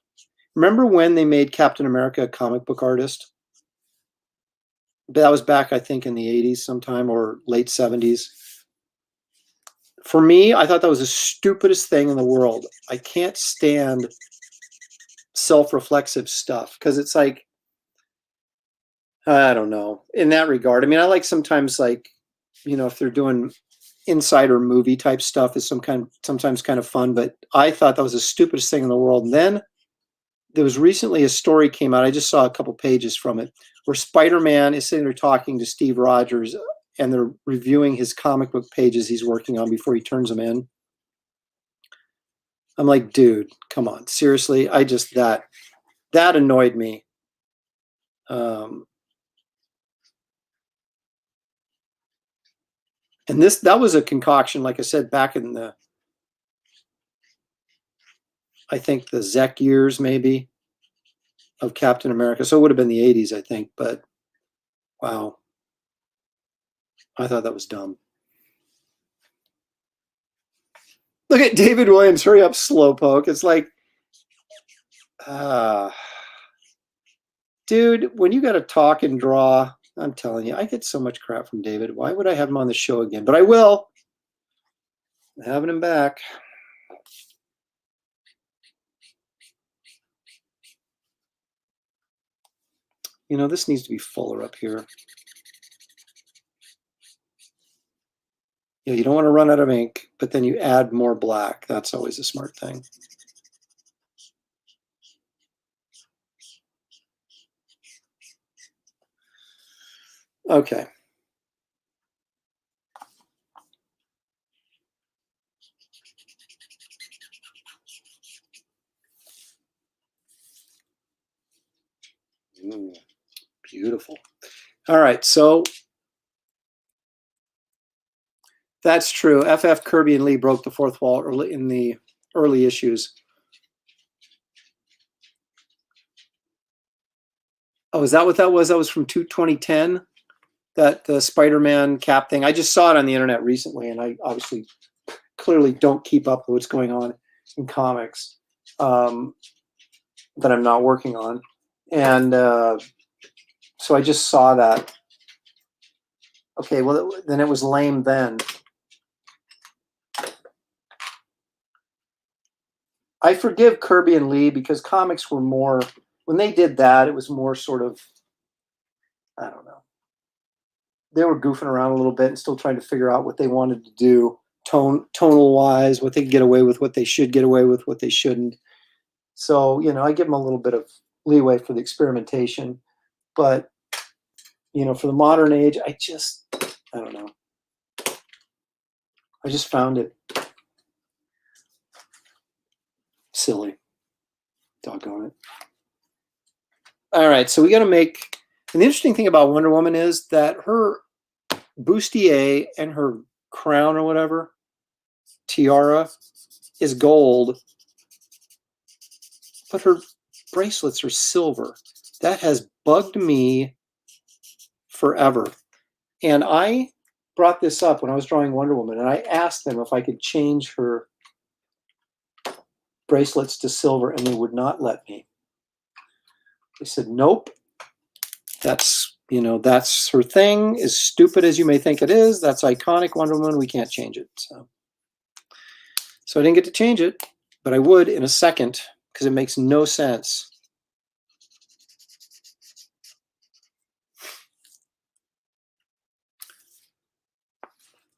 remember when they made Captain America a comic book artist? That was back, I think, in the 80s sometime or late 70s. For me, I thought that was the stupidest thing in the world. I can't stand self-reflexive stuff because it's like, I don't know, in that regard. I mean, I like sometimes like if they're doing insider movie type stuff is sometimes kind of fun, but I thought that was the stupidest thing in the world. And then there was recently a story came out. I just saw a couple pages from it where Spider-Man is sitting there talking to Steve Rogers and they're reviewing his comic book pages he's working on before he turns them in. I'm like, dude, come on. Seriously. That annoyed me. And that was a concoction, like I said, back in I think the Zek years maybe of Captain America. So it would have been the 80s, I think. But wow, I thought that was dumb. Look at David Williams. Hurry up, slowpoke. It's like, dude, when you got to talk and draw, I'm telling you, I get so much crap from David. Why would I have him on the show again? But I will. I'm having him back. This needs to be fuller up here. You don't want to run out of ink, but then you add more black. That's always a smart thing. Okay. Beautiful. All right, so that's true. FF, Kirby, and Lee broke the fourth wall early in the early issues. Oh, is that what that was? That was from 2010, that the Spider-Man Cap thing. I just saw it on the internet recently, and I obviously clearly don't keep up with what's going on in comics that I'm not working on. And so I just saw that. Okay, well, then it was lame then. I forgive Kirby and Lee because comics were more, when they did that, it was more sort of, I don't know. They were goofing around a little bit and still trying to figure out what they wanted to do tonal wise, what they could get away with, what they should get away with, what they shouldn't. So, I give them a little bit of leeway for the experimentation. But, for the modern age, I don't know. I just found it silly. Doggone it. All right, so we got to make, and the interesting thing about Wonder Woman is that her bustier and her crown or whatever, tiara, is gold, but her bracelets are silver. That has bugged me forever. And I brought this up when I was drawing Wonder Woman, and I asked them if I could change her bracelets to silver, and they would not let me. They said, nope. That's her thing. As stupid as you may think it is, that's iconic Wonder Woman. We can't change it. So I didn't get to change it, but I would in a second because it makes no sense.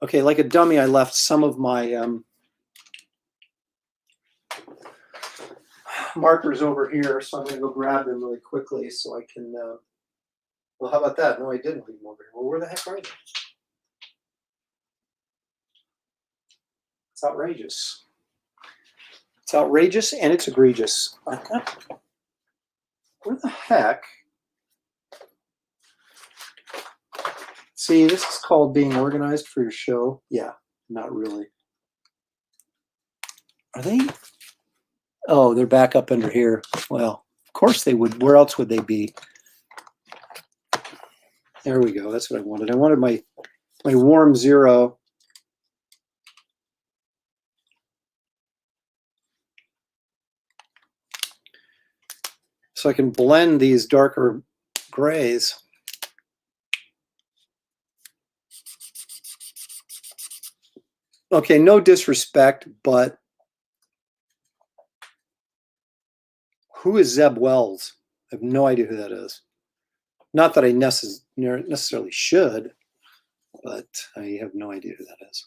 Okay, like a dummy, I left some of my markers over here, so I'm going to go grab them really quickly so I can. Well, how about that? No, I didn't leave them over here. Well, where the heck are they? It's outrageous. It's outrageous and it's egregious. Where the heck? See, this is called being organized for your show. Yeah, not really. Are they? Oh, they're back up under here. Well, of course they would. Where else would they be? There we go. That's what I wanted. I wanted my warm zero. So I can blend these darker grays. Okay, no disrespect, but who is Zeb Wells? I have no idea who that is. Not that I necessarily should. but I have no idea who that is.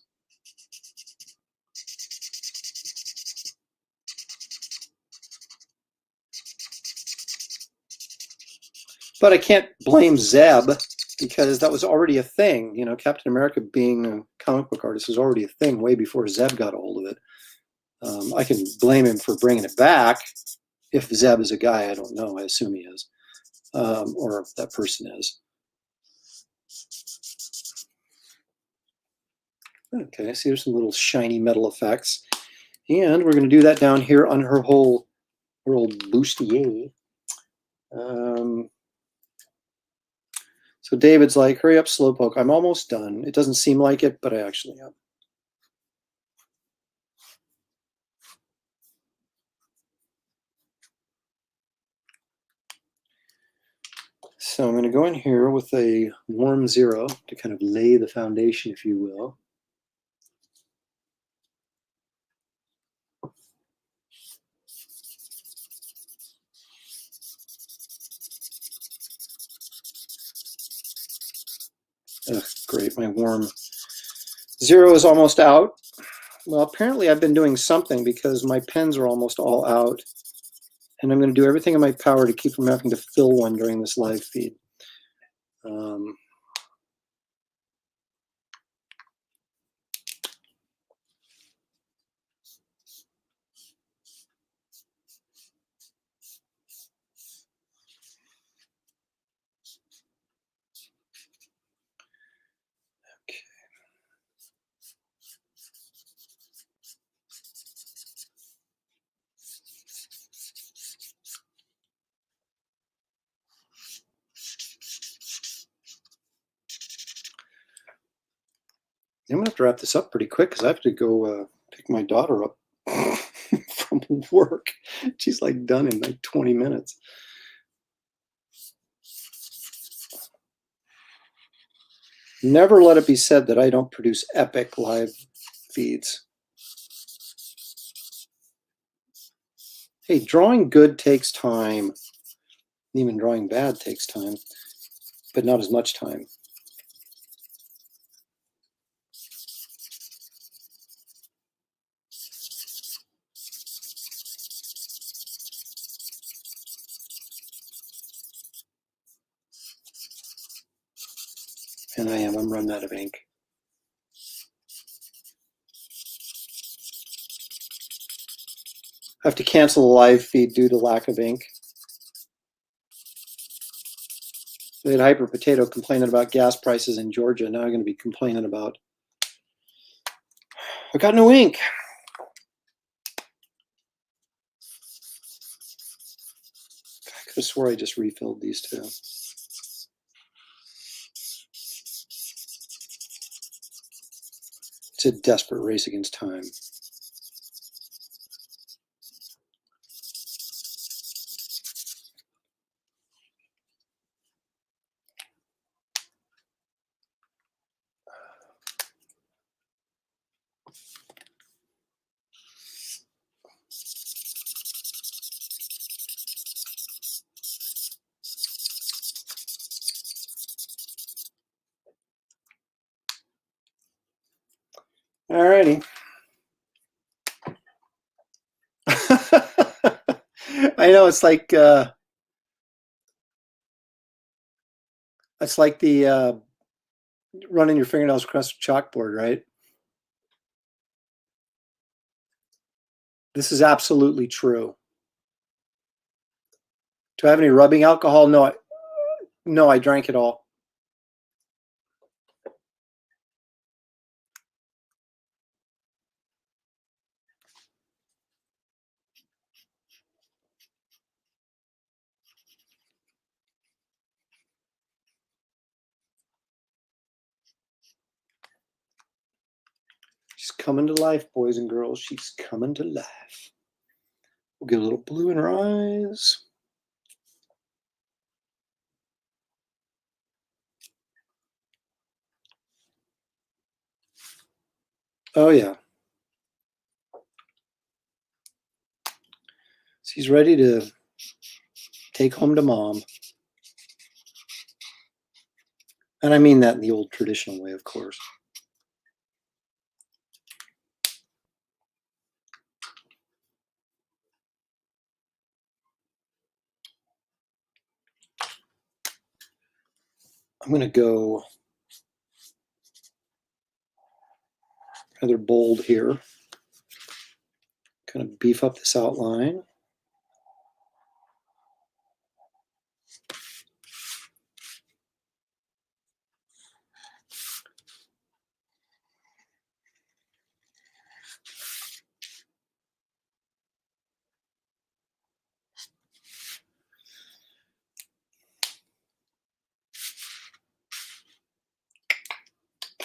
But I can't blame Zeb because that was already a thing. You know, Captain America being a comic book artist was already a thing way before Zeb got a hold of it. I can blame him for bringing it back. If Zeb is a guy, I don't know. I assume he is, or that person is. Okay, I see there's some little shiny metal effects. And we're going to do that down here on her whole bustier. So David's like, hurry up, Slowpoke. I'm almost done. It doesn't seem like it, but I actually am. So I'm going to go in here with a warm 0 to kind of lay the foundation, if you will. Ugh, great, my warm 0 is almost out. Well, apparently I've been doing something because my pens are almost all out. And I'm going to do everything in my power to keep from having to fill one during this live feed. I'm going to have to wrap this up pretty quick because I have to go pick my daughter up from work. She's like done in like 20 minutes. Never let it be said that I don't produce epic live feeds. Hey, drawing good takes time. Even drawing bad takes time, but not as much time. And I'm running out of ink. I have to cancel the live feed due to lack of ink. We had Hyper Potato complaining about gas prices in Georgia. Now I'm going to be complaining about I got no ink. I could have swore I just refilled these two. It's a desperate race against time. Alrighty. I know it's like the running your fingernails across the chalkboard, right? This is absolutely true. Do I have any rubbing alcohol? No, I drank it all. She's coming to life, boys and girls. She's coming to life. We'll get a little blue in her eyes. Oh, yeah. She's ready to take home to mom. And I mean that in the old traditional way, of course. I'm going to go rather bold here. Kind of beef up this outline.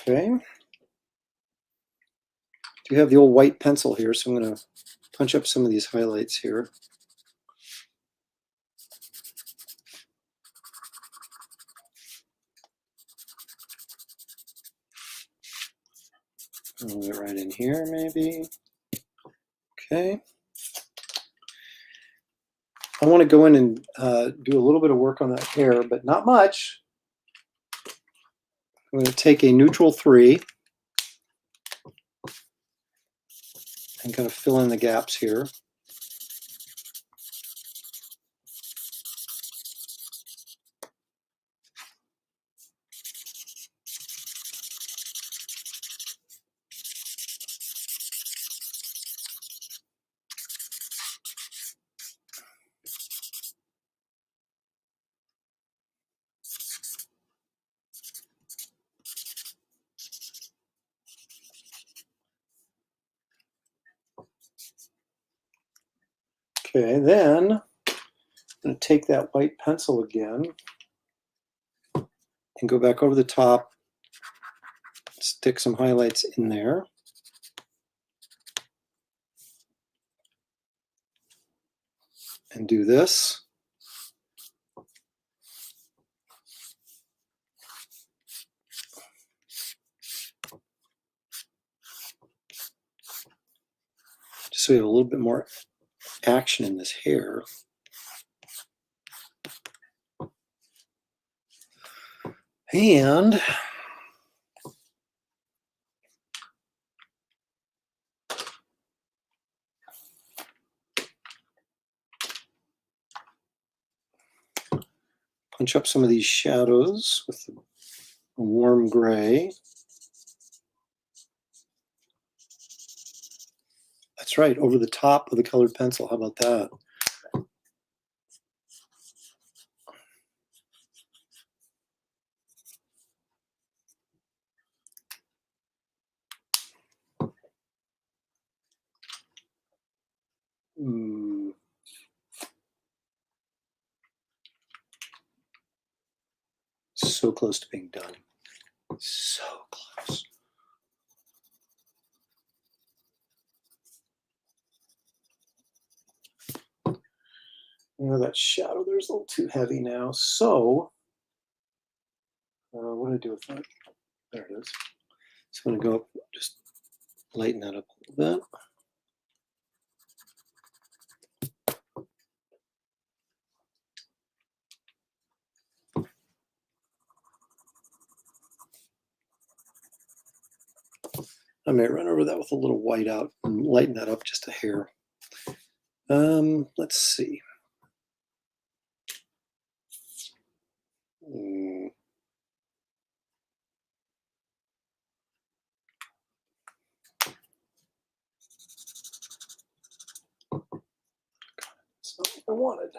Okay. Do have the old white pencil here, so I'm going to punch up some of these highlights here. I'll get right in here, maybe. Okay. I want to go in and do a little bit of work on that hair, but not much. I'm going to take a neutral 3 and kind of fill in the gaps here. Okay, then I'm going to take that white pencil again and go back over the top, stick some highlights in there. And do this. Just so we have a little bit more action in this hair. And punch up some of these shadows with a warm gray. That's right, over the top of the colored pencil. How about that? So close to being done. So close. You know, that shadow there's a little too heavy now. So, what do I do with that? There it is. So I'm going to go up, just lighten that up a little bit. I may run over that with a little white out and lighten that up just a hair. Let's see. That's not what I wanted.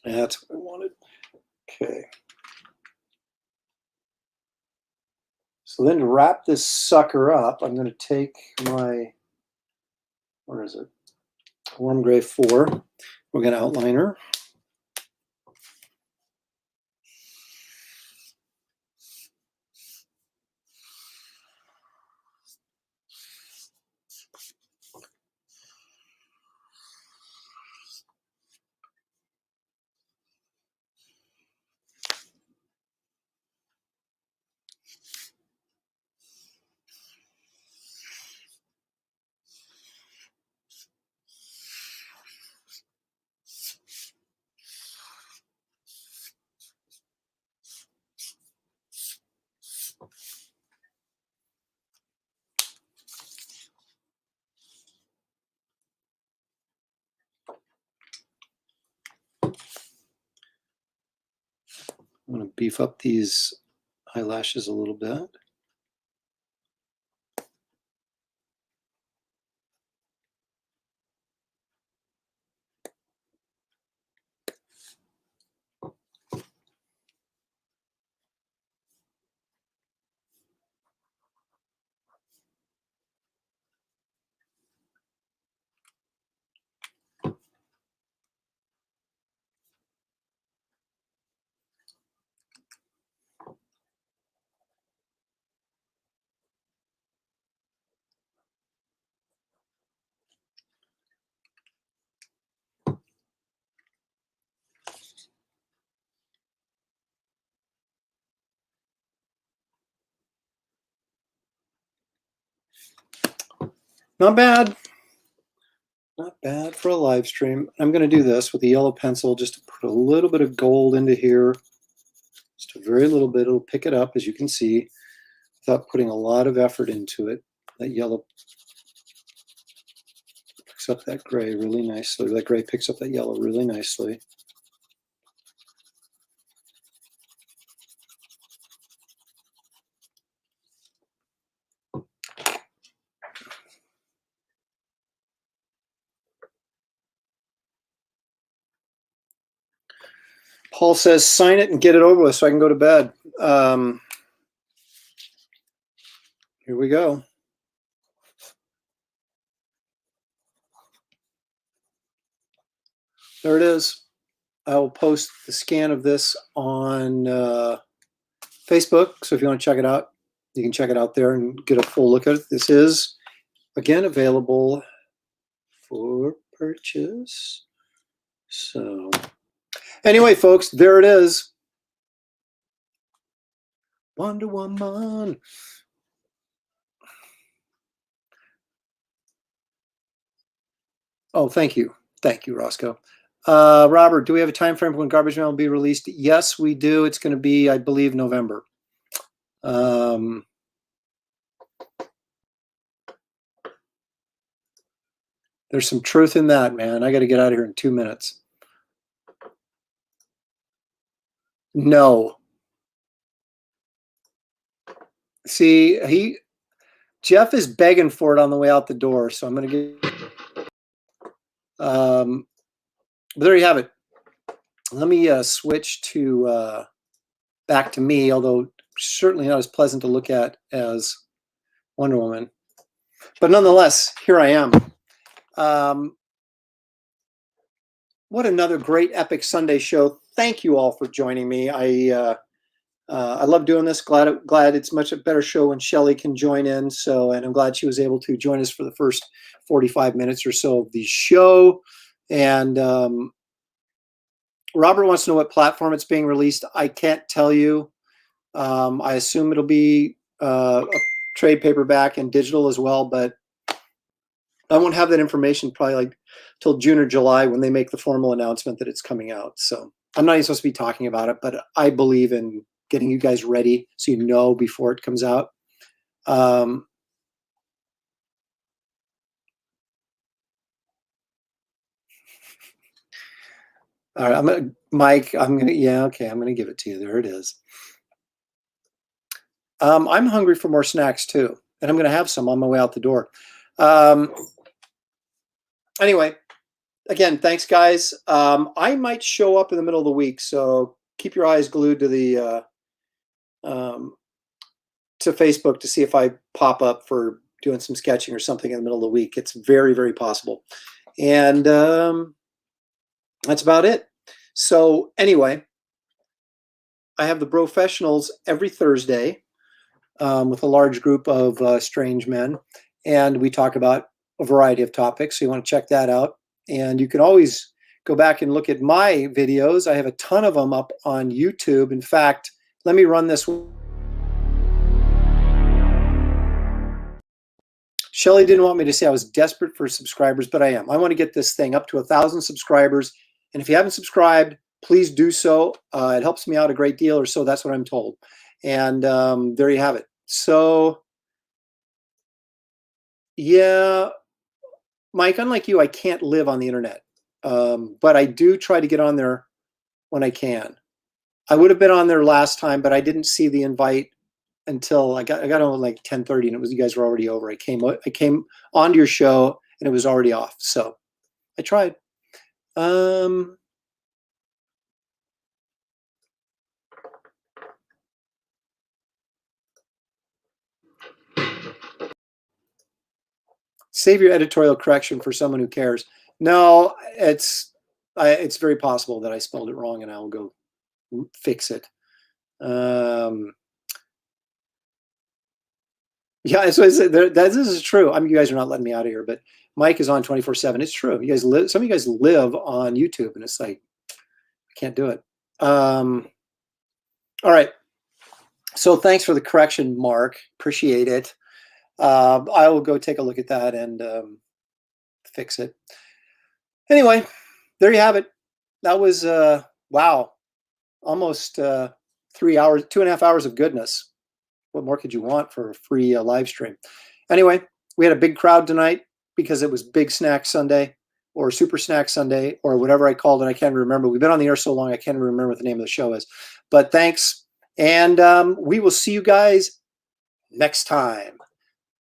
That's what I wanted. Okay. So then to wrap this sucker up, I'm going to take my, where is it? Warm gray 4. We're going to outliner. I'm going to beef up these eyelashes a little bit. Not bad. Not bad for a live stream. I'm going to do this with a yellow pencil just to put a little bit of gold into here. Just a very little bit. It'll pick it up, as you can see, without putting a lot of effort into it. That yellow picks up that gray really nicely. That gray picks up that yellow really nicely. Paul says, sign it and get it over with so I can go to bed. Here we go. There it is. I will post the scan of this on Facebook. So if you want to check it out, you can check it out there and get a full look at it. This is, again, available for purchase. So anyway, folks, there it is. Wonder Woman. Oh, thank you. Thank you, Roscoe. Robert, do we have a time frame for when Garbage Man will be released? Yes, we do. It's going to be, I believe, November. There's some truth in that, man. I got to get out of here in 2 minutes. No. See, Jeff is begging for it on the way out the door, so I'm going to get. But there you have it. Let me switch to back to me, although certainly not as pleasant to look at as Wonder Woman. But nonetheless, here I am. What another great epic Sunday show. Thank you all for joining me. I love doing this. Glad it's much a better show when Shelley can join in. So, and I'm glad she was able to join us for the first 45 minutes or so of the show. And Robert wants to know what platform it's being released. I can't tell you. I assume it'll be a trade paperback and digital as well, but I won't have that information probably like till June or July when they make the formal announcement that it's coming out. So I'm not even supposed to be talking about it, but I believe in getting you guys ready so you know before it comes out. All right, Mike, I'm gonna give it to you. There it is. I'm hungry for more snacks too, and I'm gonna have some on my way out the door. Anyway, again, thanks, guys. I might show up in the middle of the week, so keep your eyes glued to the to Facebook to see if I pop up for doing some sketching or something in the middle of the week. It's very, very possible. And that's about it. So anyway, I have the Professionals every Thursday with a large group of strange men. And we talk about a variety of topics. So you want to check that out. And you can always go back and look at my videos. I have a ton of them up on YouTube. In fact, let me run this. Shelley didn't want me to say I was desperate for subscribers, but I am. I want to get this thing up to 1,000 subscribers. And if you haven't subscribed, please do so. It helps me out a great deal, or so that's what I'm told. And there you have it. So, yeah, Mike, unlike you, I can't live on the internet. But I do try to get on there when I can. I would have been on there last time, but I didn't see the invite until I got on like 10:30, and it was you guys were already over. I came onto your show and it was already off. So I tried. Save your editorial correction for someone who cares. No, it's very possible that I spelled it wrong, and I will go fix it. Yeah, so this is true. I mean, you guys are not letting me out of here, but Mike is on 24/7. It's true. You guys live. Some of you guys live on YouTube, and it's like I can't do it. All right. So thanks for the correction, Mark. Appreciate it. I will go take a look at that and fix it. Anyway, there you have it. That was wow, almost 3 hours, 2.5 hours of goodness. What more could you want for a free live stream? Anyway, we had a big crowd tonight because it was Big Snack Sunday or Super Snack Sunday or whatever I called it. I can't remember. We've been on the air so long, I can't remember what the name of the show is. But thanks. And we will see you guys next time.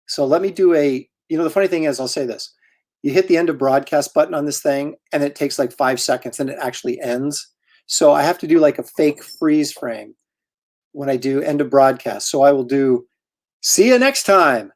So let me do the funny thing is, I'll say this. You hit the end of broadcast button on this thing, and it takes like 5 seconds, and it actually ends. So I have to do like a fake freeze frame when I do end of broadcast. So I will do, see you next time.